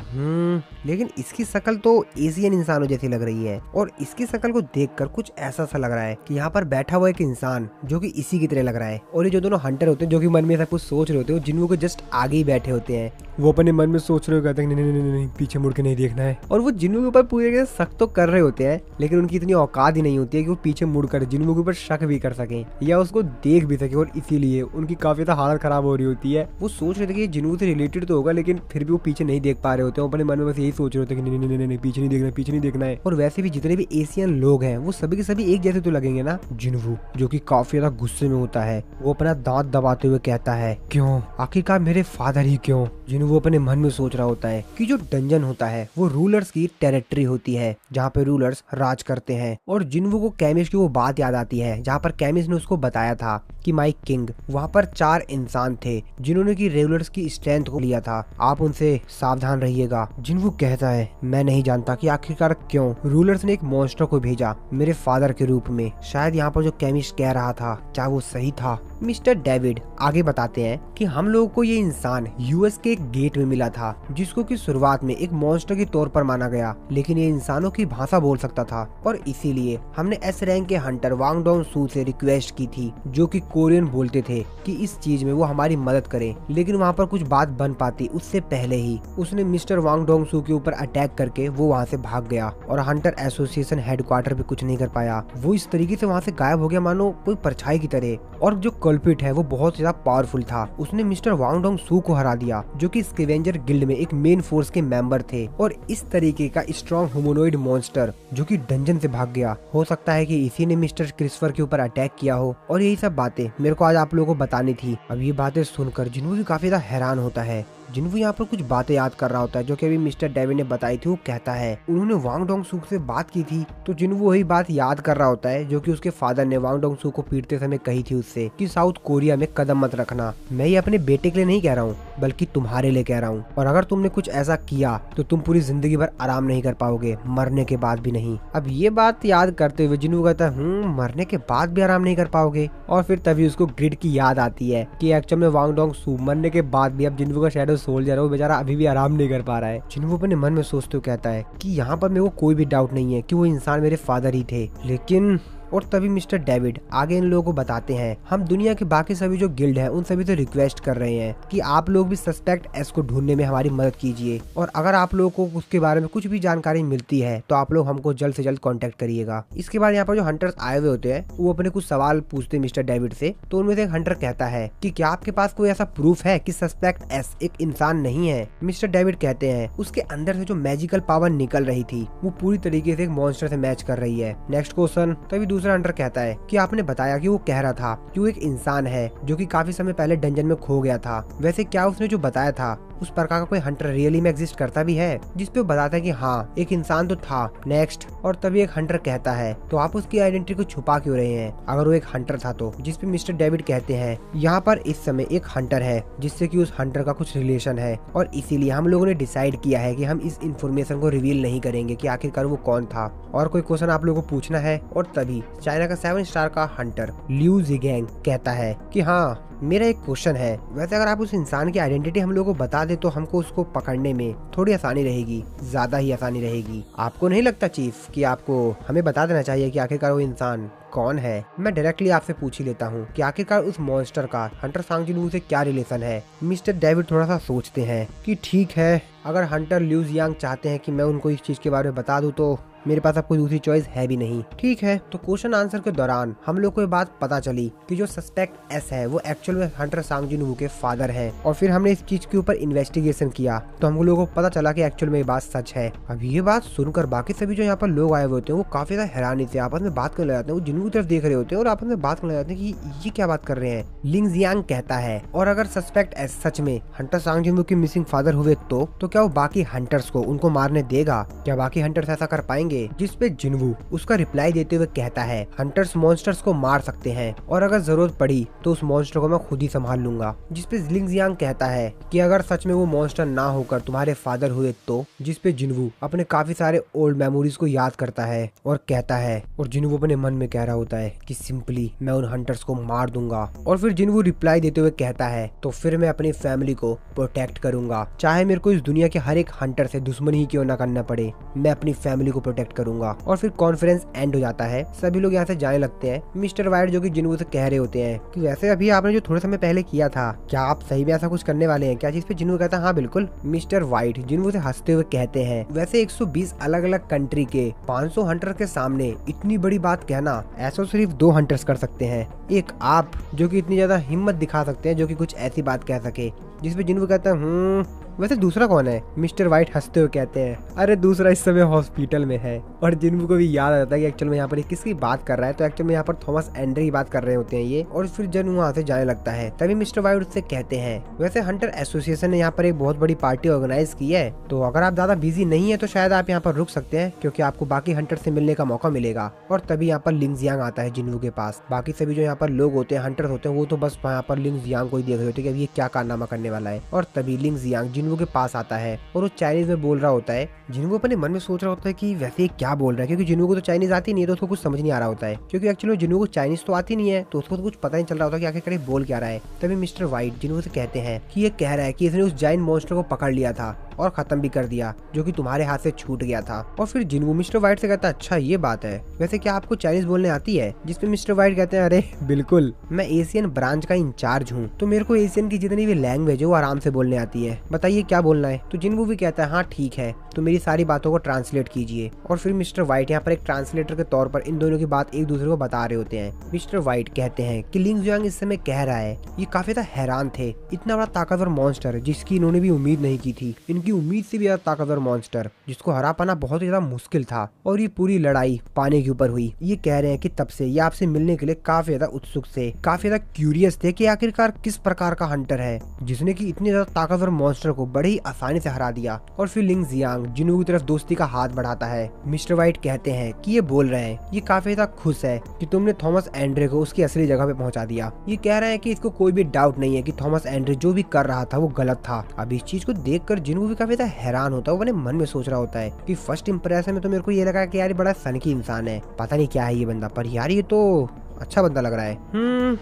लेकिन इसकी शक्ल तो एशियन इंसानों जैसी लग रही है, और इसकी शक्ल को देखकर कुछ ऐसा सा लग रहा है कि यहाँ पर बैठा हुआ एक इंसान जो कि इसी की तरह लग रहा है। और ये जो दोनों हंटर होते हैं जो कि मन में सब कुछ सोच रहे होते हैं, जिनवू को जस्ट आगे ही बैठे होते हैं, वो अपने मन में सोच रहे कहते हैं नहीं नहीं नहीं नहीं पीछे मुड़ के नहीं देखना है। और वो जिन्वू के ऊपर पूरे शक तो कर रहे होते हैं, लेकिन उनकी इतनी औकात ही नहीं होती है कि वो पीछे मुड़कर जिन्वू के ऊपर शक भी कर सके या उसको देख भी सके। और इसीलिए उनकी काफी ज्यादा हालत खराब हो रही होती है। वो सोच रहे थे कि जिन्वू से रिलेटेड तो होगा, लेकिन फिर भी वो पीछे नहीं देख पा रहे होते हैं। अपने मन में बस यही सोच रहे होते हैं कि नहीं नहीं नहीं पीछे नहीं देखना है, पीछे नहीं देखना है। और वैसे भी जितने भी एशियन लोग हैं वो सभी के सभी एक जैसे तो लगेंगे ना। जिन्वू जो कि काफी ज्यादा गुस्से में होता है, वो अपना दांत दबाते हुए कहता है क्यों, आखिरकार मेरे फादर ही क्यों? जिन्वू अपने मन में सोच रहा होता है कि जो डंजन होता है वो रूलर्स की टेरिटरी होती है, जहाँ पे रूलर्स राज करते हैं। और जिन्वू को कैमिस की वो बात याद आती है जहाँ पर कैमिस ने उसको बताया था कि माई किंग वहाँ पर 4 इंसान थे जिन्होंने की रूलर्स की स्ट्रेंथ को लिया था, आप उनसे सावधान रहिएगा। जिन्वू कहता है मैं नहीं जानता कि आखिरकार क्यों रूलर्स ने एक मॉन्स्टर को भेजा मेरे फादर के रूप में। शायद यहाँ पर जो कैमिस कह रहा था क्या वो सही था? मिस्टर डेविड आगे बताते हैं कि हम लोगों को ये इंसान यूएस के एक गेट में मिला था, जिसको कि शुरुआत में एक मॉन्स्टर के तौर पर माना गया, लेकिन ये इंसानों की भाषा बोल सकता था। और इसीलिए हमने एस रैंक के हंटर वांग डोंग सू से रिक्वेस्ट की थी, जो कि कोरियन बोलते थे, कि इस चीज में वो हमारी मदद करे। लेकिन वहाँ पर कुछ बात बन पाती उससे पहले ही उसने मिस्टर वांग डोंग सू के ऊपर अटैक करके वो वहाँ से भाग गया, और हंटर एसोसिएशन हेडक्वार्टर भी कुछ नहीं कर पाया। वो इस तरीके से वहाँ से गायब हो गया मानो कोई परछाई की तरह। और जो कल्प्रिट है वो बहुत ज्यादा पावरफुल था, उसने मिस्टर वांग डोंग सू को हरा दिया, जो कि स्कैवेंजर गिल्ड में एक मेन फोर्स के मेंबर थे। और इस तरीके का स्ट्रॉन्ग ह्यूमनॉइड मॉन्स्टर जो कि डंजन से भाग गया, हो सकता है कि इसी ने मिस्टर क्रिस्फर के ऊपर अटैक किया हो। और यही सब बातें मेरे को आज आप लोगों को बतानी थी। अब ये बातें सुनकर जिन्वू भी काफी ज्यादा हैरान होता है। जिन्वू यहाँ पर कुछ बातें याद कर रहा होता है जो कि अभी मिस्टर डेविड ने बताई थी। वो कहता है उन्होंने वांग डोंग सू से बात की थी, तो जिन्वू वही बात याद कर रहा होता है जो कि उसके फादर ने वांग डोंग सू को पीटते समय कही थी उससे, कि साउथ कोरिया में कदम मत रखना। मैं ये अपने बेटे के लिए नहीं कह रहा हूँ, बल्कि तुम्हारे लिए कह रहा हूँ, और अगर तुमने कुछ ऐसा किया तो तुम पूरी जिंदगी भर आराम नहीं कर पाओगे, मरने के बाद भी नहीं। अब ये बात याद करते हुए जिन्वू कहता है मरने के बाद भी आराम नहीं कर पाओगे। और फिर तभी उसको ग्रिड की याद आती है कि एक्चुअल में वांग डोंग सू मरने के बाद भी अब जिन्वू का शैडो सोल्जर है, वो बेचारा अभी भी आराम नहीं कर पा रहा है। जिन्वू अपने मन में सोचते हुए कहता है कि यहाँ पर मेरे को कोई भी डाउट नहीं है कि वो इंसान मेरे फादर ही थे, लेकिन और तभी मिस्टर डेविड आगे इन लोगों को बताते हैं हम दुनिया के बाकी सभी जो गिल्ड है उन सभी से रिक्वेस्ट कर रहे हैं कि आप लोग भी सस्पेक्ट एस को ढूंढने में हमारी मदद कीजिए, और अगर आप लोगों को उसके बारे में कुछ भी जानकारी मिलती है तो आप लोग हमको जल्द से जल्द कांटेक्ट करिएगा। इसके बाद यहाँ पर जो हंटर्स आए हुए होते हैं वो अपने कुछ सवाल पूछते हैं मिस्टर डेविड से। तो उनमें से एक हंटर कहता है कि क्या आपके पास कोई ऐसा प्रूफ है कि सस्पेक्ट एस एक इंसान नहीं है? मिस्टर डेविड कहते हैं उसके अंदर से जो मैजिकल पावर निकल रही थी वो पूरी तरीके से एक मॉन्स्टर से मैच कर रही है। Next question. तभी दूसरा हंटर कहता है कि आपने बताया कि वो कह रहा था कि वो एक इंसान है जो कि काफी समय पहले डंजन में खो गया था, वैसे क्या उसने जो बताया था उस प्रकार का कोई हंटर रियली में एग्जिस्ट करता भी है? जिसपे वो बताता है कि हाँ एक इंसान तो था। नेक्स्ट। और तभी एक हंटर कहता है तो आप उसकी आइडेंटिटी को छुपा क्यों रहे हैं अगर वो एक हंटर था तो? जिसपे मिस्टर डेविड कहते हैं यहाँ पर इस समय एक हंटर है जिससे कि उस हंटर का कुछ रिलेशन है, और इसीलिए हम लोगों ने डिसाइड किया है कि हम इस इन्फॉर्मेशन को रिवील नहीं करेंगे कि आखिरकार वो कौन था। और कोई क्वेश्चन आप लोगों को पूछना है? और तभी चाइना का 7 स्टार का हंटर लियू जिगैंग कहता है कि हाँ मेरा एक क्वेश्चन है, वैसे अगर आप उस इंसान की आइडेंटिटी हम लोगों को बता दे तो हमको उसको पकड़ने में थोड़ी आसानी रहेगी, ज्यादा ही आसानी रहेगी। आपको नहीं लगता चीफ कि आपको हमें बता देना चाहिए कि आखिरकार वो इंसान कौन है? मैं डायरेक्टली आपसे पूछ ही लेता हूँ कि आखिरकार उस मॉन्स्टर का हंटर सांग जिन वू से क्या रिलेशन है। मिस्टर डेविड थोड़ा सा सोचते हैं कि ठीक है, अगर हंटर ल्यूज यांग चाहते हैं कि मैं उनको इस चीज के बारे में बता दूं तो मेरे पास अब कोई दूसरी चॉइस है भी नहीं। ठीक है, तो क्वेश्चन आंसर के दौरान हम लोग को ये बात पता चली कि जो सस्पेक्ट एस है वो एक्चुअल में हंटर सांग जिन वू के फादर है। और फिर हमने इस चीज के ऊपर इन्वेस्टिगेशन किया तो हम लोगों को पता चला कि एक्चुअल में ये बात सच है। अब ये बात सुनकर बाकी सभी जो यहाँ पर लोग आए हुए होते हैं वो काफी ज्यादा हैरानी से आपस में बात करने लग जाते हैं। वो जिन वू की तरफ देख रहे होते हैं और आपस में बात करने लग जाते हैं कि ये क्या बात कर रहे हैं। लिंग जियांग कहता है, और अगर सस्पेक्ट एस सच में हंटर सांग जिन वू के मिसिंग फादर हुए तो क्या वो बाकी हंटर्स को उनको मारने देगा? क्या बाकी हंटर्स ऐसा कर पाएंगे? जिसपे जिनवू उसका रिप्लाई देते हुए कहता है, हंटर्स मॉन्स्टर्स को मार सकते हैं और अगर जरूरत पड़ी तो उस मॉन्स्टर को मैं खुद ही संभाल लूंगा। जिसपे लिंग जियांग कहता है कि अगर सच में वो मॉन्स्टर ना होकर तुम्हारे फादर हुए तो? जिसपे जिनवू अपने काफी सारे ओल्ड मेमोरीज को याद करता है और कहता है, और जिनवू अपने मन में कह रहा होता है कि सिंपली मैं उन हंटर्स को मार दूंगा। और फिर जिनवू रिप्लाई देते हुए कहता है, तो फिर मैं अपनी फैमिली को प्रोटेक्ट करूंगा, चाहे मेरे को इस दुनिया के हर एक हंटर से दुश्मनी ही क्यों ना करना पड़े, मैं अपनी फैमिली को प्रोटेक्ट करूंगा। और फिर कॉन्फ्रेंस एंड हो जाता है, सभी लोग यहाँ से जाने लगते हैं। मिस्टर वाइट जो कि जिनवू से कह रहे होते हैं कि वैसे अभी आपने जो थोड़े समय पहले किया था, क्या आप सही में ऐसा कुछ करने वाले हैं क्या? जिस पे जिनवू कहता है, हाँ बिल्कुल। मिस्टर वाइट जिनवू से हंसते हुए कहते हैं, वैसे 120 अलग अलग कंट्री के 500 हंटर के सामने इतनी बड़ी बात कहना ऐसा सिर्फ 2 हंटर्स कर सकते हैं, एक आप जो कि इतनी ज्यादा हिम्मत दिखा सकते हैं जो कि कुछ ऐसी बात कह सके। जिसपे जिनवू कहता है, वैसे दूसरा कौन है? मिस्टर वाइट हंसते हुए कहते हैं, अरे दूसरा इस समय हॉस्पिटल में है। और जिनवू को भी याद आ जाता है कि एक्चुअल में यहाँ पर किसकी बात कर रहा है, तो एक्चुअल में यहाँ पर थॉमस एंड्रे की बात कर रहे होते हैं ये। और फिर जिनवू वहाँ से जाने लगता है। तभी मिस्टर वाइट उससे कहते हैं, वैसे हंटर एसोसिएशन ने यहाँ पर एक बहुत बड़ी पार्टी ऑर्गेनाइज की है, तो अगर आप ज्यादा बिजी नहीं है तो शायद आप यहाँ पर रुक सकते हैं, क्योंकि आपको बाकी हंटर से मिलने का मौका मिलेगा। और तभी यहाँ पर लिंग जियांग आता है जिनवू के पास। बाकी सभी जो यहाँ पर लोग होते हैं, हंटर्स होते हैं, वो तो बस यहाँ पर लिंग जियांग को ही देख रहे होते हैं कि अब ये क्या कारनामा करने वाला है। और तभी लिंग जियांग जिनवू के पास आता है और वो चाइनीज में बोल रहा होता है। जिनवू अपने मन में सोच रहा होता है कि वैसे क्या बोल रहा है, क्योंकि जिनवू को तो चाइनीज आती नहीं है, तो उसको कुछ समझ नहीं आ रहा होता है, क्योंकि एक्चुअली जिनवू को चाइनीज तो आती नहीं है, तो उसको तो कुछ पता नहीं चल रहा होता कि आखिर बोल क्या रहा है। तभी मिस्टर वाइट जिनवू से कहते हैं कि ये कह रहा है कि इसने उस जायंट मॉन्स्टर को पकड़ लिया था और खत्म भी कर दिया, जो कि तुम्हारे हाथ से छूट गया था। और फिर जिनवू मिस्टर वाइट से कहता है, अच्छा ये बात है, वैसे क्या आपको चाइनीज बोलने आती है? जिसपे मिस्टर वाइट कहते हैं, अरे बिल्कुल, मैं एशियन ब्रांच का इंचार्ज हूँ, तो मेरे को एशियन की जितनी भी लैंग्वेज है वो आराम से बोलने आती है, बताइए क्या बोलना है? तो जिनवू भी कहता है, हाँ ठीक है, तो मेरी सारी बातों को ट्रांसलेट कीजिए। और फिर मिस्टर वाइट यहाँ पर एक ट्रांसलेटर के तौर पर इन दोनों की बात एक दूसरे को बता रहे होते हैं। मिस्टर वाइट कहते हैं कि लिंग जियांग इस समय कह रहा है, ये काफी ज्यादा हैरान थे, इतना बड़ा ताकतवर मॉन्स्टर जिसकी इन्होंने भी उम्मीद नहीं की थी, इनकी उम्मीद से भी ज्यादा ताकतवर मॉन्स्टर जिसको हरा पाना बहुत ही ज्यादा मुश्किल था, और ये पूरी लड़ाई पाने के ऊपर हुई। ये कह रहे हैं कि तब से ये आपसे मिलने के लिए काफी ज्यादा उत्सुक थे, काफी ज्यादा क्यूरियस थे कि आखिरकार किस प्रकार का हंटर है जिसने की इतने ज्यादा ताकतवर मॉन्स्टर को बड़े ही आसानी से हरा दिया। और फिर लिंग जियांग जिनवू की तरफ दोस्ती का हाथ बढ़ाता है। मिस्टर वाइट कहते हैं कि ये बोल रहे हैं, ये काफी ज्यादा खुश है कि तुमने थॉमस एंड्रे को उसकी असली जगह पे पहुंचा दिया। ये कह रहे हैं कि इसको कोई भी डाउट नहीं है कि थॉमस एंड्रे जो भी कर रहा था वो गलत था। अब इस चीज को देखकर जिनवू भी काफी ज्यादा हैरान होता है, वो अपने मन में सोच रहा होता है कि फर्स्ट इंप्रेशन में तो मेरे को ये लगा कि यार बड़ा सनकी इंसान है, पता नहीं क्या है ये बंदा, पर यार ये तो अच्छा बंदा लग रहा है,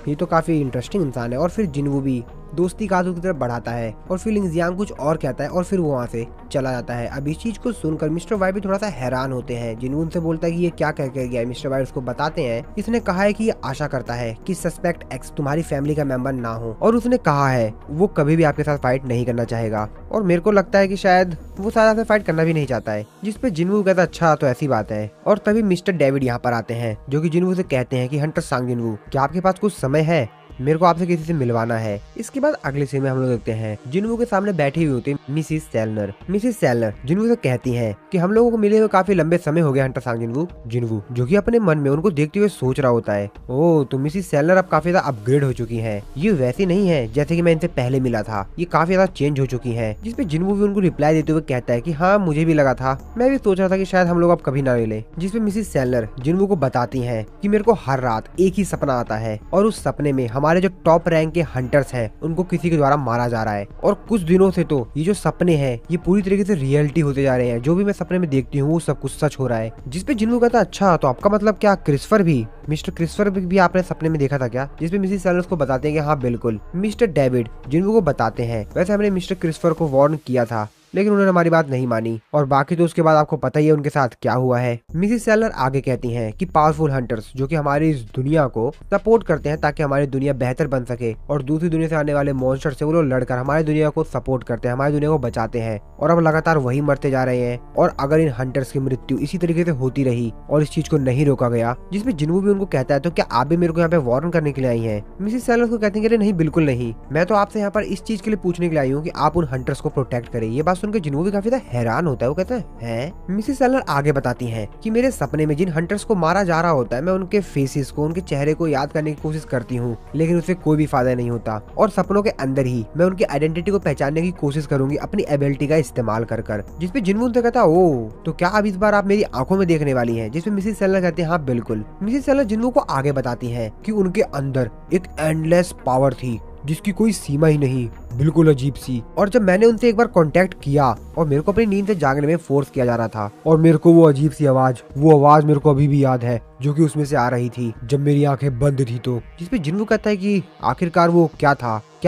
ये तो काफी इंटरेस्टिंग इंसान है। और फिर जिनवू भी दोस्ती का हाथ की तरफ बढ़ाता है और फिर लिंग जियांग कुछ और कहता है और फिर वो वहाँ से चला जाता है। अब इस चीज को सुनकर मिस्टर वाइट भी थोड़ा सा हैरान होते हैं। जिनवू उनसे बोलता है कि ये क्या कह के गया है। मिस्टर वाइट उसको बताते हैं, इसने कहा है कि ये आशा करता है कि सस्पेक्ट एक्स तुम्हारी फैमिली का मेंबर ना हो, और उसने कहा है वो कभी भी आपके साथ फाइट नहीं करना चाहेगा, और मेरे को लगता है कि शायद वो साथ से फाइट करना भी नहीं चाहता है। जिसपे जिनवू कहता है, अच्छा तो ऐसी बात है। और तभी मिस्टर डेविड यहाँ पर आते हैं जो कि जिनवू से कहते हैं कि हंटर सांग जिनवू, क्या आपके पास कुछ समय है, मेरे को आपसे किसी से मिलवाना है। इसके बाद अगले सीन में हम लोग देखते हैं जिनवू के सामने बैठी हुई होती है मिसिस सेलनर। मिसिस सेलनर जिनवू से कहती हैं कि हम लोगों को मिले हुए काफी लंबे समय हो गए हंटर सांग जिनवू। जिनवू जो कि अपने मन में उनको देखते हुए सोच रहा होता है, ओह तो मिसिस सेलनर अब काफी ज्यादा अपग्रेड हो चुकी है, ये वैसी नहीं है जैसे की मैं इनसे पहले मिला था, ये काफी ज्यादा चेंज हो चुकी है। जिसपे जिनवू भी उनको रिप्लाई देते हुए कहता है कि हाँ मुझे भी लगा था, मैं भी सोच रहा था कि शायद हम लोग अब कभी ना मिले। जिसपे मिसिस सेलनर जिनवू को बताती है कि मेरे को हर रात एक ही सपना आता है और उस सपने में हमारे जो टॉप रैंक के हंटर्स हैं उनको किसी के द्वारा मारा जा रहा है। और कुछ दिनों से तो ये जो सपने हैं ये पूरी तरीके से रियलिटी होते जा रहे हैं। जो भी मैं सपने में देखती हूँ वो सब कुछ सच हो रहा है। जिसपे जिन्हों कहता है अच्छा तो आपका मतलब क्या क्रिस्फर भी, मिस्टर क्रिस्फर भी आपने सपने में देखा था क्या? जिसपे मिसेस सैलर्स को बताते हैं कि हाँ बिल्कुल। मिस्टर डेविड जिन्हों को बताते हैं वैसे हमने मिस्टर क्रिस्फर को वार्न किया था लेकिन उन्होंने हमारी बात नहीं मानी। और बाकी तो उसके बाद आपको पता ही है उनके साथ क्या हुआ है। मिसेस सेलर आगे कहती हैं कि पावरफुल हंटर्स जो कि हमारी इस दुनिया को सपोर्ट करते हैं ताकि हमारी दुनिया बेहतर बन सके और दूसरी दुनिया से आने वाले मॉन्स्टर से वो लोग लड़कर हमारी दुनिया को सपोर्ट करते हैं, हमारी दुनिया को बचाते हैं। और अब लगातार वही मरते जा रहे हैं। और अगर इन हंटर्स की मृत्यु इसी तरीके से होती रही और इस चीज को नहीं रोका गया, जिसमें जिन्हों भी उनको कहता है तो क्या आप भी मेरे को यहाँ पे वार्न करने के लिए आई हैं? मिसेस सेलर को कहते हैं कि नहीं बिल्कुल नहीं, मैं तो आपसे यहाँ पर इस चीज के लिए पूछने के लिए आई हूँ कि आप उन हंटर्स को प्रोटेक्ट करें। ये बात सुनकर जिन्हों भी काफी हैरान होता है। वो कहता है मिसेस सेलर आगे बताती हैं कि मेरे सपने में जिन हंटर्स को मारा जा रहा होता है मैं उनके फेसेस को, उनके चेहरे को याद करने की कोशिश करती हूँ लेकिन उससे कोई भी फायदा नहीं होता। और सपनों के अंदर ही मैं उनकी आइडेंटिटी को पहचानने की कोशिश करूंगी अपनी एबिलिटी का इस्तेमाल कर। जिसपे जिन्हों उनसे कहता ओ तो क्या अब इस बार आप मेरी आंखों में देखने वाली हैं? जिसपे मिसेस सेलर कहते हैं हाँ बिल्कुल। मिसेस सेलर जिन्हों को आगे बताती है कि उनके अंदर एक एंडलेस पावर थी जिसकी कोई सीमा ही नहीं, बिल्कुल अजीब सी। और जब मैंने उनसे एक बार कांटेक्ट किया और मेरे को अपनी नींद से जागने में फोर्स किया जा रहा था और मेरे को वो अजीब सी आवाज, वो आवाज मेरे को अभी भी याद है जो कि उसमें से आ रही थी जब मेरी आंखें बंद थी। तो जिसपे जिन्हों कहता है कि आखिरकार वो क्या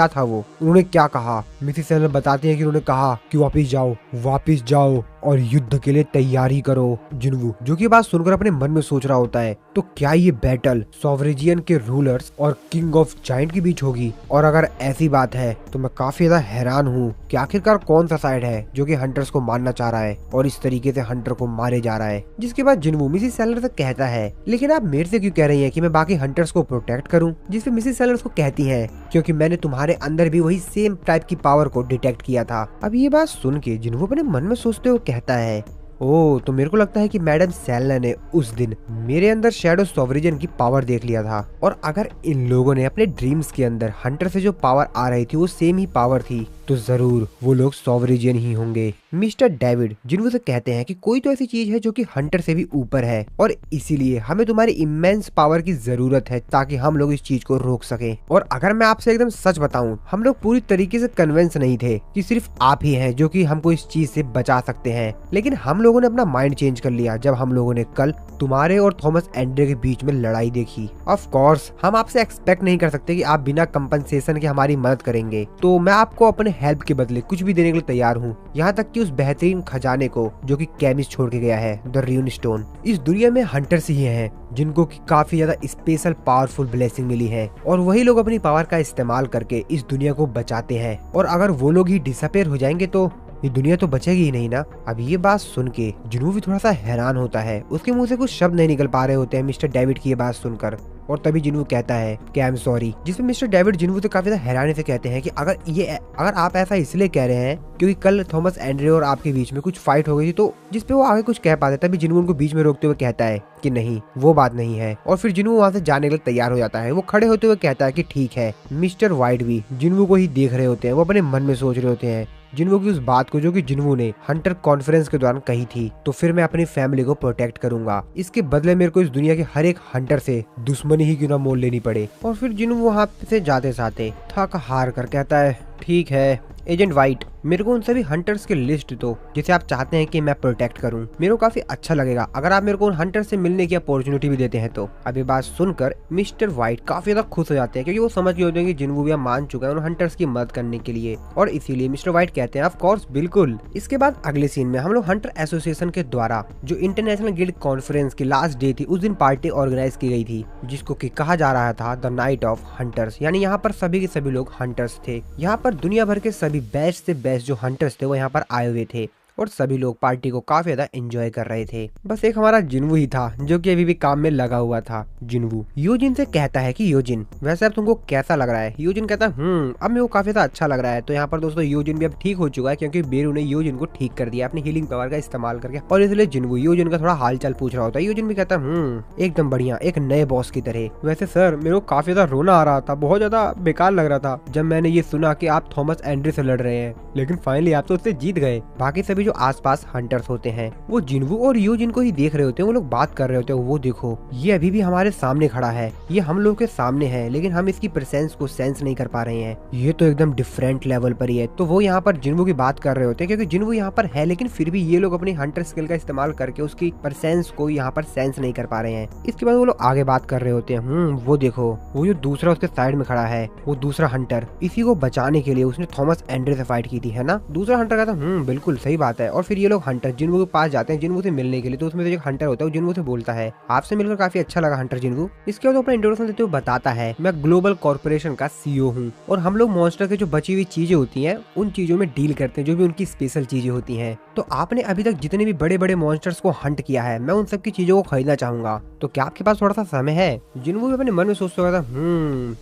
था वो, उन्होंने क्या कहा? मिसेस सेलर बताती है कि उन्होंने कहा कि वापिस जाओ और युद्ध के लिए तैयारी करो। जिन्हों जो कि बात सुनकर अपने मन में सोच रहा होता है तो क्या ये बैटल सॉवरेजियन के रूलर्स और किंग ऑफ जायंट के बीच होगी? और अगर ऐसी बात है तो मैं काफी ज्यादा हैरान हूँ कि आखिरकार कौन सा साइड है जो कि हंटर्स को मारना चाह रहा है और इस तरीके से हंटर को मारे जा रहा है। जिसके बाद जिन्हों मिसेस सेलर से कहता है लेकिन आप मेरे से क्यों कह रही हैं कि मैं बाकी हंटर्स को प्रोटेक्ट करूं? जिसपे मिसेस सेलर को कहती है क्योंकि मैंने तुम्हारे अंदर भी वही सेम टाइप की पावर को डिटेक्ट किया था। अब ये बात सुन के जिन्हों अपने मन में सोचते हुए कहता है ओ तो मेरे को लगता है कि मैडम सेलर ने उस दिन मेरे अंदर शैडो सॉवरेजियन की पावर देख लिया था। और अगर इन लोगों ने अपने ड्रीम्स के अंदर हंटर से जो पावर आ रही थी वो सेम ही पावर थी तो जरूर वो लोग सॉवरेजियन ही होंगे। मिस्टर डेविड जिन्हों से कहते हैं कि कोई तो ऐसी चीज है जो कि हंटर से भी ऊपर है और इसीलिए हमें तुम्हारी इमेंस पावर की जरूरत है ताकि हम लोग इस चीज को रोक सके। और अगर मैं आपसे एकदम सच बताऊं, हम लोग पूरी तरीके से कन्विंस नहीं थे कि सिर्फ आप ही हैं जो कि हमको इस चीज से बचा सकते हैं, लेकिन हम लोगों ने अपना माइंड चेंज कर लिया जब हम लोगों ने कल तुम्हारे और थॉमस एंड्रे के बीच में लड़ाई देखी। ऑफ कोर्स हम आपसे एक्सपेक्ट नहीं कर सकते कि आप बिना कंपनसेशन के हमारी मदद करेंगे, तो मैं आपको अपने हेल्प के बदले कुछ भी देने के लिए तैयार हूँ, यहाँ तक कि उस बेहतरीन खजाने को जो कि केमिस्ट छोड़ के गया है, द रून स्टोन। इस दुनिया में हंटर्स ही हैं जिनको की काफी ज्यादा स्पेशल पावरफुल ब्लेसिंग मिली है और वही लोग अपनी पावर का इस्तेमाल करके इस दुनिया को बचाते हैं। और अगर वो लोग ही डिसअपेयर हो जाएंगे तो ये दुनिया तो बचेगी ही नहीं ना। अब ये बात सुन के जिन्हों भी थोड़ा सा हैरान होता है, उसके मुंह से कुछ शब्द नहीं निकल पा रहे होते हैं मिस्टर डेविड की ये बात सुनकर। और तभी जिन्हों कहता है कि आई एम सॉरी, जिसमें मिस्टर डेविड जिन्हों से काफी ज्यादा हैरानी से कहते हैं कि अगर आप ऐसा इसलिए कह रहे हैं क्योंकि कल थॉमस एंड्रे और आपके बीच में कुछ फाइट हो गई थी, तो जिसपे वो आगे कुछ कह पाते, तभी जिन्हों उनको बीच में रोकते हुए कहता है कि नहीं वो बात नहीं है। और फिर जिन्हों वहाँ से जाने के लिए तैयार हो जाता है। वो खड़े होते हुए कहता है कि ठीक है। मिस्टर वाइट भी जिन्हों को ही देख रहे होते हैं, वो अपने मन में सोच रहे होते हैं जिन्हों की उस बात को जो कि जिन्हों ने हंटर कॉन्फ्रेंस के दौरान कही थी, तो फिर मैं अपनी फैमिली को प्रोटेक्ट करूंगा, इसके बदले मेरे को इस दुनिया के हर एक हंटर से दुश्मनी ही क्यों ना मोल लेनी पड़े। और फिर जिन्हों वहाँ से जाते जाते थक हार कर कहता है ठीक है एजेंट वाइट, मेरे को उन सभी हंटर्स की लिस्ट दो जिसे आप चाहते हैं कि मैं प्रोटेक्ट करूं। मेरे को काफी अच्छा लगेगा अगर आप मेरे को उन हंटर से मिलने की अपॉर्चुनिटी भी देते हैं तो। अब ये बात सुनकर मिस्टर वाइट काफी ज्यादा खुश हो जाते हैं क्योंकि वो समझ गए होते हैं कि जिन्हों भी मान चुका है उन हंटर्स की मदद करने के लिए, और इसीलिए मिस्टर वाइट कहते हैं ऑफ कोर्स बिल्कुल। इसके बाद अगले सीन में हम लोग हंटर एसोसिएशन के द्वारा जो इंटरनेशनल गिल्ड कॉन्फ्रेंस की लास्ट डे थी, उस दिन पार्टी ऑर्गेनाइज की गई थी जिसको कि कहा जा रहा था द नाइट ऑफ हंटर्स, यानी यहाँ पर सभी के सभी लोग हंटर्स थे। यहाँ पर दुनिया भर के सभी बेस्ट से बेस्ट जो हंटर्स थे वो यहाँ पर आए हुए थे और सभी लोग पार्टी को काफी ज्यादा एंजॉय कर रहे थे। बस एक हमारा जिन्हों ही था जो कि अभी भी काम में लगा हुआ था। जिन्हों योजिन से कहता है कि योजिन वैसे अब तुमको कैसा लग रहा है? योजिन कहता है अब मेरे को काफी ज्यादा अच्छा लग रहा है। तो यहाँ पर दोस्तों योजिन भी अब ठीक हो चुका है क्योंकि बेरू ने योजिन को ठीक कर दिया अपनी हीलिंग पावर का इस्तेमाल करके, और इसलिए जिन्हों योजिन का थोड़ा हाल चाल पूछ रहा होता है। योजिन भी कहता है एकदम बढ़िया, एक नए बॉस की तरह। वैसे सर मेरे को काफी ज्यादा रोना आ रहा था, बहुत ज्यादा बेकार लग रहा था जब मैंने ये सुना कि आप थॉमस एंड्रे से लड़ रहे हैं, लेकिन फाइनली आप तो उससे जीत गए। बाकी सभी भी जो आसपास हंटर्स होते हैं वो जिन्वू और यूजिन को ही देख रहे होते हैं। वो लोग बात कर रहे होते हैं, वो देखो ये अभी भी हमारे सामने खड़ा है, ये हम लोग के सामने है, लेकिन हम इसकी प्रेजेंस को सेंस नहीं कर पा रहे हैं। ये तो एकदम डिफरेंट लेवल पर ही है। तो वो यहाँ पर जिन्वू की बात कर रहे होते हैं, क्योंकि जिन्वू यहाँ पर है, लेकिन फिर भी ये लोग अपनी हंटर स्किल का इस्तेमाल करके उसकी प्रेजेंस को यहाँ पर सेंस नहीं कर पा रहे हैं। इसके बाद वो लोग आगे बात कर रहे होते हैं। वो देखो वो जो दूसरा उसके साइड में खड़ा है, वो दूसरा हंटर, इसी को बचाने के लिए उसने थॉमस एंड्रे से फाइट की थी, है ना। दूसरा हंटर कहता बिल्कुल सही बात है। और फिर ये लोग हंटर जिन्वू के पास जाते हैं जिन्वू से मिलने के लिए। तो उसमें जो हंटर होता है वो जिन्वू से बोलता है, आपसे मिलकर काफी अच्छा लगा हंटर जिन्वू। इसके बाद अपना इंट्रोडक्शन देते हुए बताता है, मैं ग्लोबल कॉर्पोरेशन का सीईओ हूँ और हम लोग मॉन्स्टर के जो बची हुई चीजें होती हैं उन चीजों में डील करते हैं, जो भी उनकी स्पेशल चीजें होती हैं। तो आपने अभी तक जितने भी बड़े बड़े मॉन्स्टर्स को हंट किया है, मैं उन सब की चीजों को खरीदना चाहूंगा। तो क्या आपके पास थोड़ा सा समय है? जिन्वू भी अपने मन में सोचता था,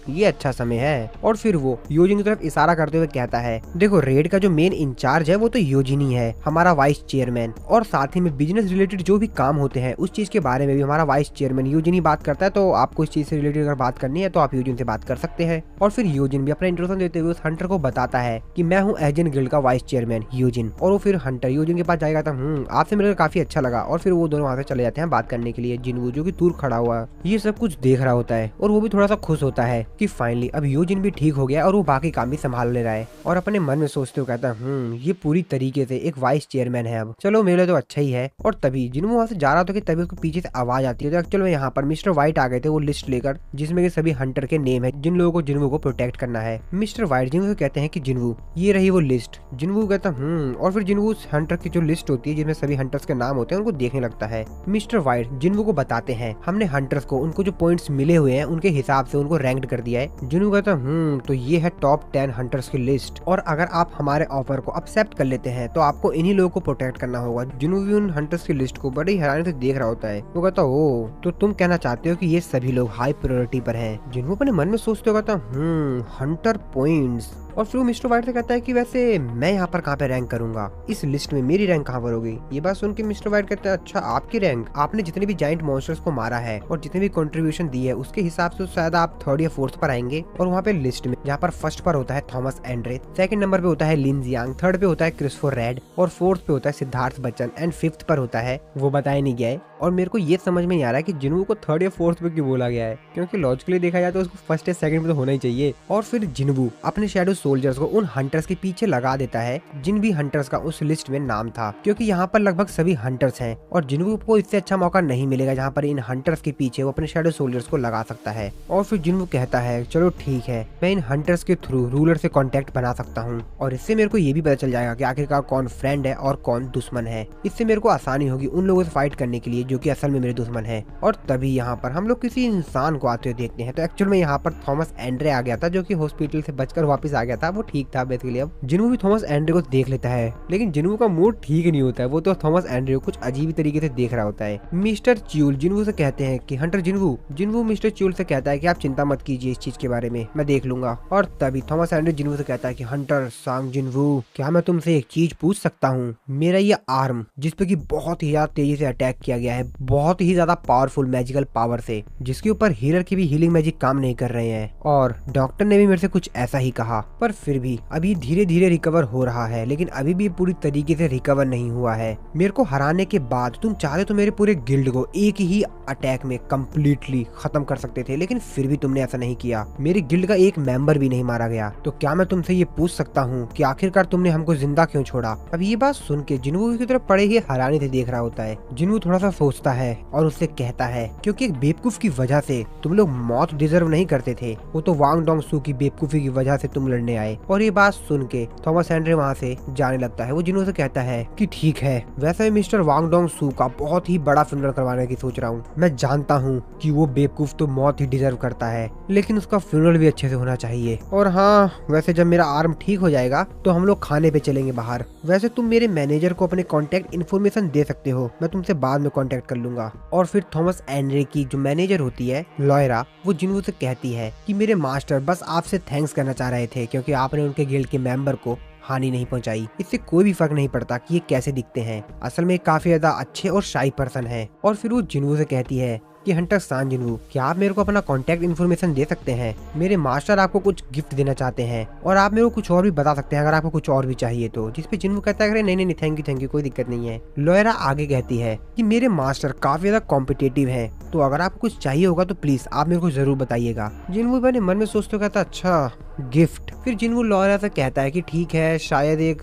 ये अच्छा समय है। और फिर वो योजिन की तरफ इशारा करते हुए कहता है, देखो रेड का जो मेन इंचार्ज है वो तो योजिन ही है, हमारा वाइस चेयरमैन, और साथ ही में बिजनेस रिलेटेड जो भी काम होते हैं उस चीज के बारे में भी हमारा वाइस चेयरमैन योजिन ही बात करता है। तो आपको इस चीज से रिलेटेड अगर बात करनी है तो आप योजिन से बात कर सकते हैं। और फिर योजिन भी अपना इंट्रोडक्शन देते हुए उस हंटर को बताता है कि मैं हूँ एजेंट गिल्ड का वाइस चेयरमैन योजिन। और वो फिर हंटर योजिन के पास जाएगा, था आपसे मिलकर काफी अच्छा लगा। और फिर वो दोनों वहां से चले जाते हैं बात करने के लिए। जिन्वू जो कि दूर खड़ा हुआ ये सब कुछ देख रहा होता है और वो भी थोड़ा सा खुश होता है कि फाइनली अब योजिन भी ठीक हो गया और वो बाकी काम भी संभाल ले रहा है। और अपने मन में सोचते हुए कहता है, ये पूरी तरीके से एक वाइस चेयरमैन है, अब चलो मेरे लिए तो अच्छा ही है। और तभी जिन्वू वहां से जा रहा था कि तभी उसको पीछे से आवाज आती है। तो एक्चुअल में यहाँ पर मिस्टर व्हाइट आ गए थे वो लिस्ट लेकर, जिसमें सभी हंटर के नेम है जिन लोगों को जिन्वू को प्रोटेक्ट करना है। मिस्टर व्हाइट जिन्वू कहते हैं कि जिन्वू ये रही वो लिस्ट। जिन्वू कहता और फिर जिन्वू हंटर की जो लिस्ट होती है जिसमें सभी हंटर्स के नाम होते हैं उनको देखने लगता है। मिस्टर व्हाइट जिन्वू को बताते हैं, हमने हंटर्स को उनको जो पॉइंट्स मिले हुए हैं उनके हिसाब से उनको रैंक्ड कर दिया है। जिन्वू कहता तो ये है टॉप 10 हंटर्स की लिस्ट, और अगर आप हमारे ऑफर को एक्सेप्ट कर लेते हैं तो आपको इन्हीं लोगों को प्रोटेक्ट करना होगा। जिन्वू भी उन हंटर्स की लिस्ट को बड़ी हैरानी से देख रहा होता है। वो कहता ओ तो तुम कहना चाहते हो कि ये सभी लोग हाई प्रायोरिटी पर हैं। जिन्वू अपने मन में सोचते हो कहता हंटर पॉइंट्स। और फिर मिस्टर व्हाइट से कहता है कि वैसे मैं यहाँ पर कहाँ पे रैंक करूंगा, इस लिस्ट में मेरी रैंक कहाँ पर होगी। ये बात सुन के मिस्टर व्हाइट कहता है, अच्छा आपकी रैंक, आपने जितने भी जाइंट मॉन्स्टर्स को मारा है और जितने भी कंट्रीब्यूशन दी है उसके हिसाब से शायद आप 3rd या 4th पर आएंगे। और वहाँ पे लिस्ट में जहाँ पर फर्स्ट पर होता है थॉमस एंड्रे, 2nd नंबर पे होता है लिन जियांग, 3rd पे होता है क्रिस्टोफर रेड, और 4th पे होता है सिद्धार्थ बच्चन, एंड 5th पर होता है वो बताया नहीं गया है। और मेरे को ये समझ में नहीं आ रहा है कि जिन्वू को 3rd या 4th पे क्यों बोला गया है, क्योंकि लॉजिकली देखा जाए तो उसको 1st या 2nd पे तो होना ही चाहिए। और फिर जिन्वू अपने शैडो सोल्जर्स को उन हंटर्स के पीछे लगा देता है जिन भी हंटर्स का उस लिस्ट में नाम था, क्योंकि यहाँ पर लगभग सभी हंटर्स हैं और जिन्वू को इससे अच्छा मौका नहीं मिलेगा जहाँ पर इन हंटर्स के पीछे वो अपने शैडो सोल्जर्स को लगा सकता है। और फिर जिन्वू कहता है, चलो ठीक है, मैं इन हंटर्स के थ्रू रूलर से कॉन्टेक्ट बना सकता हूँ और इससे मेरे को ये भी पता चल जाएगा कि आखिरकार कौन फ्रेंड है और कौन दुश्मन है। इससे मेरे को आसानी होगी उन लोगों से फाइट करने के लिए जो कि असल में मेरे दुश्मन है। और तभी यहाँ पर हम लोग किसी इंसान को आते हुए देखते हैं। तो एक्चुअल में यहाँ पर थॉमस एंड्रे आ गया था जो कि हॉस्पिटल से बचकर वापस आ गया था, वो ठीक था बेसिकली। अब जिन्वू भी थॉमस एंड्रे को देख लेता है, लेकिन जिन्वू का मूड ठीक नहीं होता है। वो तो थॉमस एंड्रे को कुछ अजीब तरीके से देख रहा होता है। मिस्टर च्यूल जिन्वू से कहते हैं कि हंटर जिन्वू मिस्टर च्यूल से कहता है कि आप चिंता मत कीजिए इस चीज के बारे में, मैं देख लूंगा। और तभी थॉमस एंड्रे जिन्वू से कहता है कि हंटर सांग जिन्वू, क्या मैं तुमसे एक चीज पूछ सकता हूँ? मेरा ये आर्म जिसपे की बहुत ही ज्यादा तेजी से अटैक किया गया है, बहुत ही ज्यादा पावरफुल मैजिकल पावर से, जिसके ऊपर हीलर की भी हीलिंग मैजिक काम नहीं कर रहे हैं, और डॉक्टर ने भी मेरे से कुछ ऐसा ही कहा, पर फिर भी अभी धीरे धीरे रिकवर हो रहा है, लेकिन अभी भी पूरी तरीके से रिकवर नहीं हुआ है। मेरे को हराने के बाद तुम चाहे तो मेरे पूरे गिल्ड को एक ही अटैक में कंप्लीटली खत्म कर सकते थे, लेकिन फिर भी तुमने ऐसा नहीं किया। मेरे गिल्ड का एक मेंबर भी नहीं मारा गया। तो क्या मैं तुमसे ये पूछ सकता हूँ कि आखिरकार तुमने हमको जिंदा क्यों छोड़ा? अब ये बात सुन के जिन्वू की तरफ पड़े ही हैरानी से देख रहा होता है। जिन्वू थोड़ा सा सोचता है और उससे कहता है, क्योंकि एक बेवकूफ की वजह से तुम लोग मौत डिजर्व नहीं करते थे, वो तो वांग डोंग सू की बेवकूफी की वजह से तुम लड़ने आए। और ये बात सुन के थॉमस एंड्रे वहाँ से जाने लगता है। वो जिन्वू से कहता है कि ठीक है, वैसे मिस्टर वांग डोंग सू का बहुत ही बड़ा फ्यूनरल करवाने की सोच रहा हूँ। मैं जानता हूँ कि वो बेवकूफ तो मौत ही डिजर्व करता है, लेकिन उसका फ्यूनरल भी अच्छे से होना चाहिए। और हाँ, वैसे जब मेरा आर्म ठीक हो जाएगा तो हम लोग खाने पे चलेंगे बाहर। वैसे तुम मेरे मैनेजर को अपने कॉन्टेक्ट इन्फॉर्मेशन दे सकते हो, मैं तुमसे बाद में कॉन्टेक्ट कर लूंगा। और फिर थॉमस एंड्रे की जो मैनेजर होती है लॉयरा, वो जिन्वू से कहती है कि मेरे मास्टर बस आपसे थैंक्स करना चाह रहे थे, क्योंकि आपने उनके गिल्ड के मेंबर को हानि नहीं पहुंचाई। इससे कोई भी फर्क नहीं पड़ता कि ये कैसे दिखते हैं, असल में काफी ज्यादा अच्छे और शाई पर्सन है। और फिर वो जिन्वू से कहती है कि हंटर सान जिनवू, क्या आप मेरे को अपना कॉन्टेक्ट इन्फॉर्मेशन दे सकते हैं? मेरे मास्टर आपको कुछ गिफ्ट देना चाहते हैं और आप मेरे को कुछ और भी बता सकते हैं अगर आपको कुछ और भी चाहिए तो। जिस पे जिनवू कहता है नहीं नहीं थैंक यू कोई दिक्कत नहीं है। लॉयरा आगे कहती है कि मेरे मास्टर काफी ज्यादा कॉम्पिटेटिव है, तो अगर आपको कुछ चाहिए होगा तो प्लीज आप मेरे को जरूर बताइएगा। जिनवू अपने मन में सोचते कहता अच्छा गिफ्ट। फिर जिनवू लॉयरा से कहता है कि ठीक है शायद एक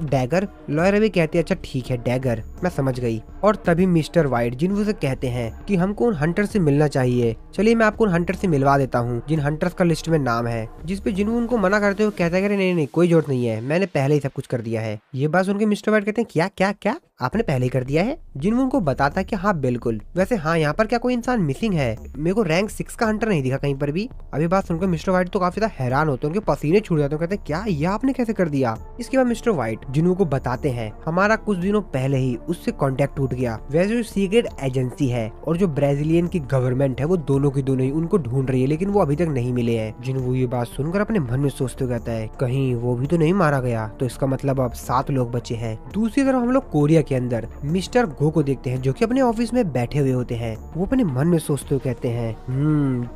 डैगर। लॉयरा भी कहती है अच्छा ठीक है डैगर, मैं समझ गई। और तभी मिस्टर वाइट जिनवू से कहते हैं कि हमको उन हंटर से मिलना चाहिए, चलिए मैं आपको उन हंटर से मिलवा देता हूँ जिन हंटर्स का लिस्ट में नाम है। जिस पे जिनवू उनको मना करते हुए कहता है कि नहीं कोई जरूरत नहीं है, मैंने पहले ही सब कुछ कर दिया है। ये बात सुन के मिस्टर वाइट कहते हैं क्या क्या क्या आपने पहले ही कर दिया है? जिनवू उनको बताता है कि हाँ बिल्कुल, वैसे हाँ यहाँ पर क्या कोई इंसान मिसिंग है, मेरे को रैंक 6 का हंटर नहीं दिखा कहीं पर भी। अभी बात सुनकर मिस्टर वाइट तो काफी ज्यादा हैरान होते हैं, उनके पसीने छूट जाते हैं, कहते हैं क्या ये आपने कैसे कर दिया? इसके बाद मिस्टर वाइट जिनवू को बताते हैं हमारा कुछ दिनों पहले ही उससे कॉन्टेक्ट टूट गया। वैसे जो सीक्रेट एजेंसी है और जो ब्राजीलियन की गवर्नमेंट है वो दोनों की दोनों ही उनको ढूंढ रही है, लेकिन वो अभी तक नहीं मिले हैं। जिनवू ये बात सुनकर अपने मन में सोचते कहता है कहीं वो भी तो नहीं मारा गया, तो इसका मतलब अब 7 लोग बचे हैं। दूसरी तरफ हम लोग कोरिया के अंदर मिस्टर गो को देखते हैं जो कि अपने ऑफिस में बैठे हुए होते हैं। वो अपने मन में सोचते हुए कहते हैं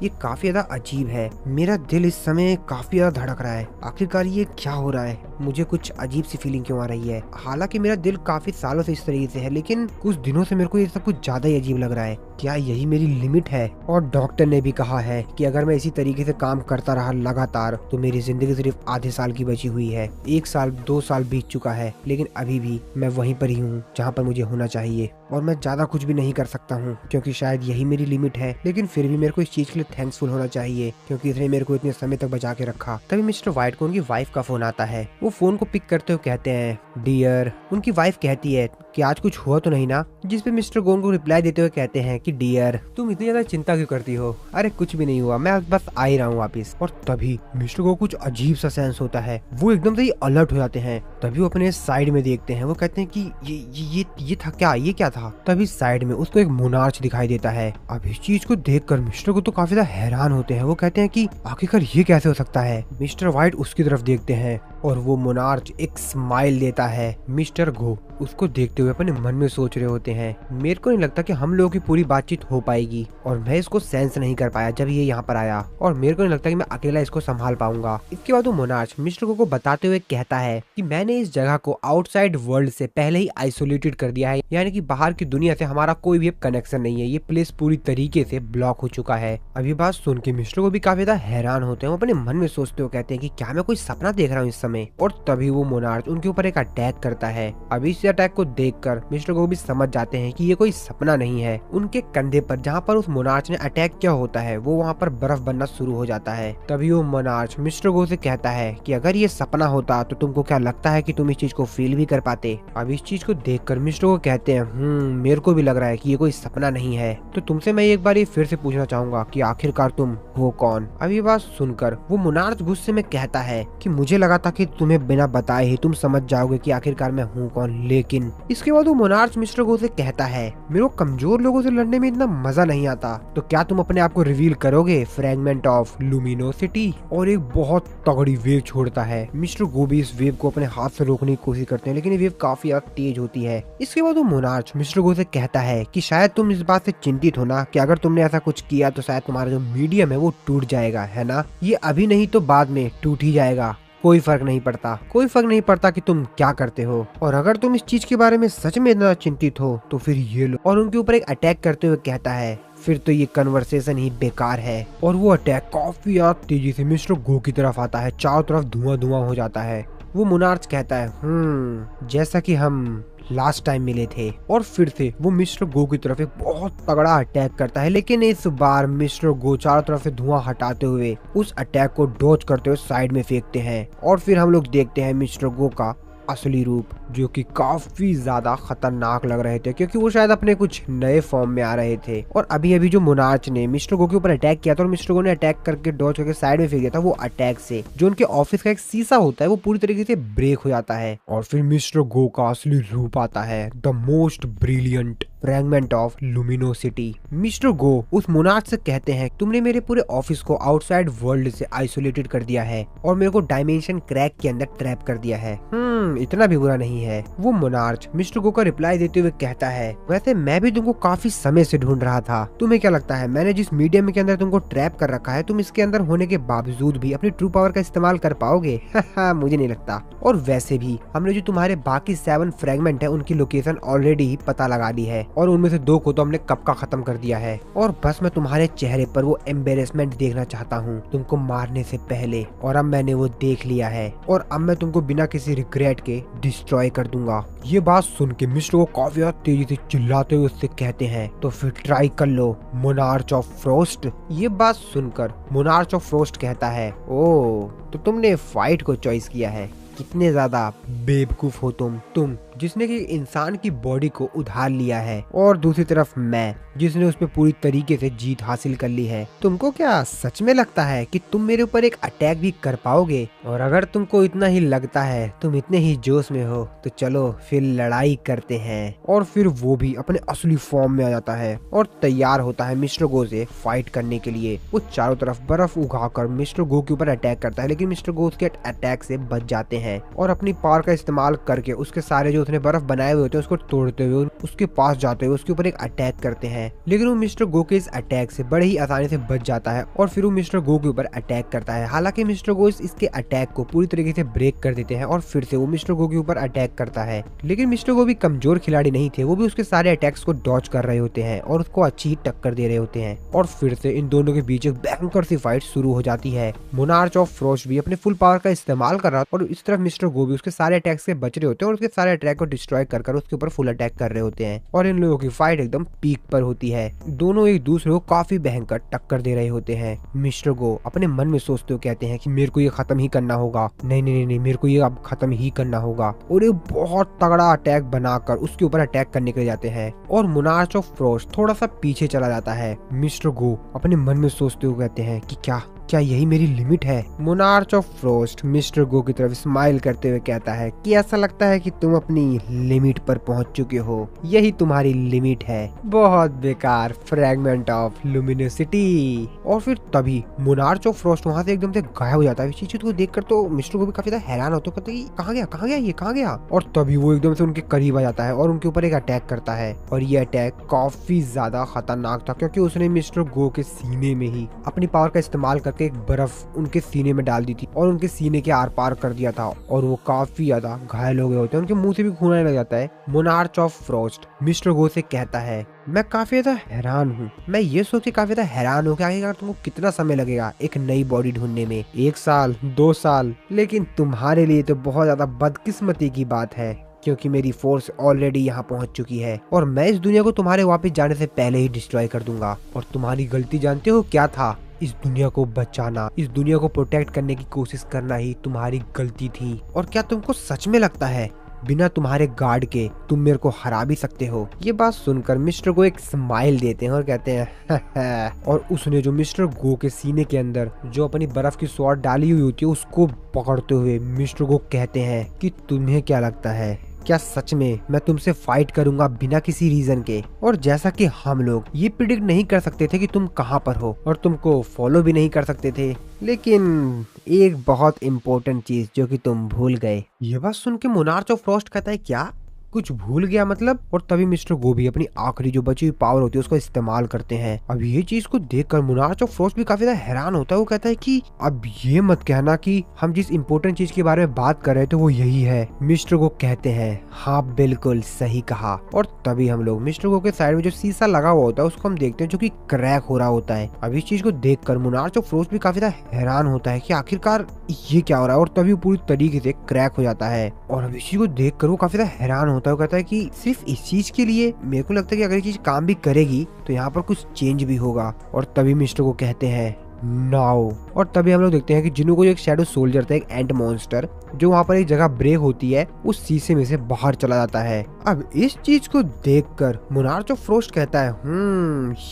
ये काफी ज्यादा अजीब है, मेरा दिल इस समय काफी ज्यादा धड़क रहा है, आखिरकार ये क्या हो रहा है, मुझे कुछ अजीब सी फीलिंग क्यों आ रही है। हालांकि मेरा दिल काफी सालों से इस तरीके से है, लेकिन कुछ दिनों से मेरे को ये सब कुछ ज्यादा ही अजीब लग रहा है, क्या यही मेरी लिमिट है? और डॉक्टर ने भी कहा है कि अगर मैं इसी तरीके से काम करता रहा लगातार तो मेरी जिंदगी सिर्फ आधे साल की बची हुई है। 1 साल 2 साल बीत चुका है, लेकिन अभी भी मैं वहीं पर ही हूँ जहाँ पर मुझे होना चाहिए और मैं ज्यादा कुछ भी नहीं कर सकता हूँ क्योंकि शायद यही मेरी लिमिट है। लेकिन फिर भी मेरे को इस चीज के लिए थैंक्सफुल होना चाहिए क्योंकि इसने मेरे को इतने समय तक बचा के रखा। तभी मिस्टर वाइट को उनकी वाइफ का फोन आता है। वो फोन को पिक करते हुए कहते हैं डियर। उनकी वाइफ कहती है कि आज कुछ हुआ तो नहीं ना? जिस पे मिस्टर गोन को रिप्लाई देते हुए कहते हैं कि डियर तुम इतनी ज्यादा चिंता क्यों करती हो? अरे कुछ भी नहीं हुआ, मैं बस आ ही रहा हूँ वापिस। और तभी मिस्टर को कुछ अजीब सा सेंस होता है, वो एकदम से ही अलर्ट हो जाते हैं। तभी वो अपने साइड में देखते हैं, वो कहते हैं कि ये था क्या, ये क्या था? तभी साइड में उसको एक मोनार्च दिखाई देता है। अब इस चीज को देखकर मिस्टर को तो काफी ज्यादा हैरान होते हैं। वो कहते हैं कि आखिरकार ये कैसे हो सकता है? मिस्टर वाइट उसकी तरफ देखते हैं और वो मोनार्च एक स्माइल देता है। मिस्टर गो उसको देखते हुए अपने मन में सोच रहे होते हैं मेरे को नहीं लगता कि हम लोगों की पूरी बातचीत हो पाएगी और मैं इसको सेंस नहीं कर पाया जब ये यहाँ पर आया, और मेरे को नहीं लगता कि मैं अकेला इसको संभाल पाऊंगा। इसके बाद वो मोनार्च मिस्टर गो को बताते हुए कहता है कि मैंने इस जगह को आउटसाइड वर्ल्ड से पहले ही आइसोलेटेड कर दिया है, यानी कि बाहर की दुनिया से हमारा कोई भी कनेक्शन नहीं है, ये प्लेस पूरी तरीके से ब्लॉक हो चुका है। अभी बात सुन के मिस्टर को भी काफी ज्यादा हैरान होते हैं। वो अपने मन में सोचते हुए कहते हैं कि क्या मैं कोई सपना देख रहा हूँ इस समय? और तभी वो मोनार्च उनके ऊपर एक अटैक करता है। अभी इस अटैक को देखकर मिस्टर गो भी समझ जाते हैं कि ये कोई सपना नहीं है। उनके कंधे पर जहाँ पर उस मोनार्च ने अटैक किया होता है वो वहाँ पर बर्फ बनना शुरू हो जाता है। तभी वो मोनार्च मिस्टर गो से कहता है कि अगर ये सपना होता तो तुमको क्या लगता है कि तुम इस चीज को फील भी कर पाते? अब इस चीज को देखकर मिस्टर गो कहते हैं मेरे को भी लग रहा है कि ये कोई सपना नहीं है, तो तुमसे मैं एक बार ये फिर से पूछना चाहूंगा कि आखिरकार तुम हो कौन? अब ये बात सुनकर वो मोनार्च गुस्से में कहता है कि मुझे लगा था कि तुम्हें बिना बताए ही तुम समझ जाओगे कि आखिरकार मैं हूँ कौन। लेकिन इसके बाद वो मोनार्च मिस्टर गो से कहता है मेरे को कमजोर लोगों से लड़ने में इतना मजा नहीं आता, तो क्या तुम अपने आप को रिवील करोगे? Fragment of luminosity. और एक बहुत तगड़ी वेव छोड़ता है। मिस्टर गो भी इस वेव को अपने हाथ से रोकने की कोशिश करते हैं, लेकिन ये वेव काफी ज्यादा तेज होती है। इसके बाद वो मोनार्च मिस्टर गो से कहता है कि शायद तुम इस बात से चिंतित हो ना कि अगर तुमने ऐसा कुछ किया तो शायद तुम्हारा जो मीडियम है वो टूट जाएगा, है ना? ये अभी नहीं तो बाद में टूट ही जाएगा, कोई फर्क नहीं पड़ता कि तुम क्या करते हो। और अगर तुम इस चीज के बारे में सच में इतना चिंतित हो तो फिर ये लो। और उनके ऊपर एक अटैक करते हुए कहता है फिर तो ये कन्वर्सेशन ही बेकार है। और वो अटैक काफी तेजी से मिस्टर गो की तरफ आता है, चारों तरफ धुआं हो जाता है। वो मोनार्च कहता है जैसा कि हम लास्ट टाइम मिले थे। और फिर से वो मिस्टर गो की तरफ एक बहुत तगड़ा अटैक करता है, लेकिन इस बार मिस्टर गो चारों तरफ से धुआं हटाते हुए उस अटैक को डॉज करते हुए साइड में फेंकते हैं। और फिर हम लोग देखते हैं मिस्टर गो का असली रूप, जो कि काफी ज्यादा खतरनाक लग रहे थे क्योंकि वो शायद अपने कुछ नए फॉर्म में आ रहे थे। और अभी अभी जो मोनार्च ने मिस्टर गो के ऊपर अटैक किया था और मिस्टर गो ने अटैक करके डॉज करके साइड में फेंक दिया था, वो अटैक से जो उनके ऑफिस का एक शीशा होता है वो पूरी तरीके से ब्रेक हो जाता है। और फिर मिस्टर गो का असली रूप आता है, the most brilliant fragment of luminosity. Mister go उस मोनार्च से कहते हैं, तुमने मेरे पूरे ऑफिस को आउटसाइड वर्ल्ड से आइसोलेटेड कर दिया है और मेरे को डायमेंशन क्रैक के अंदर ट्रैप कर दिया है। इतना भी बुरा नहीं है। वो मोनार्च मिस्टर गो का रिप्लाई देते हुए कहता है, वैसे मैं भी तुमको काफी समय से ढूंढ रहा था। तुम्हें क्या लगता है मैंने जिस मीडियम के अंदर तुमको ट्रैप कर रखा है, तुम इसके अंदर होने के बावजूद भी अपनी ट्रू पावर का इस्तेमाल कर पाओगे? मुझे नहीं लगता। और वैसे भी हमने जो तुम्हारे बाकी 7 फ्रेगमेंट है उनकी लोकेशन ऑलरेडी ही पता लगा ली है और उनमें से 2 को तो हमने कब का खत्म कर दिया है। और बस मैं तुम्हारे चेहरे पर वो एम्बेरसमेंट देखना चाहता हूँ तुमको मारने से पहले, और अब मैंने वो देख लिया है और अब मैं तुमको बिना किसी रिग्रेट के डिस्ट्रॉय कर दूंगा। ये बात सुन के मिस्टर को काफी तेजी से चिल्लाते हुए उससे कहते हैं, तो फिर ट्राई कर लो मोनार्च ऑफ फ्रोस्ट। ये बात सुनकर मोनार्च ऑफ फ्रोस्ट कहता है, ओ तो तुमने फाइट को चॉइस किया है, कितने ज्यादा बेवकूफ हो तुम जिसने कि इंसान की बॉडी को उधार लिया है, और दूसरी तरफ मैं जिसने उस पे पूरी तरीके से जीत हासिल कर ली है। तुमको क्या सच में लगता है कि तुम मेरे ऊपर एक अटैक भी कर पाओगे? और अगर तुमको इतना ही लगता है, तुम इतने ही जोश में हो, तो चलो फिर लड़ाई करते हैं। और फिर वो भी अपने असली फॉर्म में आ जाता है और तैयार होता है मिस्टर गो से फाइट करने के लिए। वो चारों तरफ बर्फ उगाकर मिस्टर गो के ऊपर अटैक करता है, लेकिन मिस्टर गो उसके अटैक से बच जाते हैं और अपनी पावर का इस्तेमाल करके उसके सारे जो उसने बर्फ बनाए हुए होते हैं उसको तोड़ते हुए उसके पास जाते हुए उसके ऊपर एक अटैक करते हैं। लेकिन वो मिस्टर गो के इस अटैक से बड़े ही आसानी से बच जाता है और फिर वो मिस्टर गो के ऊपर अटैक करता है। हालांकि मिस्टर गो इसके अटैक को पूरी तरीके से ब्रेक कर देते हैं और फिर से वो मिस्टर गो के ऊपर अटैक करता है। लेकिन मिस्टर गो भी कमजोर खिलाड़ी नहीं थे, वो भी उसके सारे अटैक्स को डॉज कर रहे होते हैं और उसको अच्छी टक्कर दे रहे होते हैं। और फिर से इन दोनों के बीच एक भयंकर सी फाइट शुरू हो जाती है। मोनार्च ऑफ फ्रोस्ट भी अपने फुल पावर का इस्तेमाल कर रहा और इस तरफ मिस्टर गो भी उसके सारे अटैक्स से बच रहे होते हैं और उसके सारे अटैक को डिस्ट्रॉय कर उसके ऊपर फुल अटैक कर रहे होते हैं। और इन लोगों की फाइट एकदम पीक पर होती है। दोनों एक दूसरे को काफी भयंकर टक्कर दे रहे होते हैं। मिस्टर गो अपने मन में सोचते हुए कहते हैं कि मेरे को ये खत्म ही करना होगा, नहीं, मेरे को ये अब खत्म ही करना होगा। और एक बहुत तगड़ा अटैक बनाकर उसके ऊपर अटैक करने के लिए जाते हैं और मोनार्च ऑफ फ्रोस्ट थोड़ा सा पीछे चला जाता है। मिस्टर गो अपने मन में सोचते हुए कहते हैं कि क्या यही मेरी लिमिट है? मोनार्च ऑफ फ्रोस्ट मिस्टर गो की तरफ स्माइल करते हुए कहता है कि ऐसा लगता है कि तुम अपनी लिमिट पर पहुंच चुके हो, यही तुम्हारी लिमिट है। बहुत बेकार फ्रैगमेंट ऑफ लुमिनोसिटी। और फिर तभी मोनार्च ऑफ फ्रोस्ट वहां से एकदम से गायब हो जाता है। इस चीज को देखकर तो मिस्टर गो भी काफी हैरान होते कहते हैं कहाँ गया। और तभी वो एकदम से उनके करीब आ जाता है और उनके ऊपर एक अटैक करता है। और ये अटैक काफी ज्यादा खतरनाक था क्योंकि उसने मिस्टर गो के सीने में ही अपनी पावर का इस्तेमाल करके एक बर्फ उनके सीने में डाल दी थी और उनके सीने के आर पार कर दिया था और वो काफी ज्यादा घायल हो गए होते हैं। उनके मुंह से भी खून आने लग जाता है। मोनार्च ऑफ फ्रोस्ट मिस्टर गो से कहता है, मैं काफी ज्यादा हैरान हूँ। मैं ये सोच के काफी ज्यादा हैरान हूँ कि आखिरकार तुमको कितना समय लगेगा एक नई बॉडी ढूंढने में, 1 साल 2 साल? लेकिन तुम्हारे लिए तो बहुत ज्यादा बदकिस्मती की बात है क्योंकि मेरी फोर्स ऑलरेडी यहाँ पहुँच चुकी है और मैं इस दुनिया को तुम्हारे वापस जाने से पहले ही डिस्ट्रॉय कर दूंगा। और तुम्हारी गलती जानते हो क्या था? इस दुनिया को बचाना, इस दुनिया को प्रोटेक्ट करने की कोशिश करना ही तुम्हारी गलती थी। और क्या तुमको सच में लगता है बिना तुम्हारे गार्ड के तुम मेरे को हरा भी सकते हो? ये बात सुनकर मिस्टर गो एक स्माइल देते हैं और कहते हैं और उसने जो मिस्टर गो के सीने के अंदर जो अपनी बर्फ की स्वॉर्ड डाली हुई होती है उसको पकड़ते हुए मिस्टर गो कहते हैं कि तुम्हें क्या लगता है, क्या सच में मैं तुमसे फाइट करूंगा बिना किसी रीजन के? और जैसा कि हम लोग ये प्रिडिक्ट नहीं कर सकते थे कि तुम कहां पर हो और तुमको फॉलो भी नहीं कर सकते थे, लेकिन एक बहुत इम्पोर्टेंट चीज जो कि तुम भूल गए। ये बात सुन के मोनार्च ऑफ फ्रॉस्ट कहता है, क्या कुछ भूल गया मतलब? और तभी मिस्टर गो भी अपनी आखिरी जो बची हुई पावर होती है उसको इस्तेमाल करते हैं। अब ये चीज को देखकर मोनार्च ऑफ फ्रॉस्ट भी काफी ज्यादा हैरान होता है। वो कहता है कि अब ये मत कहना कि हम जिस इम्पोर्टेंट चीज के बारे में बात कर रहे थे वो यही है। मिस्टर गो कहते हैं, हाँ बिल्कुल सही कहा। और तभी हम लोग मिस्टर गो के साइड में जो शीशा लगा हुआ होता है उसको हम देखते हैं जो कि क्रैक हो रहा होता है। अब इस चीज को देखकर मोनार्च ऑफ फ्रॉस्ट भी काफी ज्यादा हैरान होता है कि आखिरकार ये क्या हो रहा है। और तभी पूरी तरीके से क्रैक हो जाता है और अब इस चीज को देखकर वो काफी ज्यादा हैरान होता है। वो कहता है कि सिर्फ इस चीज के लिए मेरे को लगता है कि अगर ये चीज काम भी करेगी तो यहाँ पर कुछ चेंज भी होगा। और तभी मिस्टर को कहते हैं नाउ। और तभी हम लोग देखते हैं कि जिन्हों को एक शैडो सोल्जर था, एक एंट मॉन्स्टर, जो वहाँ पर एक जगह ब्रेक होती है उस शीशे में से बाहर चला जाता है अब इस चीज को देखकर मोनार्च ऑफ फ्रोस्ट कहता है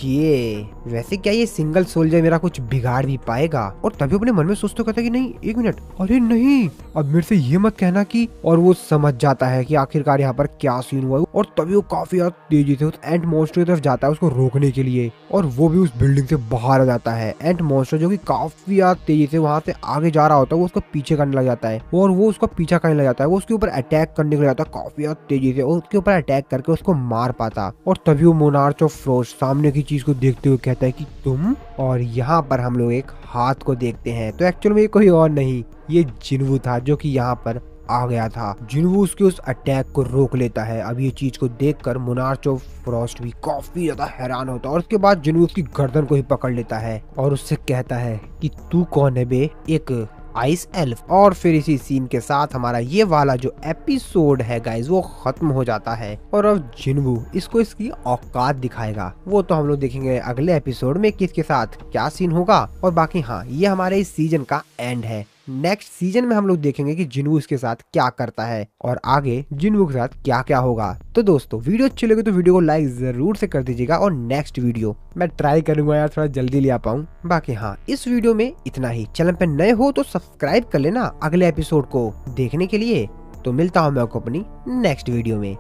ये वैसे क्या ये सिंगल सोल्जर मेरा कुछ बिगाड़ भी पाएगा। और तभी अपने मन में सोचते कहता है कि नहीं एक मिनट, अरे नहीं अब मेरे से ये मत कहना कि। और वो समझ जाता है कि आखिरकार यहाँ पर क्या सीन हुआ और तभी वो काफी ज्यादा तेजी से उस एंट मॉन्स्टर की तरफ जाता है उसको रोकने के लिए। और वो भी उस बिल्डिंग से बाहर आ जाता है। एंट मॉन्स्टर जो कि काफी ज्यादा तेजी से वहां से आगे जा रहा होता है वो उसको पीछे करने लग जाता है और वो उसका पीछा करने लग जाता है। वो उसके ऊपर अटैक करने लग जाता है काफी ज्यादा तेजी से और उसके ऊपर अटैक करके उसको मार पाता। और तभी वो मोनार्च ऑफ फ्रोस्ट सामने की चीज को देखते हुए कहता है कि तुम। और यहाँ पर हम लोग एक हाथ को देखते हैं। तो एक्चुअल में ये कोई और नहीं, ये जिन्वू था जो कि यहाँ पर आ गया था। जिन्वू उसके उस अटैक को रोक लेता है। अब ये चीज को देखकर मोनार्च ऑफ फ्रॉस्ट भी काफी ज्यादा हैरान होता है और उसके बाद जिन्वू उसकी गर्दन को ही पकड़ लेता है और उससे कहता है कि तू कौन है बे, एक आइस एल्फ। और फिर इसी सीन के साथ हमारा ये वाला जो एपिसोड है गाइज वो खत्म हो जाता है। और अब जिन्वू इसको इसकी औकात दिखाएगा, वो तो हम लोग देखेंगे अगले एपिसोड में किसके साथ क्या सीन होगा। और बाकी हाँ, ये हमारे इस सीजन का एंड है। नेक्स्ट सीजन में हम लोग देखेंगे कि जिन्वू इसके साथ क्या करता है और आगे जिन्वू के साथ क्या क्या होगा। तो दोस्तों वीडियो अच्छी लगे तो वीडियो को लाइक जरूर से कर दीजिएगा और नेक्स्ट वीडियो मैं ट्राई करूंगा यार थोड़ा जल्दी ले आ पाऊँ। बाकी हाँ, इस वीडियो में इतना ही। चैनल पे नए हो तो सब्सक्राइब कर लेना अगले एपिसोड को देखने के लिए। तो मिलता हूँ मैं आपको अपनी नेक्स्ट वीडियो में।